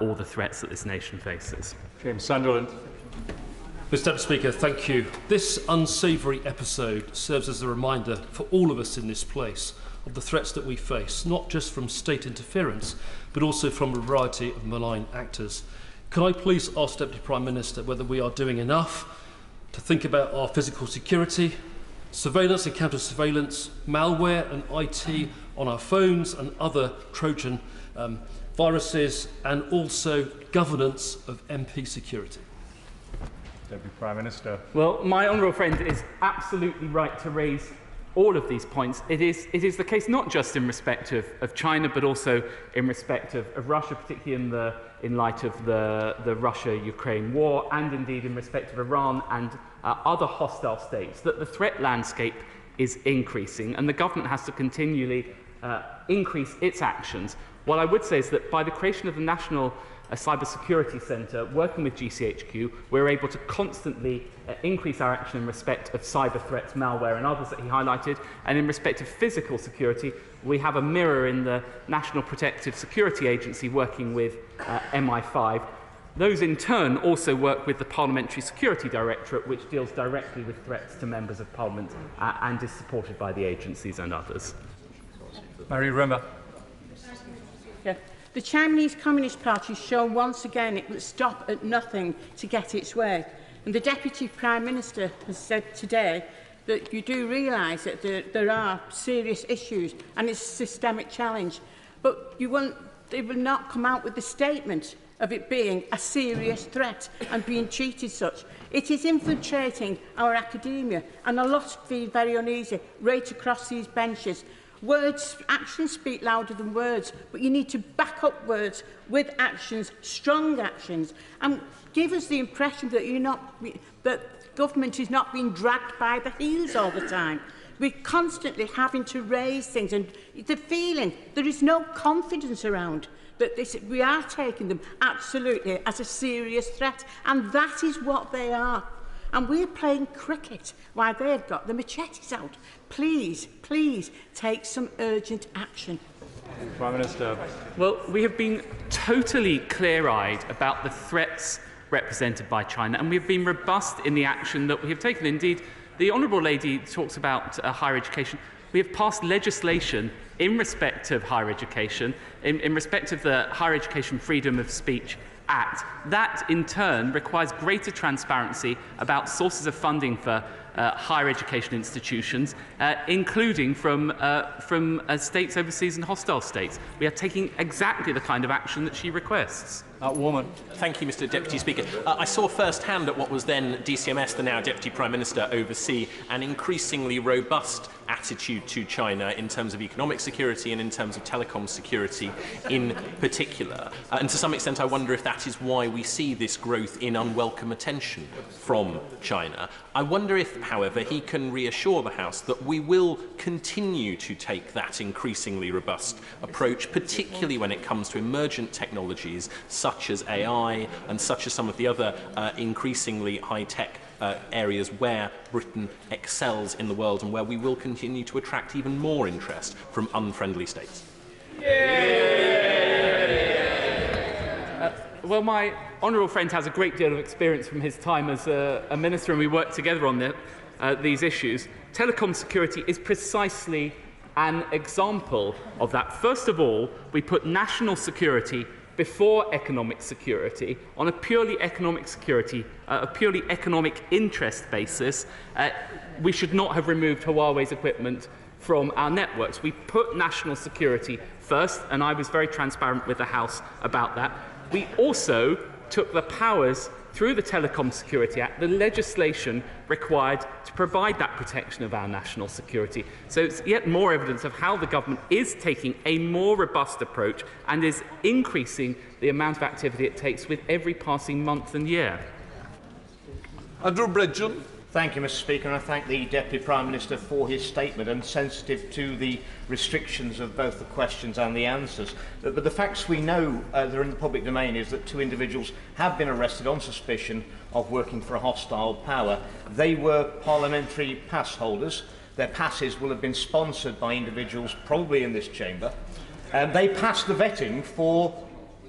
all the threats that this nation faces. James Sunderland. Mr Deputy Speaker, thank you. This unsavoury episode serves as a reminder for all of us in this place of the threats that we face, not just from state interference, but also from a variety of malign actors. Can I please ask Deputy Prime Minister whether we are doing enough to think about our physical security, surveillance and counter-surveillance, malware and IT on our phones and other Trojan viruses, and also governance of MP security? Deputy Prime Minister. Well, my honourable friend is absolutely right to raise all of these points. It is the case not just in respect of China, but also in respect of Russia, particularly in light of the Russia-Ukraine war, and indeed in respect of Iran and other hostile states, that the threat landscape is increasing, and the government has to continually increase its actions. What I would say is that by the creation of the National Cyber Security Centre, working with GCHQ, we're able to constantly increase our action in respect of cyber threats, malware and others that he highlighted, and in respect of physical security, we have a mirror in the National Protective Security Agency working with MI5. Those in turn also work with the Parliamentary Security Directorate, which deals directly with threats to members of Parliament and is supported by the agencies and others. Mary Rimmer. Yeah. The Chinese Communist Party has shown once again it will stop at nothing to get its way. And the Deputy Prime Minister has said today that you do realise that there are serious issues and it's a systemic challenge. But they will not come out with the statement of it being a serious threat and being treated such. It is infiltrating our academia, and a lot feel very uneasy right across these benches. Actions speak louder than words, but you need to back up words with actions, strong actions, and give us the impression that that government is not being dragged by the heels all the time. We're constantly having to raise things, and the feeling there is no confidence around that we are taking them absolutely as a serious threat, and that is what they are. And we're playing cricket while they've got the machetes out. Please, please take some urgent action. Prime Minister. Well, we have been totally clear-eyed about the threats represented by China, and we have been robust in the action that we have taken. Indeed, the Honourable Lady talks about higher education. We have passed legislation in respect of higher education, in respect of the Higher Education Freedom of Speech Act. That, in turn, requires greater transparency about sources of funding for higher education institutions, including from states overseas and hostile states. We are taking exactly the kind of action that she requests. Woman. Thank you, Mr. Deputy Speaker. I saw firsthand at what was then DCMS, the now Deputy Prime Minister, oversee an increasingly robust attitude to China in terms of economic security and in terms of telecom security in particular. And to some extent, I wonder if that is why we see this growth in unwelcome attention from China. I wonder if, however, he can reassure the House that we will continue to take that increasingly robust approach, particularly when it comes to emergent technologies such as AI and such as some of the other increasingly high-tech areas where Britain excels in the world and where we will continue to attract even more interest from unfriendly states. Well, my honourable friend has a great deal of experience from his time as a minister, and we work together on these issues. Telecom security is precisely an example of that. First of all, we put national security before economic security on a purely economic security, a purely economic interest basis. We should not have removed Huawei's equipment from our networks. We put national security first, and I was very transparent with the House about that. We also took the powers through the Telecom Security Act, the legislation required to provide that protection of our national security. So it's yet more evidence of how the government is taking a more robust approach and is increasing the amount of activity it takes with every passing month and year. Andrew Bridgen. Thank you, Mr. Speaker, and I thank the Deputy Prime Minister for his statement, and sensitive to the restrictions of both the questions and the answers. But the facts we know that are in the public domain is that 2 individuals have been arrested on suspicion of working for a hostile power. They were parliamentary pass holders. Their passes will have been sponsored by individuals probably in this chamber. They passed the vetting for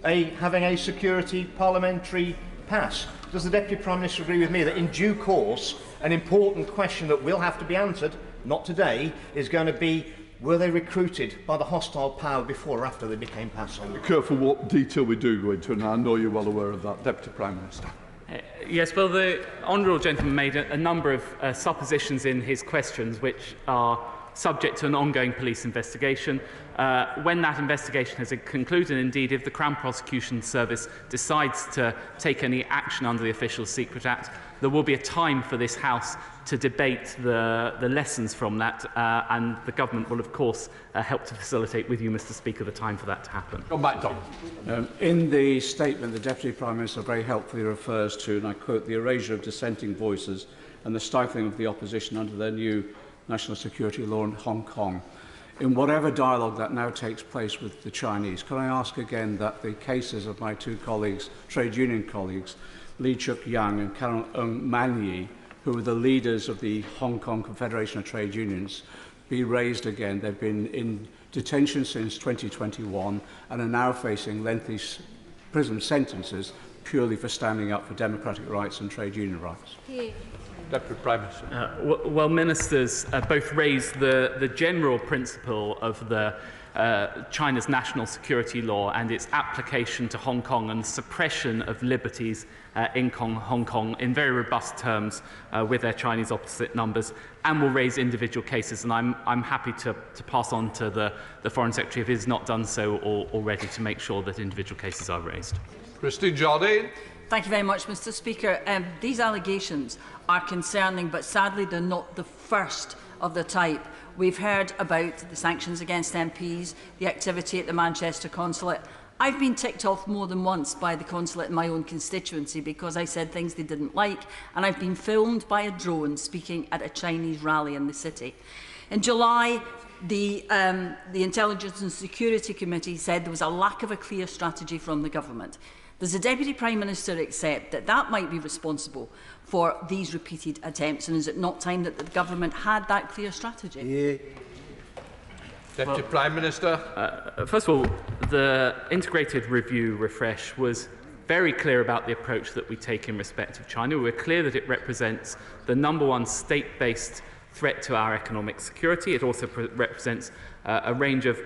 having a security parliamentary pass. Does the Deputy Prime Minister agree with me that in due course an important question that will have to be answered, not today, is going to be, were they recruited by the hostile power before or after they became pass holders? Be careful what detail we do go into, and I know you're well aware of that. Deputy Prime Minister. Yes, well, the honourable gentleman made a number of suppositions in his questions which are subject to an ongoing police investigation. When that investigation has concluded, indeed, if the Crown Prosecution Service decides to take any action under the Official Secret Act, there will be a time for this House to debate the lessons from that, and the Government will, of course, help to facilitate with you, Mr. Speaker, the time for that to happen. Go back, Don. In the statement, the Deputy Prime Minister very helpfully refers to, and I quote, the erasure of dissenting voices and the stifling of the opposition under their new national security law in Hong Kong. In whatever dialogue that now takes place with the Chinese, can I ask again that the cases of my 2 colleagues, trade union colleagues, Lee Chuk Yang and Karen Ng Man Yi, who are the leaders of the Hong Kong Confederation of Trade Unions, be raised again? They've been in detention since 2021 and are now facing lengthy prison sentences purely for standing up for democratic rights and trade union rights? Deputy Prime Minister. Well, ministers both raised the general principle of the China's national security law and its application to Hong Kong and suppression of liberties in Hong Kong in very robust terms with their Chinese opposite numbers, and will raise individual cases. And I'm happy to pass on to the Foreign Secretary, if he has not done so already, to make sure that individual cases are raised. Christine Jardine. Thank you very much, Mr. Speaker. These allegations are concerning, but sadly they're not the first of the type. We've heard about the sanctions against MPs, the activity at the Manchester Consulate. I've been ticked off more than once by the consulate in my own constituency because I said things they didn't like, and I've been filmed by a drone speaking at a Chinese rally in the city. In July, the Intelligence and Security Committee said there was a lack of a clear strategy from the government. Does the Deputy Prime Minister accept that that might be responsible for these repeated attempts, and is it not time that the government had that clear strategy? Yeah. Deputy Prime Minister. First of all, the integrated review refresh was very clear about the approach that we take in respect of China. We're clear that it represents the #1 state-based threat to our economic security. It also represents a range of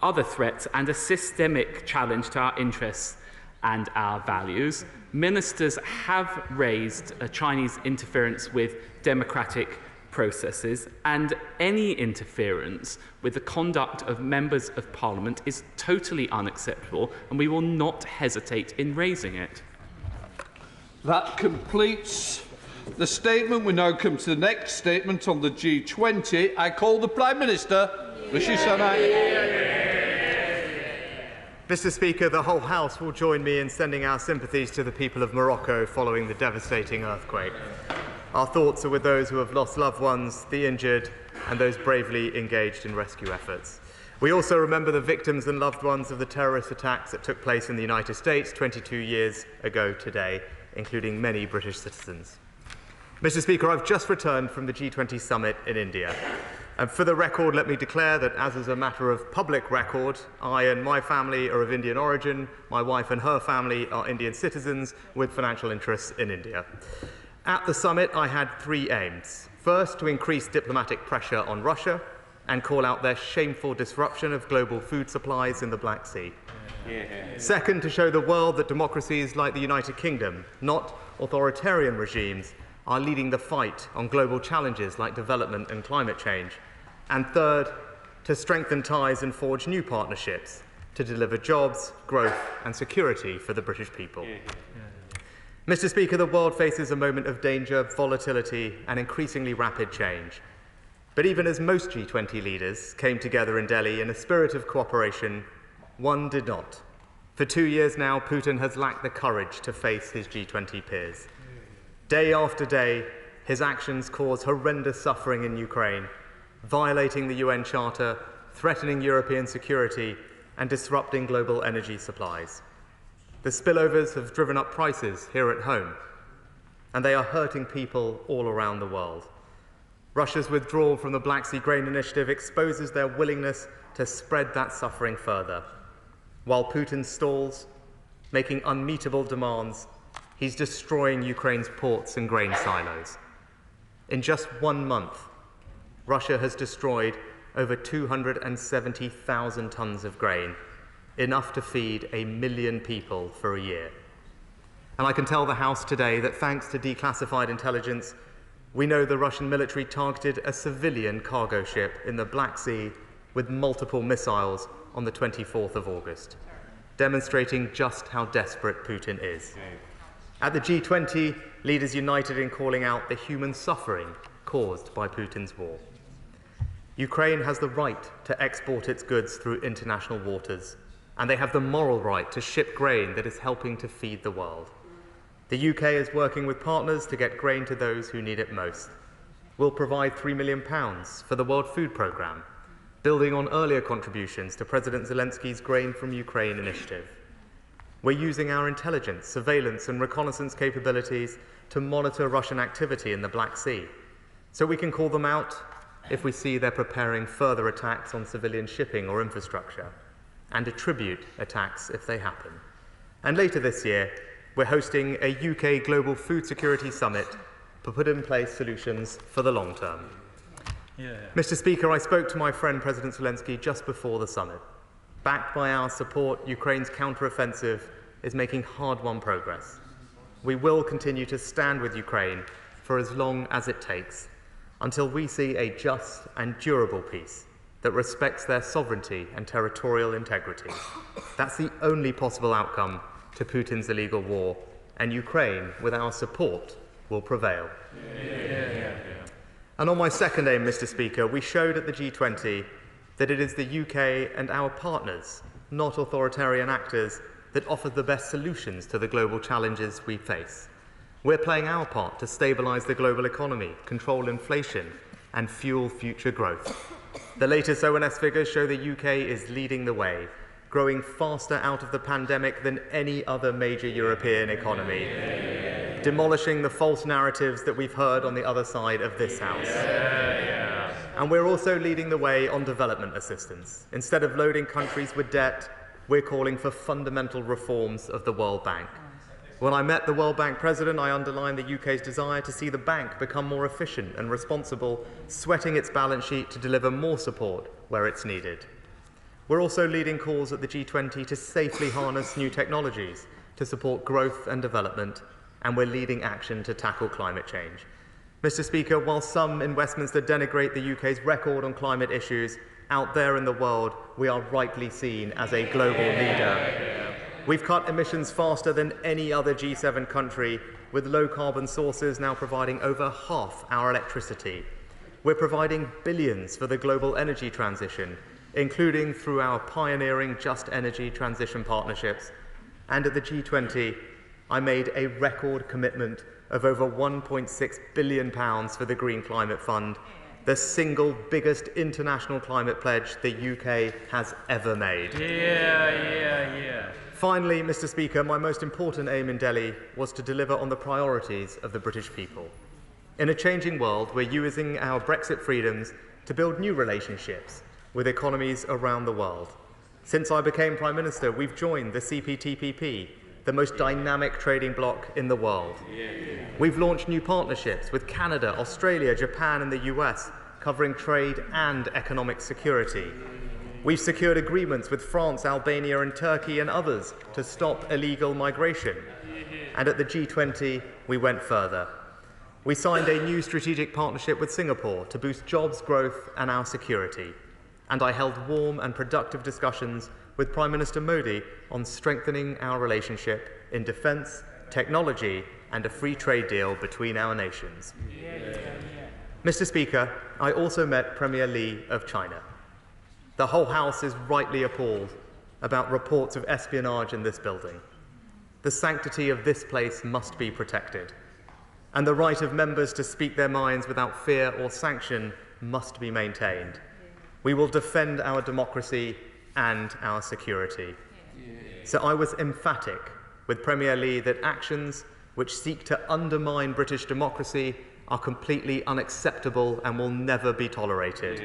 other threats and a systemic challenge to our interests and our values. Ministers have raised Chinese interference with democratic processes, and any interference with the conduct of members of Parliament is totally unacceptable, and we will not hesitate in raising it. That completes the statement. We now come to the next statement on the G20. I call the Prime Minister, Rishi Sunak. Mr. Speaker, the whole House will join me in sending our sympathies to the people of Morocco following the devastating earthquake. Our thoughts are with those who have lost loved ones, the injured, and those bravely engaged in rescue efforts. We also remember the victims and loved ones of the terrorist attacks that took place in the United States 22 years ago today, including many British citizens. Mr. Speaker, I've just returned from the G20 summit in India. And for the record, let me declare that, as is a matter of public record, I and my family are of Indian origin. My wife and her family are Indian citizens with financial interests in India. At the summit, I had 3 aims. First, to increase diplomatic pressure on Russia and call out their shameful disruption of global food supplies in the Black Sea. Second, to show the world that democracies like the United Kingdom, not authoritarian regimes, are leading the fight on global challenges like development and climate change. And third, to strengthen ties and forge new partnerships to deliver jobs, growth and security for the British people. Mr. Speaker, the world faces a moment of danger, volatility and increasingly rapid change. But even as most G20 leaders came together in Delhi in a spirit of cooperation, one did not. For 2 years now, Putin has lacked the courage to face his G20 peers. Day after day, his actions cause horrendous suffering in Ukraine, violating the UN Charter, threatening European security, and disrupting global energy supplies. The spillovers have driven up prices here at home, and they are hurting people all around the world. Russia's withdrawal from the Black Sea Grain Initiative exposes their willingness to spread that suffering further. While Putin stalls, making unmeetable demands, he's destroying Ukraine's ports and grain silos. In just 1 month, Russia has destroyed over 270,000 tons of grain, enough to feed 1 million people for a year. And I can tell the House today that thanks to declassified intelligence, we know the Russian military targeted a civilian cargo ship in the Black Sea with multiple missiles on the 24th of August, demonstrating just how desperate Putin is. At the G20, leaders united in calling out the human suffering caused by Putin's war. Ukraine has the right to export its goods through international waters, and they have the moral right to ship grain that is helping to feed the world. The UK is working with partners to get grain to those who need it most. We'll provide £3 million for the World Food Programme, building on earlier contributions to President Zelensky's Grain from Ukraine initiative. We're using our intelligence, surveillance and reconnaissance capabilities to monitor Russian activity in the Black Sea, so we can call them out if we see they're preparing further attacks on civilian shipping or infrastructure, and attribute attacks if they happen. And later this year, we're hosting a UK Global Food Security Summit to put in place solutions for the long term. Mr. Speaker, I spoke to my friend President Zelensky just before the summit. Backed by our support, Ukraine's counter-offensive is making hard-won progress. We will continue to stand with Ukraine for as long as it takes, until we see a just and durable peace that respects their sovereignty and territorial integrity. That's the only possible outcome to Putin's illegal war, and Ukraine, with our support, will prevail. And on my second aim, Mr. Speaker, we showed at the G20 that it is the UK and our partners, not authoritarian actors, that offer the best solutions to the global challenges we face. We're playing our part to stabilise the global economy, control inflation, and fuel future growth. The latest ONS figures show the UK is leading the way, growing faster out of the pandemic than any other major European economy, demolishing the false narratives that we've heard on the other side of this House. And we're also leading the way on development assistance. Instead of loading countries with debt, we're calling for fundamental reforms of the World Bank. When I met the World Bank president, I underlined the UK's desire to see the bank become more efficient and responsible, sweating its balance sheet to deliver more support where it's needed. We're also leading calls at the G20 to safely harness new technologies to support growth and development, and we're leading action to tackle climate change. Mr. Speaker, while some in Westminster denigrate the UK's record on climate issues, out there in the world, we are rightly seen as a global leader. We've cut emissions faster than any other G7 country, with low-carbon sources now providing over half our electricity. We're providing billions for the global energy transition, including through our pioneering Just Energy Transition partnerships. And at the G20, I made a record commitment of over £1.6 billion for the Green Climate Fund, the single biggest international climate pledge the UK has ever made. Finally, Mr. Speaker, my most important aim in Delhi was to deliver on the priorities of the British people. In a changing world, we're using our Brexit freedoms to build new relationships with economies around the world. Since I became Prime Minister, we've joined the CPTPP, the most dynamic trading bloc in the world. We've launched new partnerships with Canada, Australia, Japan and the US, covering trade and economic security. We've secured agreements with France, Albania and Turkey and others to stop illegal migration. And at the G20, we went further. We signed a new strategic partnership with Singapore to boost jobs, growth and our security. And I held warm and productive discussions with Prime Minister Modi on strengthening our relationship in defence, technology and a free trade deal between our nations. Mr. Speaker, I also met Premier Li of China. The whole House is rightly appalled about reports of espionage in this building. The sanctity of this place must be protected, and the right of members to speak their minds without fear or sanction must be maintained. We will defend our democracy and our security. So I was emphatic with Premier Li that actions which seek to undermine British democracy are completely unacceptable and will never be tolerated.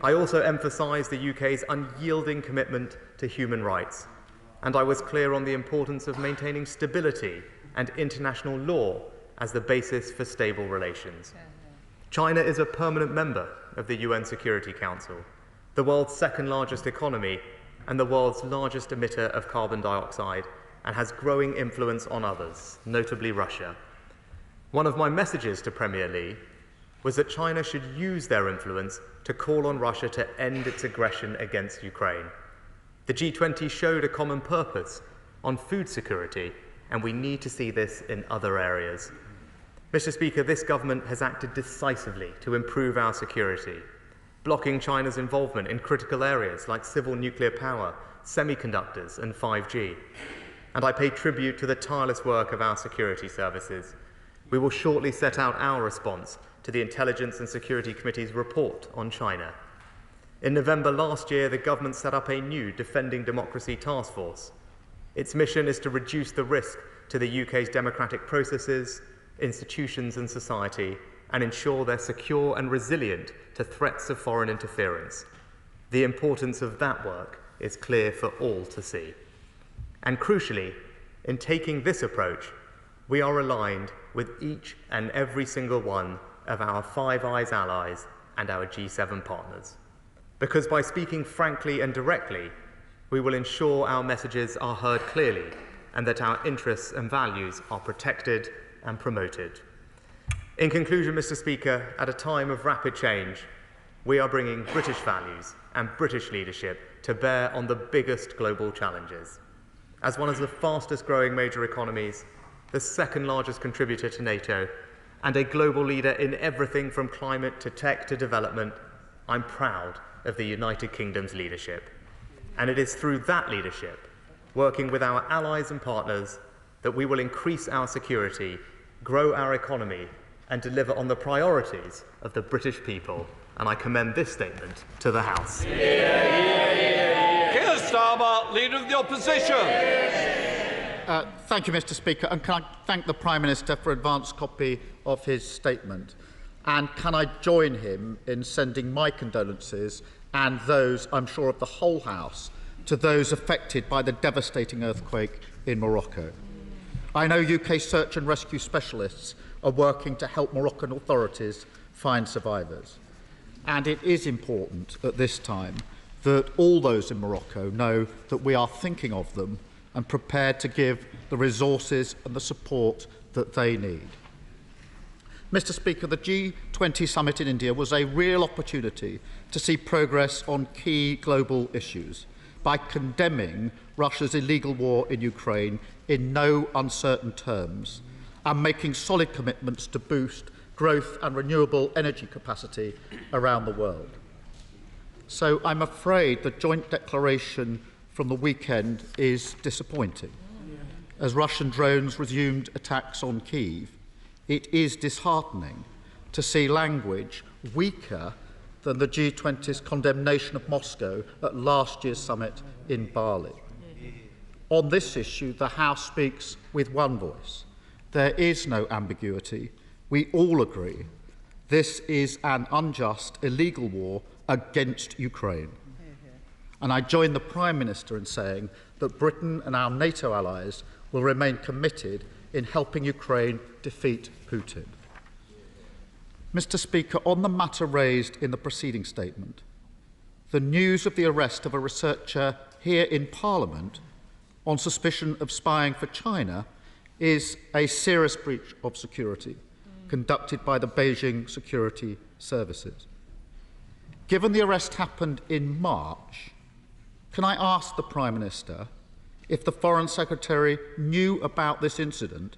I also emphasised the UK's unyielding commitment to human rights, and I was clear on the importance of maintaining stability and international law as the basis for stable relations. China is a permanent member of the UN Security Council, the world's second largest economy and the world's largest emitter of carbon dioxide, and has growing influence on others, notably Russia. One of my messages to Premier Li was that China should use their influence to call on Russia to end its aggression against Ukraine. The G20 showed a common purpose on food security, and we need to see this in other areas. Mr. Speaker, this government has acted decisively to improve our security, blocking China's involvement in critical areas like civil nuclear power, semiconductors and 5G. And I pay tribute to the tireless work of our security services. We will shortly set out our response to the Intelligence and Security Committee's report on China. In November last year, the government set up a new Defending Democracy task force. Its mission is to reduce the risk to the UK's democratic processes, institutions and society, and ensure they're secure and resilient to threats of foreign interference. The importance of that work is clear for all to see. And crucially, In taking this approach, we are aligned with each and every single one of our Five Eyes allies and our G7 partners. Because by speaking frankly and directly, we will ensure our messages are heard clearly and that our interests and values are protected and promoted. In conclusion, Mr. Speaker, at a time of rapid change, we are bringing British values and British leadership to bear on the biggest global challenges. As one of the fastest growing major economies, the second largest contributor to NATO, and a global leader in everything from climate to tech to development, I'm proud of the United Kingdom's leadership. And it is through that leadership, working with our allies and partners, that we will increase our security, grow our economy, and deliver on the priorities of the British people. And I commend this statement to the House. Keir Starmer, Leader of the Opposition. Thank you, Mr. Speaker, and can I thank the Prime Minister for an advance copy of his statement. And can I join him in sending my condolences and those, I'm sure, of the whole House to those affected by the devastating earthquake in Morocco. I know UK search and rescue specialists are working to help Moroccan authorities find survivors. And it is important at this time that all those in Morocco know that we are thinking of them and prepared to give the resources and the support that they need. Mr. Speaker, the G20 summit in India was a real opportunity to see progress on key global issues by condemning Russia's illegal war in Ukraine in no uncertain terms and making solid commitments to boost growth and renewable energy capacity around the world. So I'm afraid the joint declaration from the weekend is disappointing. As Russian drones resumed attacks on Kyiv, it is disheartening to see language weaker than the G20's condemnation of Moscow at last year's summit in Bali. On this issue, the House speaks with one voice. There is no ambiguity. We all agree this is an unjust, illegal war against Ukraine. And I join the Prime Minister in saying that Britain and our NATO allies will remain committed in helping Ukraine defeat Putin. Mr. Speaker, on the matter raised in the preceding statement, the news of the arrest of a researcher here in Parliament on suspicion of spying for China is a serious breach of security conducted by the Beijing security services. Given the arrest happened in March, can I ask the Prime Minister if the Foreign Secretary knew about this incident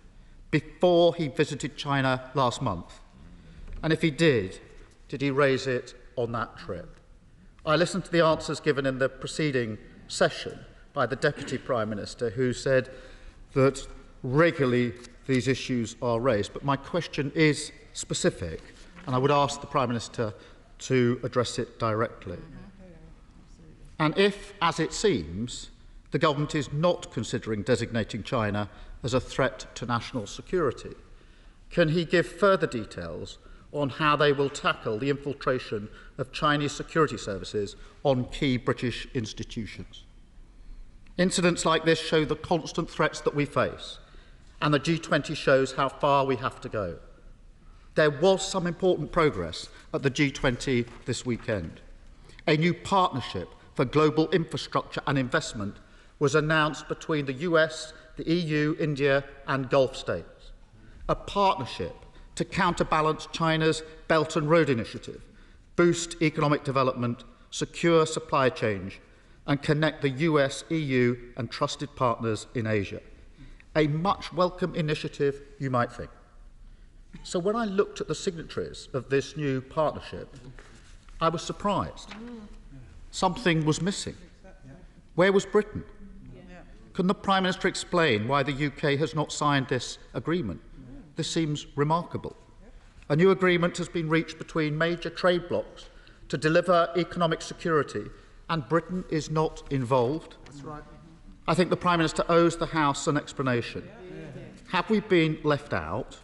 before he visited China last month? And if he did he raise it on that trip? I listened to the answers given in the preceding session by the Deputy Prime Minister, who said that regularly these issues are raised. But my question is specific, and I would ask the Prime Minister to address it directly. And if, as it seems, the government is not considering designating China as a threat to national security, can he give further details on how they will tackle the infiltration of Chinese security services on key British institutions? Incidents like this show the constant threats that we face, and the G20 shows how far we have to go. There was some important progress at the G20 this weekend. A new partnership for global infrastructure and investment was announced between the US, the EU, India and Gulf states. A partnership to counterbalance China's Belt and Road Initiative, boost economic development, secure supply chains and connect the US, EU and trusted partners in Asia. A much welcome initiative, you might think. So when I looked at the signatories of this new partnership, I was surprised. Something was missing. Where was Britain? Can the Prime Minister explain why the UK has not signed this agreement? This seems remarkable. A new agreement has been reached between major trade blocs to deliver economic security, and Britain is not involved. That's right. I think the Prime Minister owes the House an explanation. Have we been left out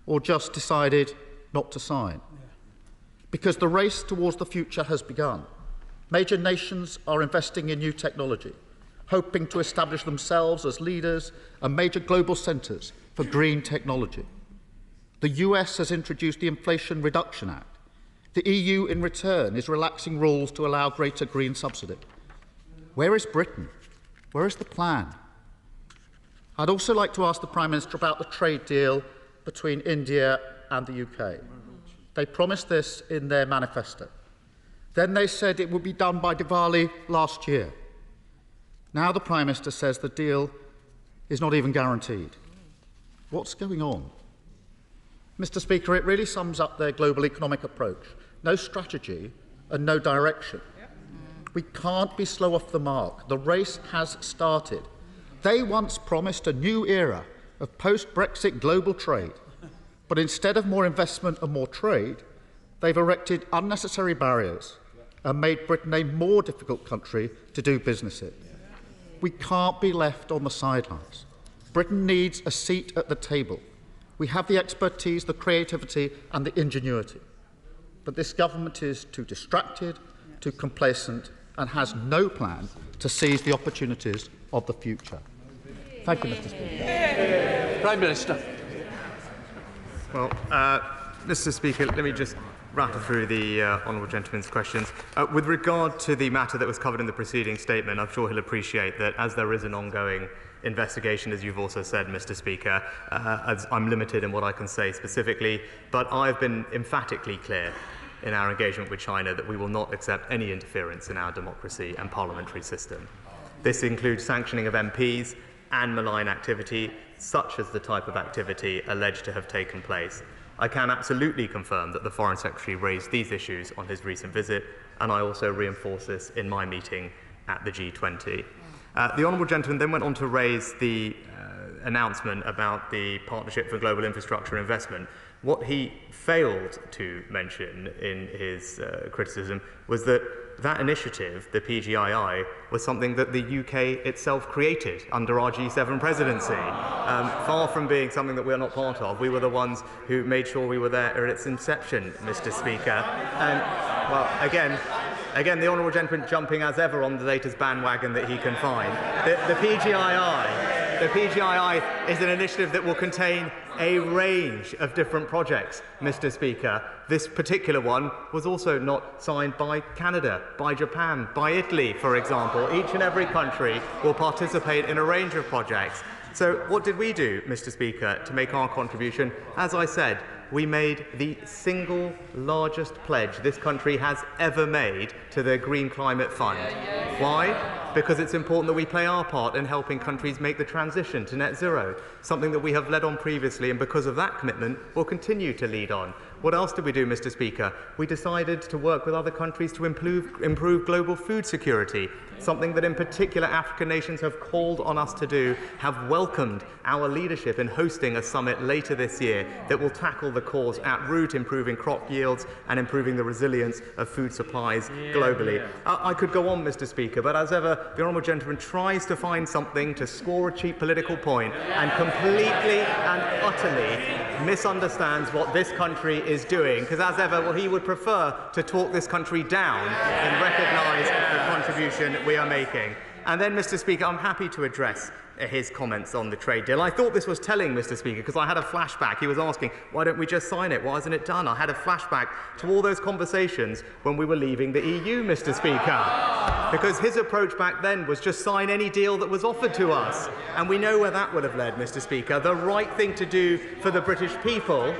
or just decided not to sign? Because the race towards the future has begun. Major nations are investing in new technology. hoping to establish themselves as leaders and major global centres for green technology. The US has introduced the Inflation Reduction Act. The EU, in return, is relaxing rules to allow greater green subsidy. Where is Britain? Where is the plan? I'd also like to ask the Prime Minister about the trade deal between India and the UK. They promised this in their manifesto. Then they said it would be done by Diwali last year. Now the Prime Minister says the deal is not even guaranteed. What's going on? Mr. Speaker, it really sums up their global economic approach. No strategy and no direction. We can't be slow off the mark. The race has started. They once promised a new era of post-Brexit global trade, but instead of more investment and more trade, they've erected unnecessary barriers and made Britain a more difficult country to do business in. We can't be left on the sidelines. Britain needs a seat at the table. We have the expertise, the creativity and the ingenuity. But this government is too distracted, too complacent and has no plan to seize the opportunities of the future. Thank you, Mr. Speaker. Prime Minister. Well, Mr. Speaker, let me just rattle through the honourable gentleman's questions. With regard to the matter that was covered in the preceding statement, I'm sure he'll appreciate that as there is an ongoing investigation, as you've also said, Mr. Speaker, as I'm limited in what I can say specifically, but I've been emphatically clear in our engagement with China that we will not accept any interference in our democracy and parliamentary system. This includes sanctioning of MPs and malign activity, such as the type of activity alleged to have taken place. I can absolutely confirm that the Foreign Secretary raised these issues on his recent visit, and I also reinforce this in my meeting at the G20. The Honourable Gentleman then went on to raise the announcement about the Partnership for Global Infrastructure Investment. What he failed to mention in his criticism was that that initiative, the PGII, was something that the UK itself created under our G7 presidency. Far from being something that we're not part of, we were the ones who made sure we were there at its inception, Mr. Speaker. And, well, again, the Honourable Gentleman jumping as ever on the latest bandwagon that he can find. The PGII is an initiative that will contain a range of different projects, Mr. Speaker. This particular one was also not signed by Canada, by Japan, by Italy, for example. Each and every country will participate in a range of projects. So what did we do, Mr. Speaker, to make our contribution? As I said, we made the single largest pledge this country has ever made to the Green Climate Fund. Why? Because it's important that we play our part in helping countries make the transition to net zero, something that we have led on previously, and because of that commitment, we'll continue to lead on. What else did we do, Mr. Speaker? We decided to work with other countries to improve global food security, something that in particular African nations have called on us to do, have welcomed our leadership in hosting a summit later this year that will tackle the cause at root, improving crop yields and improving the resilience of food supplies globally. I could go on, Mr. Speaker, but as ever, the Honourable Gentleman tries to find something to score a cheap political point and completely and utterly misunderstands what this country is doing, because as ever, well, he would prefer to talk this country down and recognise the contribution we are making. And then, Mr. Speaker, I'm happy to address his comments on the trade deal. I thought this was telling, Mr. Speaker, because I had a flashback. He was asking, why don't we just sign it? Why isn't it done? I had a flashback to all those conversations when we were leaving the EU, Mr. Speaker. Because his approach back then was just sign any deal that was offered to us. And we know where that would have led, Mr. Speaker. The right thing to do for the British people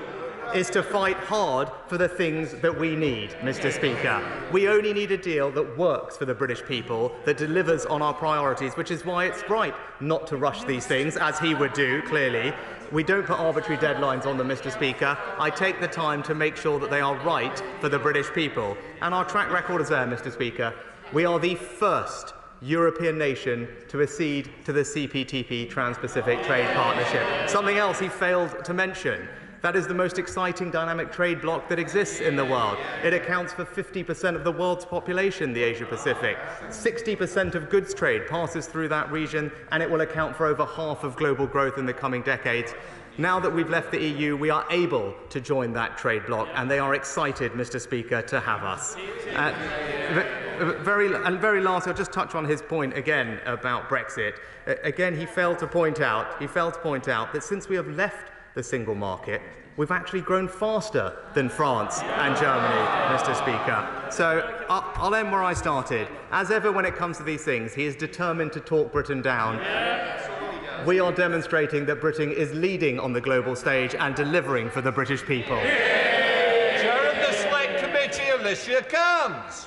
is to fight hard for the things that we need, Mr. Speaker. We only need a deal that works for the British people, that delivers on our priorities, which is why it's right not to rush these things, as he would do, clearly. We don't put arbitrary deadlines on them, Mr. Speaker. I take the time to make sure that they are right for the British people. And our track record is there, Mr. Speaker. We are the first European nation to accede to the CPTP Trans-Pacific Trade Partnership. Something else he failed to mention. That is the most exciting dynamic trade bloc that exists in the world. It accounts for 50% of the world's population, the Asia-Pacific. 60% of goods trade passes through that region, and it will account for over half of global growth in the coming decades. Now that we've left the EU, we are able to join that trade bloc, and they are excited, Mr. Speaker, to have us. very lastly, I'll just touch on his point again about Brexit. Again, he failed to point out that since we have left the single market, we've actually grown faster than France and Germany, Mr. Speaker. So I'll end where I started. As ever, when it comes to these things, he is determined to talk Britain down. We are demonstrating that Britain is leading on the global stage and delivering for the British people. Chair of the Select Committee, Alicia Cairns.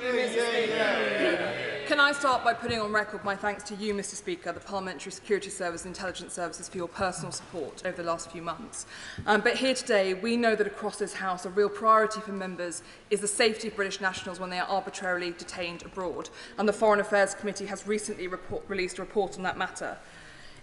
Can I start by putting on record my thanks to you, Mr. Speaker, the Parliamentary Security Service and Intelligence Services for your personal support over the last few months. But here today, we know that across this House, a real priority for members is the safety of British nationals when they are arbitrarily detained abroad. And the Foreign Affairs Committee has recently released a report on that matter.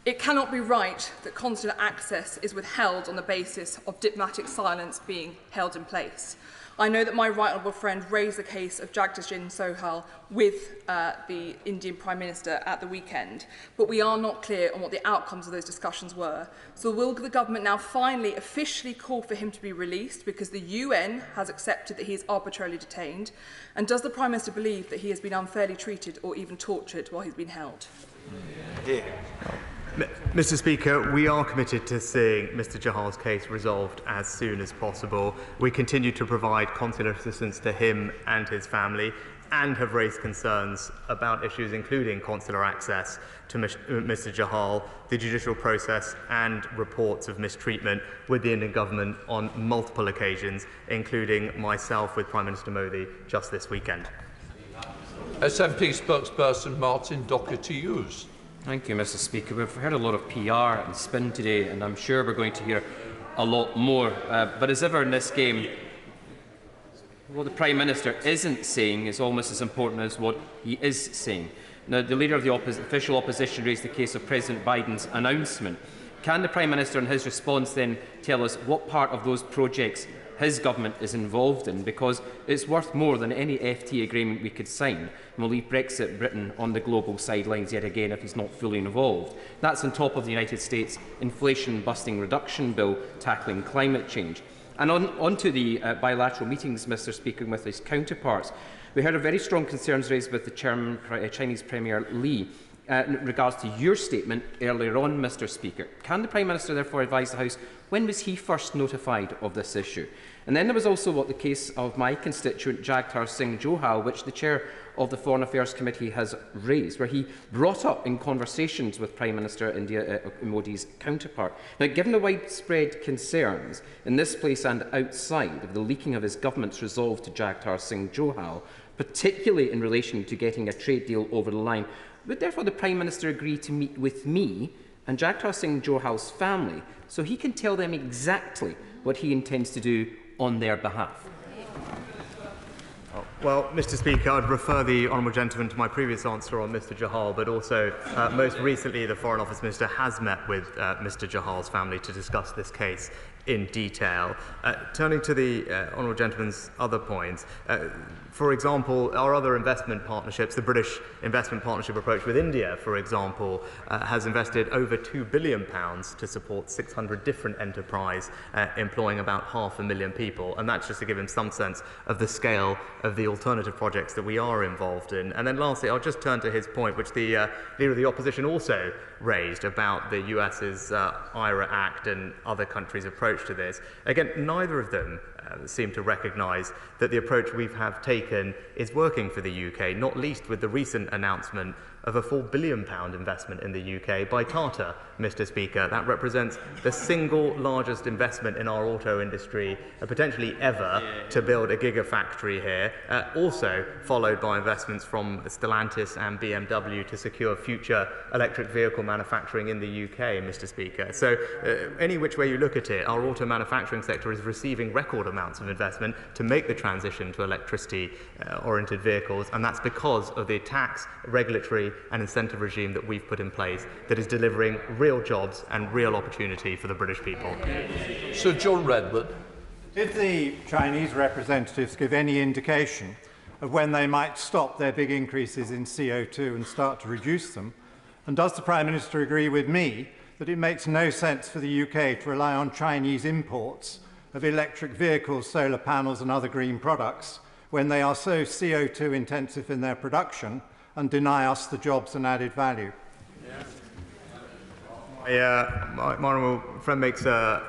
It cannot be right that consular access is withheld on the basis of diplomatic silence being held in place. I know that my right honourable friend raised the case of Jagdish Singh Sohal with the Indian Prime Minister at the weekend, but we are not clear on what the outcomes of those discussions were. So will the government now finally officially call for him to be released because the UN has accepted that he is arbitrarily detained? And does the Prime Minister believe that he has been unfairly treated or even tortured while he's been held? Mr. Speaker, we are committed to seeing Mr. Jahal's case resolved as soon as possible. We continue to provide consular assistance to him and his family and have raised concerns about issues including consular access to Mr. Jahal, the judicial process and reports of mistreatment with the Indian government on multiple occasions, including myself with Prime Minister Modi just this weekend. SNP spokesperson Martin Docker to use. Thank you, Mr. Speaker. We've heard a lot of PR and spin today, and I'm sure we're going to hear a lot more. But as ever in this game, what the Prime Minister isn't saying is almost as important as what he is saying. Now, the Leader of the official opposition raised the case of President Biden's announcement. Can the Prime Minister in his response then tell us what part of those projects his government is involved in, because it's worth more than any FTA agreement we could sign and will leave Brexit Britain on the global sidelines yet again if he's not fully involved. That's on top of the United States inflation-busting reduction bill tackling climate change. And on to the bilateral meetings, Mr. Speaker, with his counterparts. We heard of very strong concerns raised with the Chinese Premier Li in regards to your statement earlier on, Mr. Speaker. Can the Prime Minister therefore advise the House when was he first notified of this issue? And then there was also the case of my constituent Jagtar Singh Johal, which the Chair of the Foreign Affairs Committee has raised, where he brought up in conversations with Prime Minister Modi's counterpart. Now, given the widespread concerns in this place and outside of the leaking of his government's resolve to Jagtar Singh Johal, particularly in relation to getting a trade deal over the line, would therefore the Prime Minister agree to meet with me and Jagtar Singh Johal's family so he can tell them exactly what he intends to do on their behalf? Well, Mr. Speaker, I'd refer the honourable gentleman to my previous answer on Mr. Jahal, but also most recently the Foreign Office Minister has met with Mr. Jahal's family to discuss this case in detail. Turning to the honourable gentleman's other points, for example, our other investment partnerships, the British investment partnership approach with India, for example, has invested over £2 billion to support 600 different enterprises, employing about 500,000 people. And that's just to give him some sense of the scale of the alternative projects that we are involved in. And then lastly, I'll just turn to his point, which the Leader of the Opposition also raised about the US's IRA Act and other countries' approach to this. Again, neither of them seem to recognise that the approach we have taken is working for the UK, not least with the recent announcement of a £4 billion investment in the UK by Tata, Mr. Speaker. That represents the single largest investment in our auto industry, potentially ever, to build a gigafactory here, also followed by investments from Stellantis and BMW to secure future electric vehicle manufacturing in the UK, Mr. Speaker. So any which way you look at it, our auto manufacturing sector is receiving record amounts of investment to make the transition to electricity-oriented vehicles, and that's because of the tax, regulatory and incentive regime that we've put in place that is delivering real jobs and real opportunity for the British people. Sir John Redwood. Did the Chinese representatives give any indication of when they might stop their big increases in CO2 and start to reduce them? And does the Prime Minister agree with me that it makes no sense for the UK to rely on Chinese imports of electric vehicles, solar panels and other green products when they are so CO2 intensive in their production and deny us the jobs and added value? My honourable friend makes a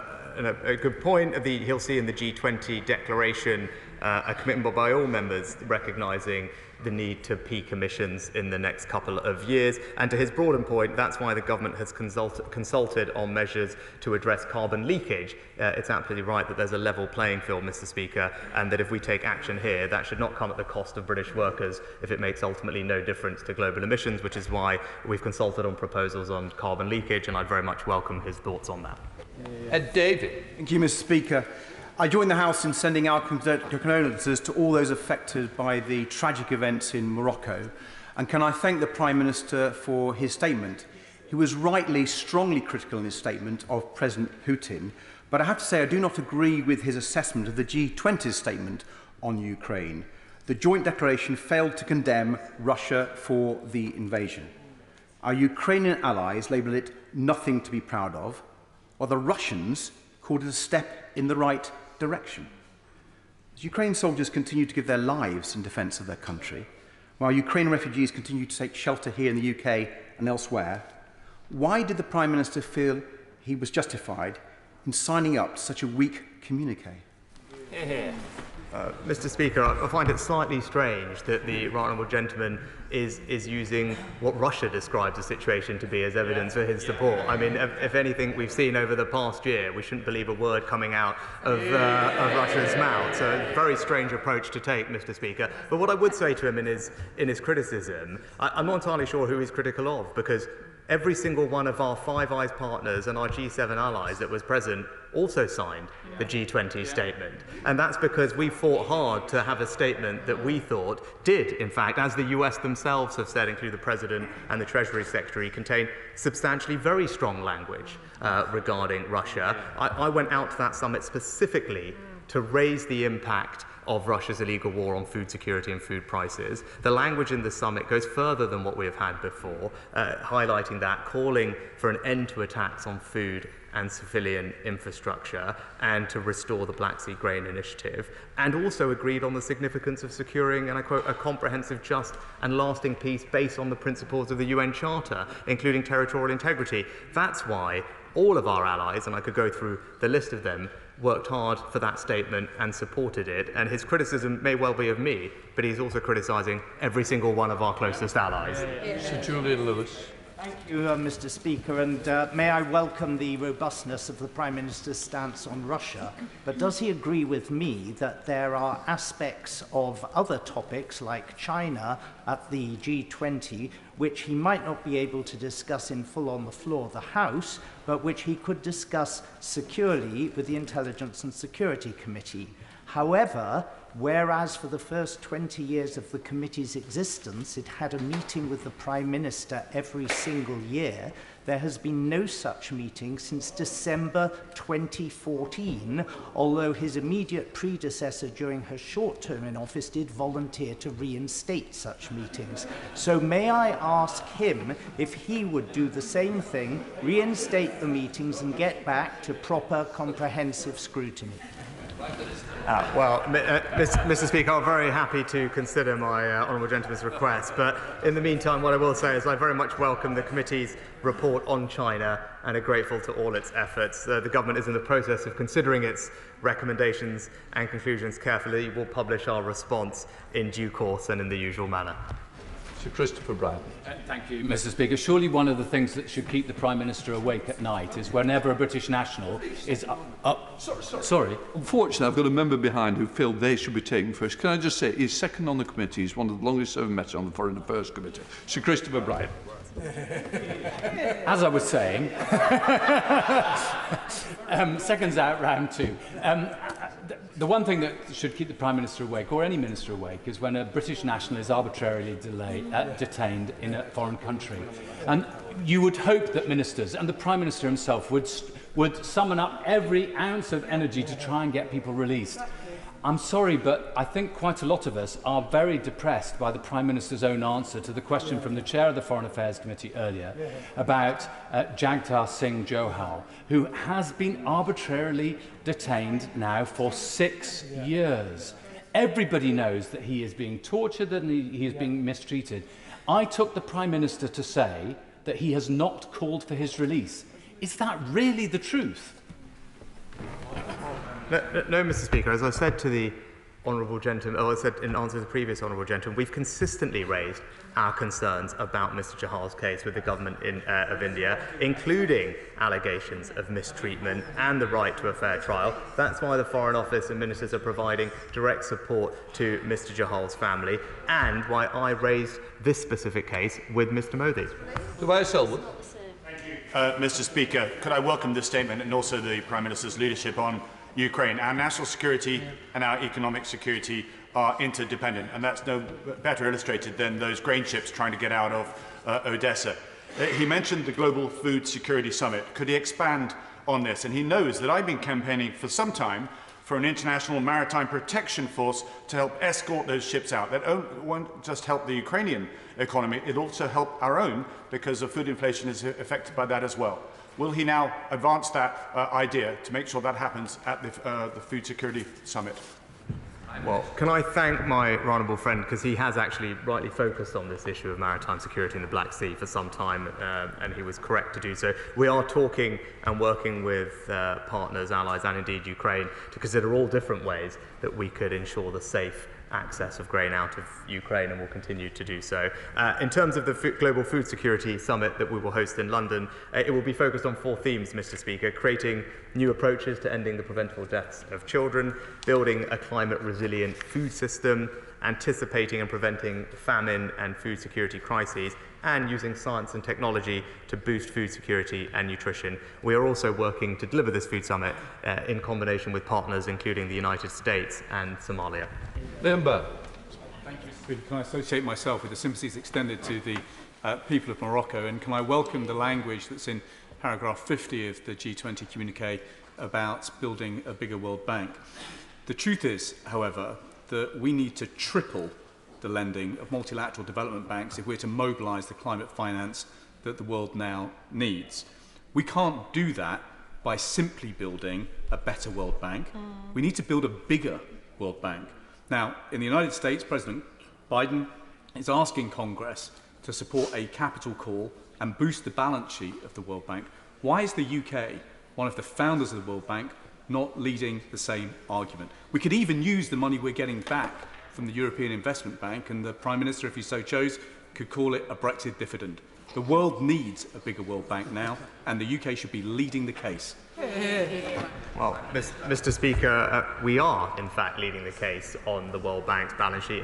good point. He'll see in the G20 declaration a commitment by all members recognising the need to peak emissions in the next couple of years. And to his broader point, that's why the government has consulted on measures to address carbon leakage. It's absolutely right that there's a level playing field, Mr. Speaker, and that if we take action here, that should not come at the cost of British workers if it makes ultimately no difference to global emissions, which is why we've consulted on proposals on carbon leakage, and I'd very much welcome his thoughts on that. Ed David. Thank you, Mr. Speaker. I join the House in sending our condolences to all those affected by the tragic events in Morocco. And can I thank the Prime Minister for his statement? He was rightly strongly critical in his statement of President Putin, but I have to say I do not agree with his assessment of the G20's statement on Ukraine. The joint declaration failed to condemn Russia for the invasion. Our Ukrainian allies labelled it nothing to be proud of, while the Russians called it a step in the right direction. As Ukrainian soldiers continue to give their lives in defence of their country, while Ukrainian refugees continue to take shelter here in the UK and elsewhere, why did the Prime Minister feel he was justified in signing up to such a weak communique? Mr. Speaker, I find it slightly strange that the right honourable gentleman is using what Russia describes the situation to be as evidence for his support. I mean, if anything we've seen over the past year, we shouldn't believe a word coming out of Russia's mouth. So a very strange approach to take, Mr. Speaker. But what I would say to him in his criticism, I'm not entirely sure who he's critical of, because every single one of our Five Eyes partners and our G7 allies that was present also signed the G20 statement. And that's because we fought hard to have a statement that we thought did, in fact, as the US themselves have said, including the President and the Treasury Secretary, contain substantially very strong language regarding Russia. I went out to that summit specifically to raise the impact of Russia's illegal war on food security and food prices. The language in the summit goes further than what we have had before, highlighting that, calling for an end to attacks on food and civilian infrastructure, and to restore the Black Sea Grain Initiative, and also agreed on the significance of securing, and I quote, a comprehensive, just and lasting peace based on the principles of the UN Charter, including territorial integrity. That's why all of our allies, and I could go through the list of them, worked hard for that statement and supported it. And his criticism may well be of me, but he's also criticising every single one of our closest allies. Sir Julian Lewis. Thank you, Mr. Speaker, and may I welcome the robustness of the Prime Minister's stance on Russia, but does he agree with me that there are aspects of other topics like China at the G20 which he might not be able to discuss in full on the floor of the House, but which he could discuss securely with the Intelligence and Security Committee? However, whereas for the first 20 years of the committee's existence, it had a meeting with the Prime Minister every single year, there has been no such meeting since December 2014, although his immediate predecessor during her short term in office did volunteer to reinstate such meetings. So may I ask him if he would do the same thing, reinstate the meetings and get back to proper comprehensive scrutiny? Mr. Speaker, I'm very happy to consider my honourable gentleman's request, but in the meantime, what I will say is I very much welcome the committee's report on China and are grateful to all its efforts. The government is in the process of considering its recommendations and conclusions carefully. We'll publish our response in due course and in the usual manner. Sir Christopher Bryan. Thank you, Mr. Speaker. Surely one of the things that should keep the Prime Minister awake at night is whenever a British national is Sorry. Unfortunately, I've got a member behind who feel they should be taken first. Can I just say, he's second on the committee. He's one of the longest serving members on the Foreign Affairs Committee. Sir Christopher Bryan. As I was saying, seconds out, round two. The one thing that should keep the Prime Minister awake, or any minister awake, is when a British national is arbitrarily detained in a foreign country. And you would hope that ministers, and the Prime Minister himself, would summon up every ounce of energy to try and get people released. I'm sorry, but I think quite a lot of us are very depressed by the Prime Minister's own answer to the question from the Chair of the Foreign Affairs Committee earlier about Jagtar Singh Johal, who has been arbitrarily detained now for 6 years. Everybody knows that he is being tortured and he is being mistreated. I took the Prime Minister to say that he has not called for his release. Is that really the truth? No, Mr. Speaker. As I said to the honourable gentleman, or I said in answer to the previous honourable gentleman, we've consistently raised our concerns about Mr. Jahal's case with the government of India, including allegations of mistreatment and the right to a fair trial. That's why the Foreign Office and ministers are providing direct support to Mr. Jahal's family, and why I raised this specific case with Mr. Modi. Mr. Speaker, could I welcome this statement and also the Prime Minister's leadership on Ukraine? Our national security and our economic security are interdependent, and that's no better illustrated than those grain ships trying to get out of Odessa. He mentioned the Global Food Security Summit. Could he expand on this? And he knows that I've been campaigning for some time for an international maritime protection force to help escort those ships out. That won't just help the Ukrainian economy, it'll also help our own, because the food inflation is affected by that as well. Will he now advance that idea to make sure that happens at the Food Security Summit? Well, can I thank my honourable friend, because he has actually rightly focused on this issue of maritime security in the Black Sea for some time, and he was correct to do so. We are talking and working with partners, allies, and indeed Ukraine to consider all different ways that we could ensure the safe access of grain out of Ukraine, and will continue to do so. In terms of the Global Food Security Summit that we will host in London, it will be focused on 4 themes, Mr. Speaker: creating new approaches to ending the preventable deaths of children, building a climate-resilient food system, anticipating and preventing famine and food security crises, and using science and technology to boost food security and nutrition. We are also working to deliver this food summit in combination with partners including the United States and Somalia. Thank you, Speaker. Can I associate myself with the sympathies extended to the people of Morocco, and can I welcome the language that's in paragraph 50 of the G20 communique about building a bigger World Bank. The truth is, however, that we need to triple the lending of multilateral development banks if we're to mobilise the climate finance that the world now needs. We can't do that by simply building a better World Bank. We need to build a bigger World Bank. Now, in the United States, President Biden is asking Congress to support a capital call and boost the balance sheet of the World Bank. Why is the UK, one of the founders of the World Bank, not leading the same argument? We could even use the money we're getting back from the European Investment Bank, and the Prime Minister, if he so chose, could call it a Brexit dividend. The world needs a bigger World Bank now, and the UK should be leading the case. Well, Mr. Speaker, we are, in fact, leading the case on the World Bank's balance sheet.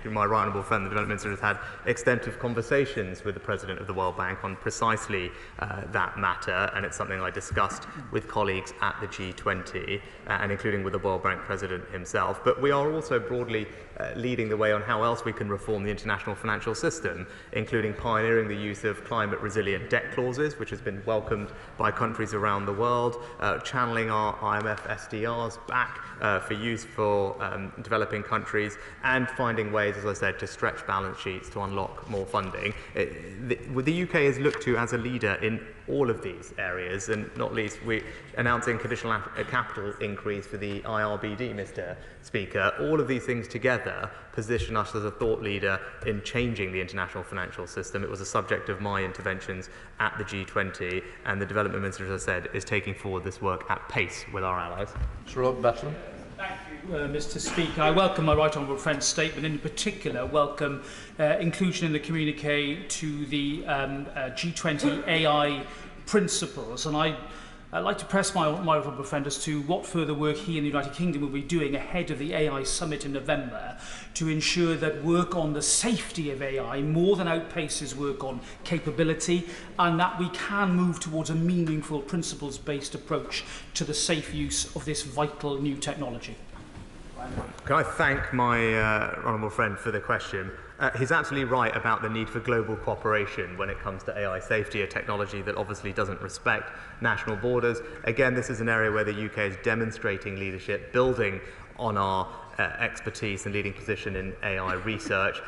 My right honourable friend, the Development Minister, has had extensive conversations with the President of the World Bank on precisely that matter, and it's something I discussed with colleagues at the G20, and including with the World Bank President himself. But we are also broadly leading the way on how else we can reform the international financial system, including pioneering the use of climate-resilient debt clauses, which has been welcomed by countries around the world, channeling our IMF SDRs back for use for developing countries, and finding ways, as I said, to stretch balance sheets to unlock more funding. The UK is looked to as a leader in all of these areas, and not least we're announcing conditional capital increase for the IRBD, Mr. Speaker. All of these things together position us as a thought leader in changing the international financial system. It was a subject of my interventions at the G20, and the Development Minister, as I said, is taking forward this work at pace with our allies. Thank you, Mr. Speaker. I welcome my right honourable friend's statement, and in particular welcome inclusion in the communique to the G20 AI principles. And I'd like to press my honourable friend as to what further work he and the United Kingdom will be doing ahead of the AI summit in November to ensure that work on the safety of AI more than outpaces work on capability, and that we can move towards a meaningful principles-based approach to the safe use of this vital new technology. Can I thank my honourable friend for the question? He's absolutely right about the need for global cooperation when it comes to AI safety, a technology that obviously doesn't respect national borders. Again, this is an area where the UK is demonstrating leadership, building on our expertise and leading position in AI research.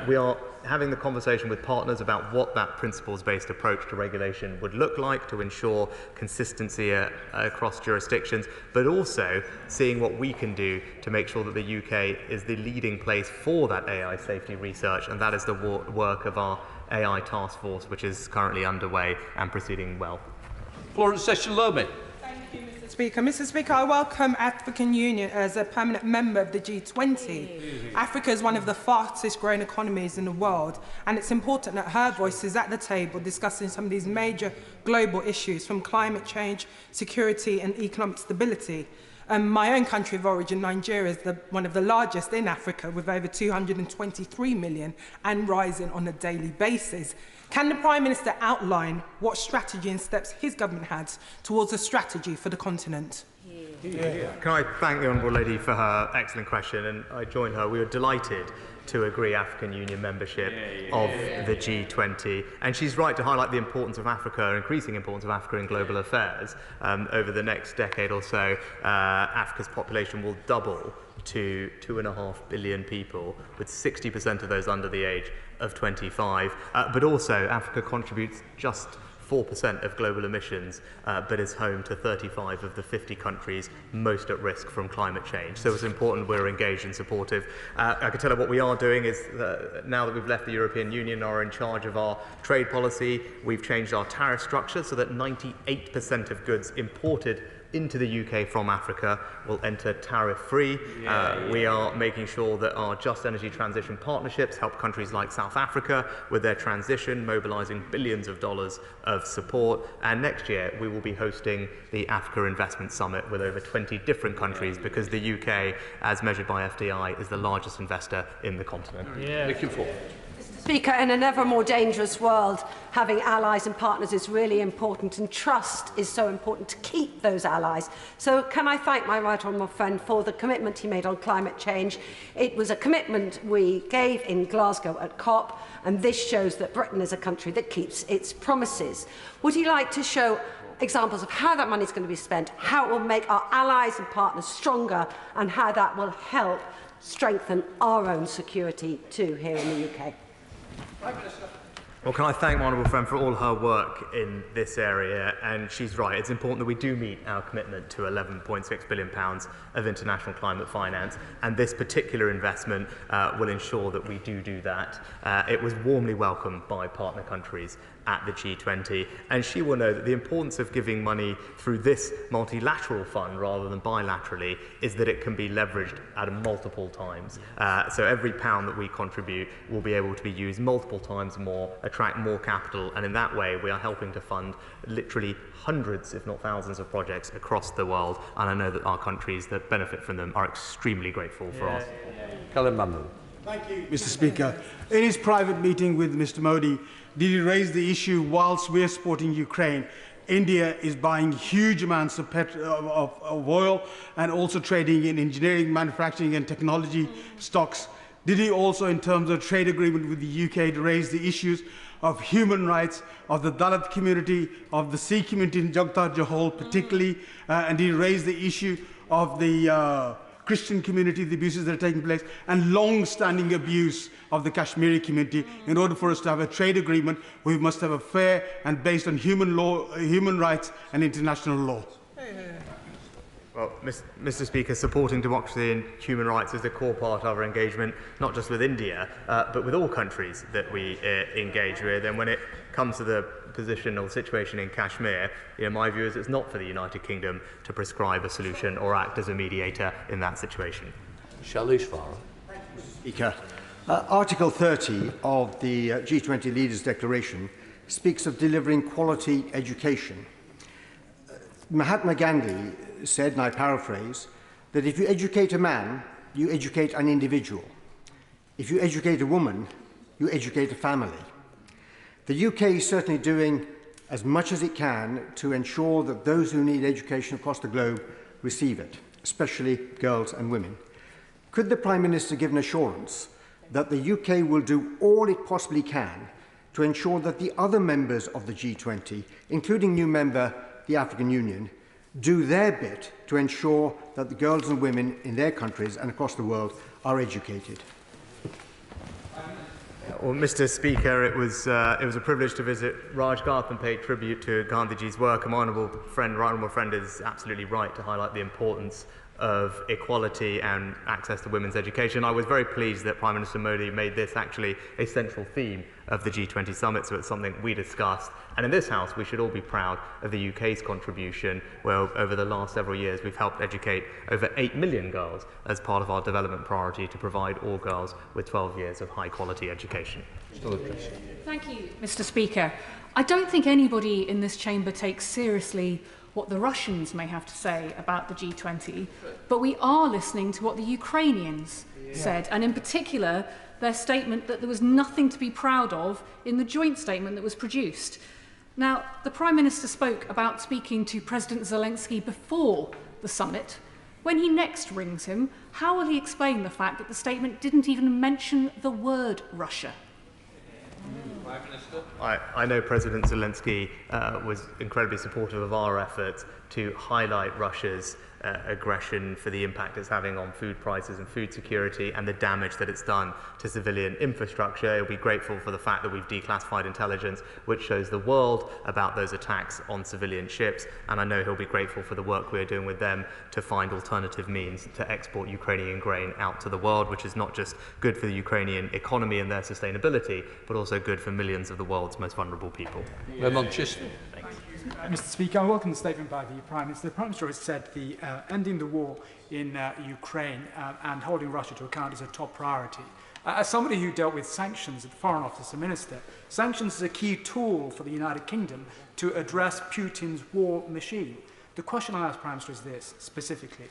We are having the conversation with partners about what that principles-based approach to regulation would look like to ensure consistency across jurisdictions, but also seeing what we can do to make sure that the UK is the leading place for that AI safety research, and that is the work of our AI task force, which is currently underway and proceeding well. Florence Session-Lomé. Speaker. Mr. Speaker, I welcome African Union as a permanent member of the G20. Africa is one of the fastest growing economies in the world, and it's important that her voice is at the table discussing some of these major global issues, from climate change, security and economic stability. My own country of origin, Nigeria, is one of the largest in Africa, with over 223 million and rising on a daily basis. Can the Prime Minister outline what strategy and steps his government has towards a strategy for the continent? Can I thank the Honourable Lady for her excellent question, and I join her. We were delighted to agree African Union membership of the G20, and she's right to highlight the importance of Africa, increasing importance of Africa in global affairs. Over the next decade or so, Africa's population will double to 2.5 billion people, with 60% of those under the age of 25. But also, Africa contributes just 4% of global emissions, but is home to 35 of the 50 countries most at risk from climate change. So it's important we're engaged and supportive. I can tell you what we are doing is, now that we've left the European Union and are in charge of our trade policy, we've changed our tariff structure so that 98% of goods imported into the UK from Africa will enter tariff-free. We are making sure that our just energy transition partnerships help countries like South Africa with their transition, mobilising billions of dollars of support. And next year we will be hosting the Africa Investment Summit with over 20 different countries, because the UK, as measured by FDI, is the largest investor in the continent. Looking forward. Speaker, in an ever more dangerous world, having allies and partners is really important, and trust is so important to keep those allies. So can I thank my right honourable friend for the commitment he made on climate change. It was a commitment we gave in Glasgow at COP, and this shows that Britain is a country that keeps its promises. Would he like to show examples of how that money is going to be spent, how it will make our allies and partners stronger, and how that will help strengthen our own security too here in the UK? Well, can I thank my honourable friend for all her work in this area, and she's right, it's important that we do meet our commitment to £11.6 billion of international climate finance, and this particular investment will ensure that we do that. It was warmly welcomed by partner countries at the G20, and she will know that the importance of giving money through this multilateral fund rather than bilaterally is that it can be leveraged at multiple times. So every pound that we contribute will be able to be used multiple times more, attract more capital, and in that way we are helping to fund literally hundreds, if not thousands, of projects across the world, and I know that our countries that benefit from them are extremely grateful for us. Colin Mamu. Thank you, Mr. Speaker. In his private meeting with Mr. Modi, did he raise the issue whilst we're supporting Ukraine? India is buying huge amounts of oil and also trading in engineering, manufacturing and technology stocks. Did he also, in terms of trade agreement with the UK, raise the issues of human rights, of the Dalit community, of the Sikh community in Jagtar Johol particularly, and did he raise the issue of the Christian community, the abuses that are taking place, and long-standing abuse of the Kashmiri community? In order for us to have a trade agreement, we must have a fair and based on human rights and international law. Well, Mr. Speaker, supporting democracy and human rights is a core part of our engagement, not just with India, but with all countries that we engage with. And when it comes to the position or situation in Kashmir, my view is it's not for the United Kingdom to prescribe a solution or act as a mediator in that situation. Shailesh Vara. Speaker, Article 30 of the G20 Leaders' Declaration speaks of delivering quality education. Mahatma Gandhi said, and I paraphrase, that if you educate a man, you educate an individual. If you educate a woman, you educate a family. The UK is certainly doing as much as it can to ensure that those who need education across the globe receive it, especially girls and women. Could the Prime Minister give an assurance that the UK will do all it possibly can to ensure that the other members of the G20, including new member the African Union, do their bit to ensure that the girls and women in their countries and across the world are educated? Well, Mr. Speaker, it was a privilege to visit Rajgarh and pay tribute to Gandhiji's work. My honourable friend is absolutely right to highlight the importance of equality and access to women's education. I was very pleased that Prime Minister Modi made this actually a central theme of the G20 summit, so it's something we discussed. And in this House, we should all be proud of the UK's contribution, where over the last several years we've helped educate over 8 million girls as part of our development priority to provide all girls with 12 years of high-quality education. Thank you, Mr. Speaker. I don't think anybody in this chamber takes seriously what the Russians may have to say about the G20, but we are listening to what the Ukrainians said, and in particular, their statement that there was nothing to be proud of in the joint statement that was produced. Now, the Prime Minister spoke about speaking to President Zelensky before the summit. When he next rings him, how will he explain the fact that the statement didn't even mention the word Russia? Prime Minister. I know President Zelensky was incredibly supportive of our efforts to highlight Russia's aggression for the impact it's having on food prices and food security and the damage that it's done to civilian infrastructure. He'll be grateful for the fact that we've declassified intelligence which shows the world about those attacks on civilian ships, and I know he'll be grateful for the work we're doing with them to find alternative means to export Ukrainian grain out to the world, which is not just good for the Ukrainian economy and their sustainability, but also good for millions of the world's most vulnerable people. Manchester. Mr. Speaker, I welcome the statement by the Prime Minister. The Prime Minister has said the ending the war in Ukraine and holding Russia to account is a top priority. As somebody who dealt with sanctions at the Foreign Office as a minister, sanctions is a key tool for the United Kingdom to address Putin's war machine. The question I ask Prime Minister is this, specifically.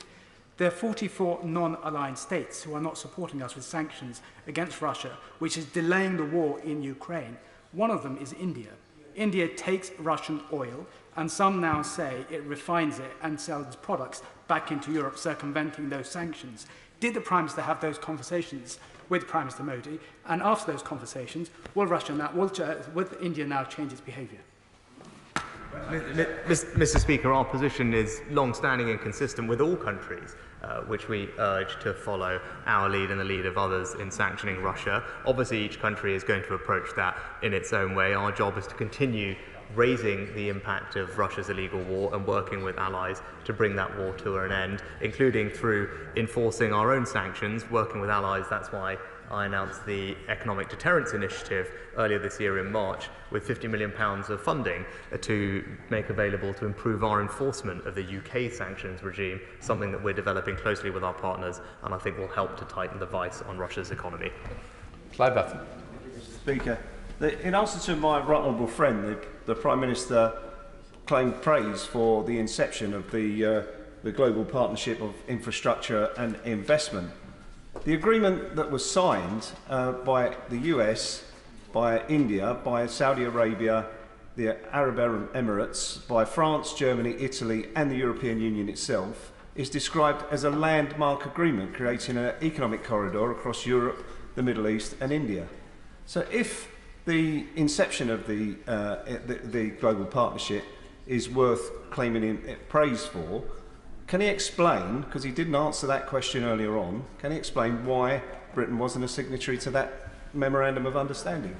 There are 44 non-aligned states who are not supporting us with sanctions against Russia, which is delaying the war in Ukraine. One of them is India. India takes Russian oil, and some now say it refines it and sells products back into Europe, circumventing those sanctions. Did the Prime Minister have those conversations with Prime Minister Modi? And after those conversations, will India now change its behaviour? Mr. Speaker, our position is long-standing and consistent with all countries, which we urge to follow our lead and the lead of others in sanctioning Russia. Obviously, each country is going to approach that in its own way. Our job is to continue raising the impact of Russia's illegal war and working with allies to bring that war to an end, including through enforcing our own sanctions, working with allies. That's why I announced the Economic Deterrence Initiative earlier this year in March with £50 million of funding to make available to improve our enforcement of the UK sanctions regime, something that we're developing closely with our partners and I think will help to tighten the vice on Russia's economy. Clive Batten. Speaker, in answer to my right honourable friend, the Prime Minister claimed praise for the inception of the Global Partnership of Infrastructure and Investment. The agreement that was signed by the US, by India, by Saudi Arabia, the Arab Emirates, by France, Germany, Italy and the European Union itself is described as a landmark agreement creating an economic corridor across Europe, the Middle East and India. So if the inception of the Global Partnership is worth claiming praise for, can he explain, because he didn't answer that question earlier on, can he explain why Britain wasn't a signatory to that Memorandum of Understanding?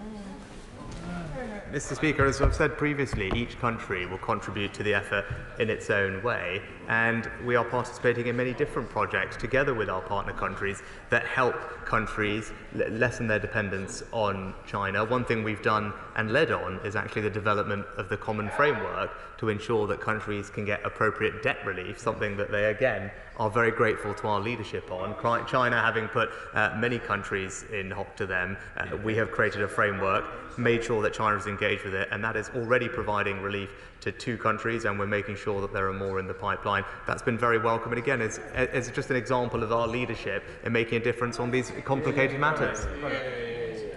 Mr. Speaker, as I've said previously, each country will contribute to the effort in its own way, and we are participating in many different projects together with our partner countries that help countries lessen their dependence on China. One thing we've done and led on is actually the development of the common framework to ensure that countries can get appropriate debt relief, something that they, again, are very grateful to our leadership on. China having put many countries in hock to them, we have created a framework, made sure that China is engaged with it, and that is already providing relief to 2 countries, and we're making sure that there are more in the pipeline. That's been very welcome, and again, it's just an example of our leadership in making a difference on these complicated matters.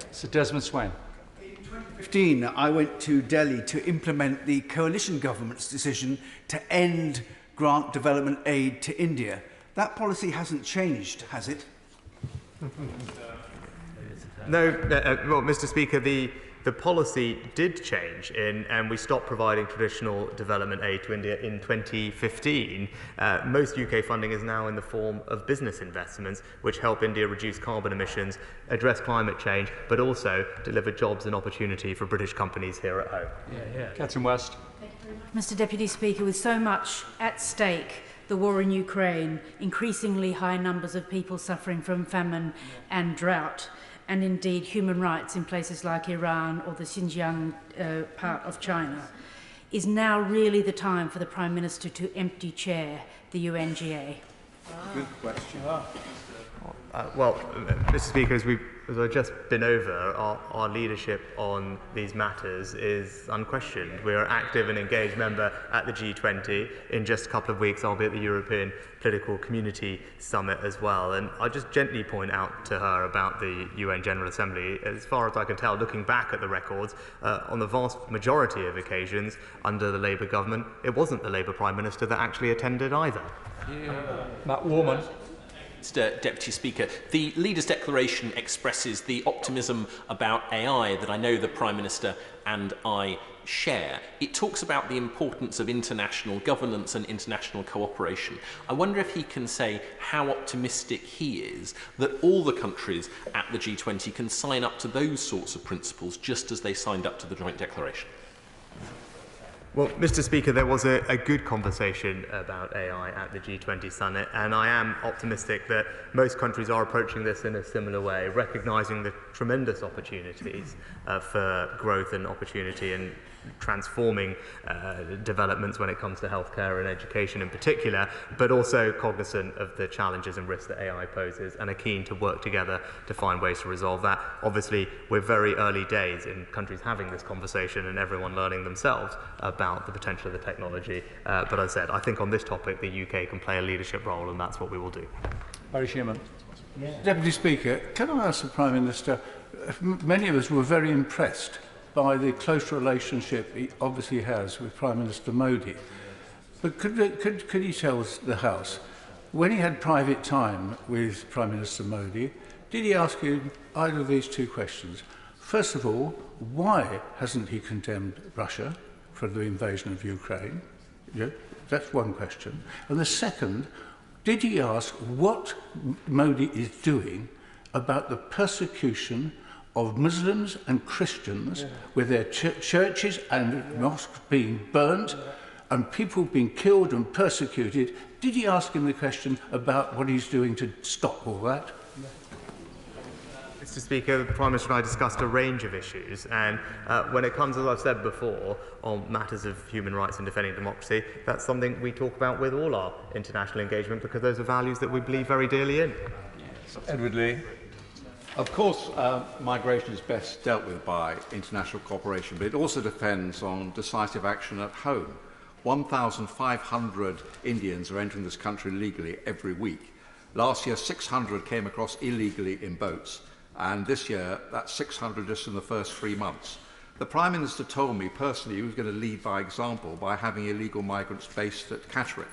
Sir Desmond Swain. In 2015, I went to Delhi to implement the coalition government's decision to end grant development aid to India. That policy hasn't changed, has it? No, well, Mr. Speaker, the policy did change and we stopped providing traditional development aid to India in 2015. Most UK funding is now in the form of business investments, which help India reduce carbon emissions, address climate change, but also deliver jobs and opportunity for British companies here at home. Catherine West. Mr. Deputy Speaker, with so much at stake, the war in Ukraine, increasingly high numbers of people suffering from famine and drought, and indeed human rights in places like Iran or the Xinjiang part of China, is now really the time for the Prime Minister to empty chair the UNGA? Good question. Well, Mr. Speaker, as I've just been over, our leadership on these matters is unquestioned. We are an active and engaged member at the G20. In just a couple of weeks, I'll be at the European Political Community Summit as well. And I'll just gently point out to her about the UN General Assembly. As far as I can tell, looking back at the records, on the vast majority of occasions under the Labour government, it wasn't the Labour Prime Minister that actually attended either. Matt Warman. Mr. Deputy Speaker, the Leaders' Declaration expresses the optimism about AI that I know the Prime Minister and I share. It talks about the importance of international governance and international cooperation. I wonder if he can say how optimistic he is that all the countries at the G20 can sign up to those sorts of principles just as they signed up to the Joint Declaration. Well, Mr. Speaker, there was a good conversation about AI at the G20 summit, and I am optimistic that most countries are approaching this in a similar way, recognising the tremendous opportunities for growth and opportunity and transforming developments when it comes to healthcare and education in particular, but also cognizant of the challenges and risks that AI poses and are keen to work together to find ways to resolve that. Obviously, we're very early days in countries having this conversation and everyone learning themselves about the potential of the technology. But as I said, I think on this topic, the UK can play a leadership role, and that's what we will do. Barry Shearman. Deputy Speaker, can I ask the Prime Minister, many of us were very impressed by the close relationship he obviously has with Prime Minister Modi. But could he tell the House, when he had private time with Prime Minister Modi, did he ask him either of these two questions? First of all, why hasn't he condemned Russia for the invasion of Ukraine? Yeah, that's one question. And the second, did he ask what Modi is doing about the persecution of Muslims and Christians, with their churches and mosques being burnt and people being killed and persecuted? Did he ask him the question about what he's doing to stop all that? Mr. Speaker, the Prime Minister and I discussed a range of issues, and when it comes, as I've said before, on matters of human rights and defending democracy, that's something we talk about with all our international engagement because those are values that we believe very dearly in. Edward Lee. Of course, migration is best dealt with by international cooperation, but it also depends on decisive action at home. 1,500 Indians are entering this country legally every week. Last year, 600 came across illegally in boats, and this year, that's 600 just in the first 3 months. The Prime Minister told me personally he was going to lead by example by having illegal migrants based at Catterick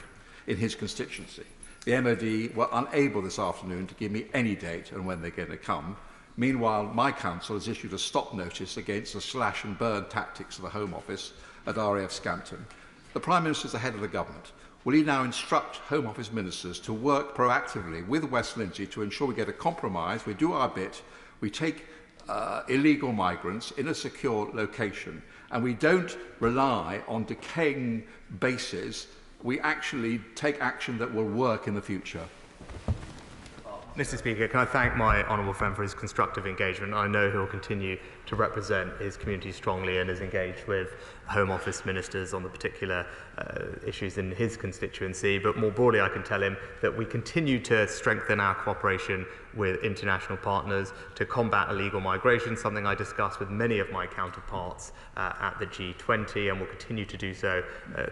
in his constituency. The MOD were unable this afternoon to give me any date on when they're going to come. Meanwhile, my council has issued a stop notice against the slash and burn tactics of the Home Office at RAF Scampton. The Prime Minister is the head of the government. Will he now instruct Home Office ministers to work proactively with West Lindsey to ensure we get a compromise, we do our bit, we take illegal migrants in a secure location, and we don't rely on decaying bases? We actually take action that will work in the future. Mr. Speaker, can I thank my honourable friend for his constructive engagement? I know he'll continue to represent his community strongly and is engaged with Home Office ministers on the particular issues in his constituency. But more broadly, I can tell him that we continue to strengthen our cooperation with international partners to combat illegal migration, something I discussed with many of my counterparts at the G20, and will continue to do so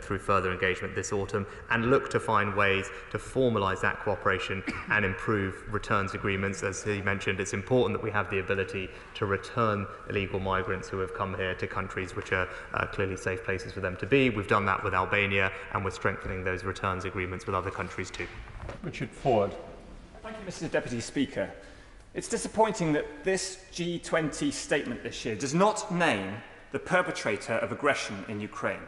through further engagement this autumn, and look to find ways to formalise that cooperation and improve returns agreements. As he mentioned, it's important that we have the ability to return illegal migrants who have come here to countries which are clearly safe places for them to be. We've done that with Albania, and we're strengthening those returns agreements with other countries too. Richard Ford. Thank you, Mr. Deputy Speaker. It's disappointing that this G20 statement this year does not name the perpetrator of aggression in Ukraine.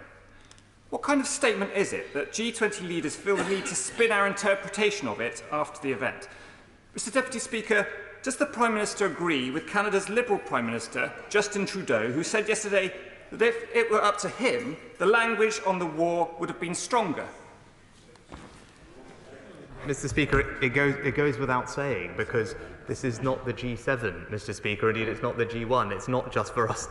What kind of statement is it that G20 leaders feel the need to spin our interpretation of it after the event? Mr. Deputy Speaker, does the Prime Minister agree with Canada's Liberal Prime Minister, Justin Trudeau, who said yesterday that if it were up to him, the language on the war would have been stronger? Mr. Speaker, it goes without saying, because this is not the G7, Mr. Speaker. Indeed, it's not the G1. It's not just for us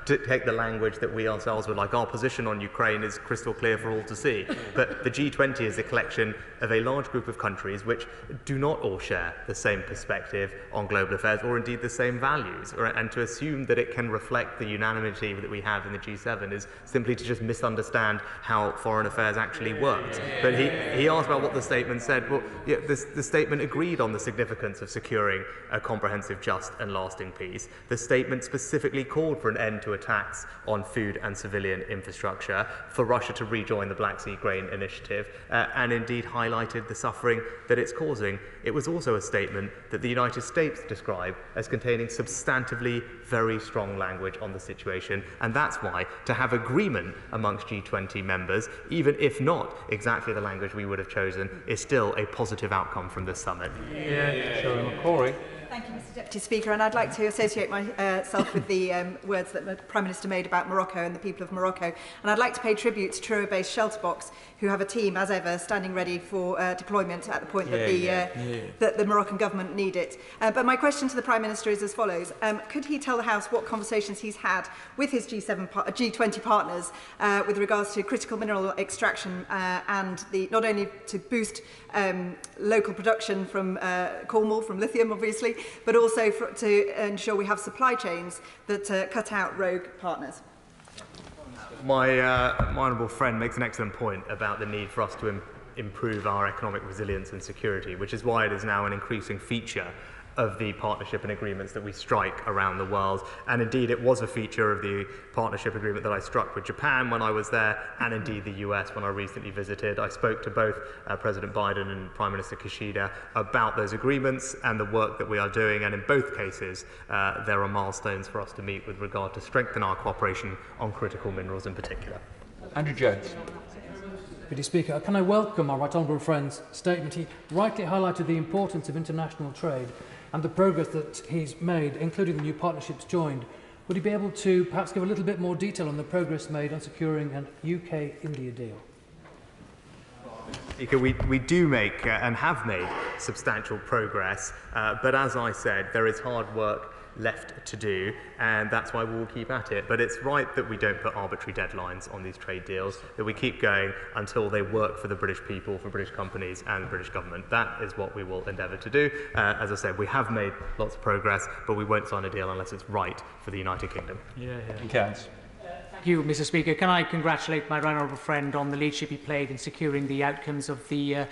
to take the language that we ourselves would like. Our position on Ukraine is crystal clear for all to see. But the G20 is a collection of a large group of countries which do not all share the same perspective on global affairs or indeed the same values. And to assume that it can reflect the unanimity that we have in the G7 is simply to just misunderstand how foreign affairs actually works. But he asked about what the statement said. Well, yeah, the statement agreed on the significance of securing a comprehensive, just and lasting peace. The statement specifically called for an end to attacks on food and civilian infrastructure, for Russia to rejoin the Black Sea Grain Initiative, and indeed highlighted the suffering that it's causing. It was also a statement that the United States described as containing substantively very strong language on the situation, and that's why to have agreement amongst G20 members, even if not exactly the language we would have chosen, is still a positive outcome from this summit. Thank you, Mr. Deputy Speaker, and I'd like to associate myself with the words that the Prime Minister made about Morocco and the people of Morocco. And I'd like to pay tribute to Truro-based Shelterbox, who have a team, as ever, standing ready for deployment at the point that the Moroccan government need it. But my question to the Prime Minister is as follows. Could he tell the House what conversations he's had with his G20 partners with regards to critical mineral extraction and not only to boost local production from Cornwall, from lithium, obviously, but also to ensure we have supply chains that cut out rogue partners? My honourable friend makes an excellent point about the need for us to improve our economic resilience and security, which is why it is now an increasing feature of the partnership and agreements that we strike around the world. And indeed, it was a feature of the partnership agreement that I struck with Japan when I was there, and indeed the US when I recently visited. I spoke to both President Biden and Prime Minister Kishida about those agreements and the work that we are doing, and in both cases, there are milestones for us to meet with regard to strengthen our cooperation on critical minerals in particular. Andrew Jones. Deputy Speaker, can I welcome my right honourable friend's statement? He rightly highlighted the importance of international trade and the progress that he's made, including the new partnerships joined. Would he be able to perhaps give a little bit more detail on the progress made on securing an UK-India deal? Speaker, we do make and have made substantial progress, but as I said, there is hard work left to do, and that's why we'll keep at it. But it's right that we don't put arbitrary deadlines on these trade deals, that we keep going until they work for the British people, for British companies and the British government. That is what we will endeavour to do. As I said, we have made lots of progress, but we won't sign a deal unless it's right for the United Kingdom. Thank you, Mr. Speaker. Can I congratulate my right honourable friend on the leadership he played in securing the outcomes of the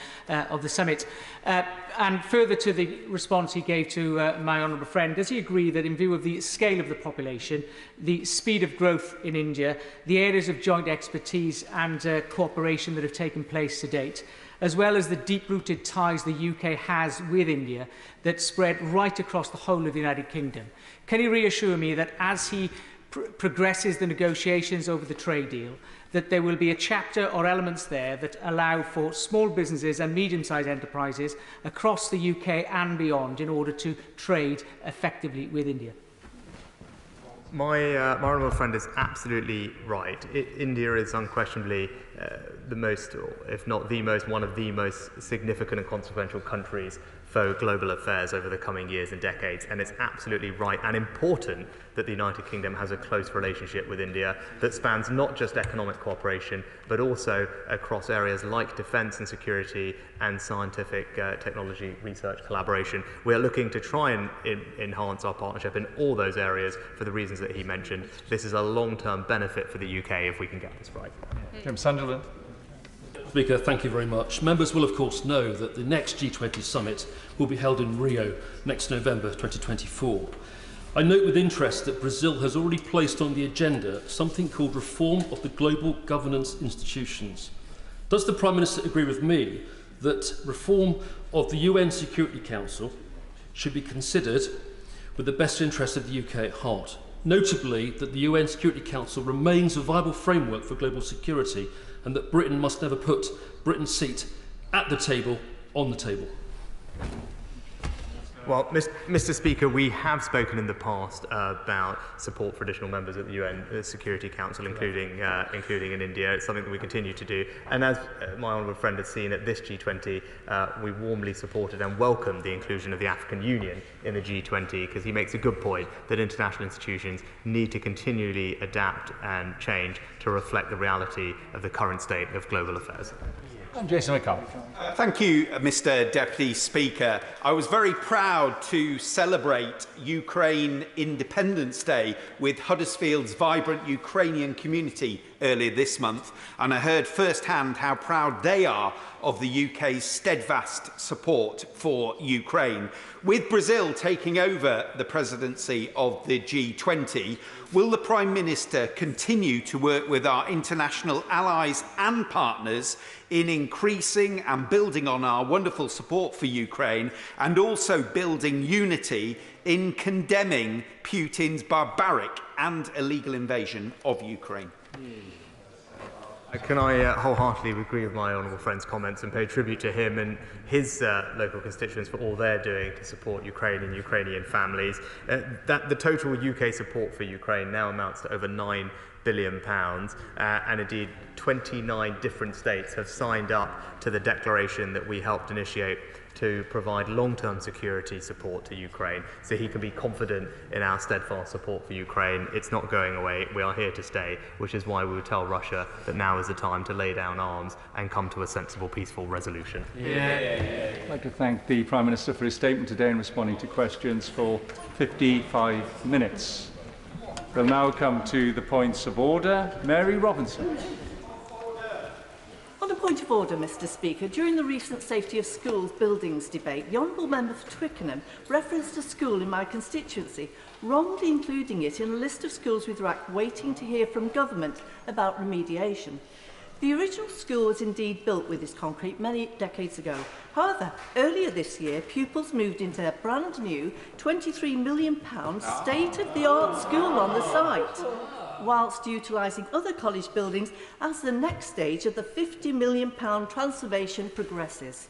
summit? And further to the response he gave to my honourable friend, does he agree that in view of the scale of the population, the speed of growth in India, the areas of joint expertise and cooperation that have taken place to date, as well as the deep-rooted ties the UK has with India that spread right across the whole of the United Kingdom, can he reassure me that as he progresses the negotiations over the trade deal, that there will be a chapter or elements there that allow for small businesses and medium-sized enterprises across the UK and beyond in order to trade effectively with India? My honourable friend is absolutely right. India is unquestionably the most, or if not the most, one of the most significant and consequential countries for global affairs over the coming years and decades, and it's absolutely right and important that the United Kingdom has a close relationship with India that spans not just economic cooperation but also across areas like defence and security and scientific technology research collaboration. We are looking to try and enhance our partnership in all those areas for the reasons that he mentioned. This is a long-term benefit for the UK if we can get this right. Jim Sunderland. Speaker, thank you very much. Members will of course know that the next G20 summit will be held in Rio next November 2024. I note with interest that Brazil has already placed on the agenda something called reform of the global governance institutions. Does the Prime Minister agree with me that reform of the UN Security Council should be considered with the best interest of the UK at heart. Notably, that the UN Security Council remains a viable framework for global security, and that Britain must never put Britain's seat at the table on the table. Well, Mr. Speaker, we have spoken in the past about support for additional members of the UN Security Council, including in India. It's something that we continue to do. And as my honourable friend has seen at this G20, we warmly supported and welcomed the inclusion of the African Union in the G20, because he makes a good point that international institutions need to continually adapt and change to reflect the reality of the current state of global affairs. Jason McCall. Thank you, Mr. Deputy Speaker. I was very proud to celebrate Ukraine Independence Day with Huddersfield's vibrant Ukrainian community earlier this month, and I heard firsthand how proud they are of the UK's steadfast support for Ukraine. With Brazil taking over the presidency of the G20, will the Prime Minister continue to work with our international allies and partners in increasing and building on our wonderful support for Ukraine, and also building unity in condemning Putin's barbaric and illegal invasion of Ukraine? Can I wholeheartely agree with my honourable friend's comments and pay tribute to him and his local constituents for all they're doing to support Ukraine and Ukrainian families. The total UK support for Ukraine now amounts to over £9 billion, and indeed 29 different states have signed up to the declaration that we helped initiate to provide long-term security support to Ukraine, so he can be confident in our steadfast support for Ukraine. It's not going away. We are here to stay, which is why we would tell Russia that now is the time to lay down arms and come to a sensible, peaceful resolution. I'd like to thank the Prime Minister for his statement today and responding to questions for 55 minutes. We'll now come to the points of order. Mary Robinson. On a point of order, Mr. Speaker, during the recent Safety of Schools buildings debate, the Honourable Member for Twickenham referenced a school in my constituency, wrongly including it in a list of schools with RAC waiting to hear from government about remediation. The original school was indeed built with this concrete many decades ago. However, earlier this year, pupils moved into a brand new £23 million state-of-the-art school on the site, whilst utilising other college buildings as the next stage of the £50 million transformation progresses.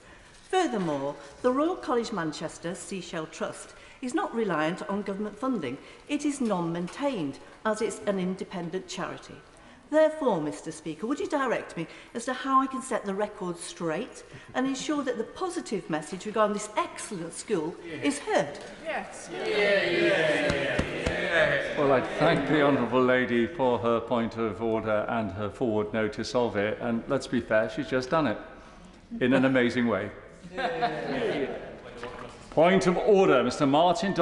Furthermore, the Royal College Manchester Seashell Trust is not reliant on government funding. It is non-maintained, as it's an independent charity. Therefore, Mr. Speaker, would you direct me as to how I can set the record straight and ensure that the positive message regarding this excellent school is heard? Yes. Well, I thank the Honourable Lady for her point of order and her forward notice of it. And let's be fair, she's just done it in an amazing way. Point of order, Mr. Martin.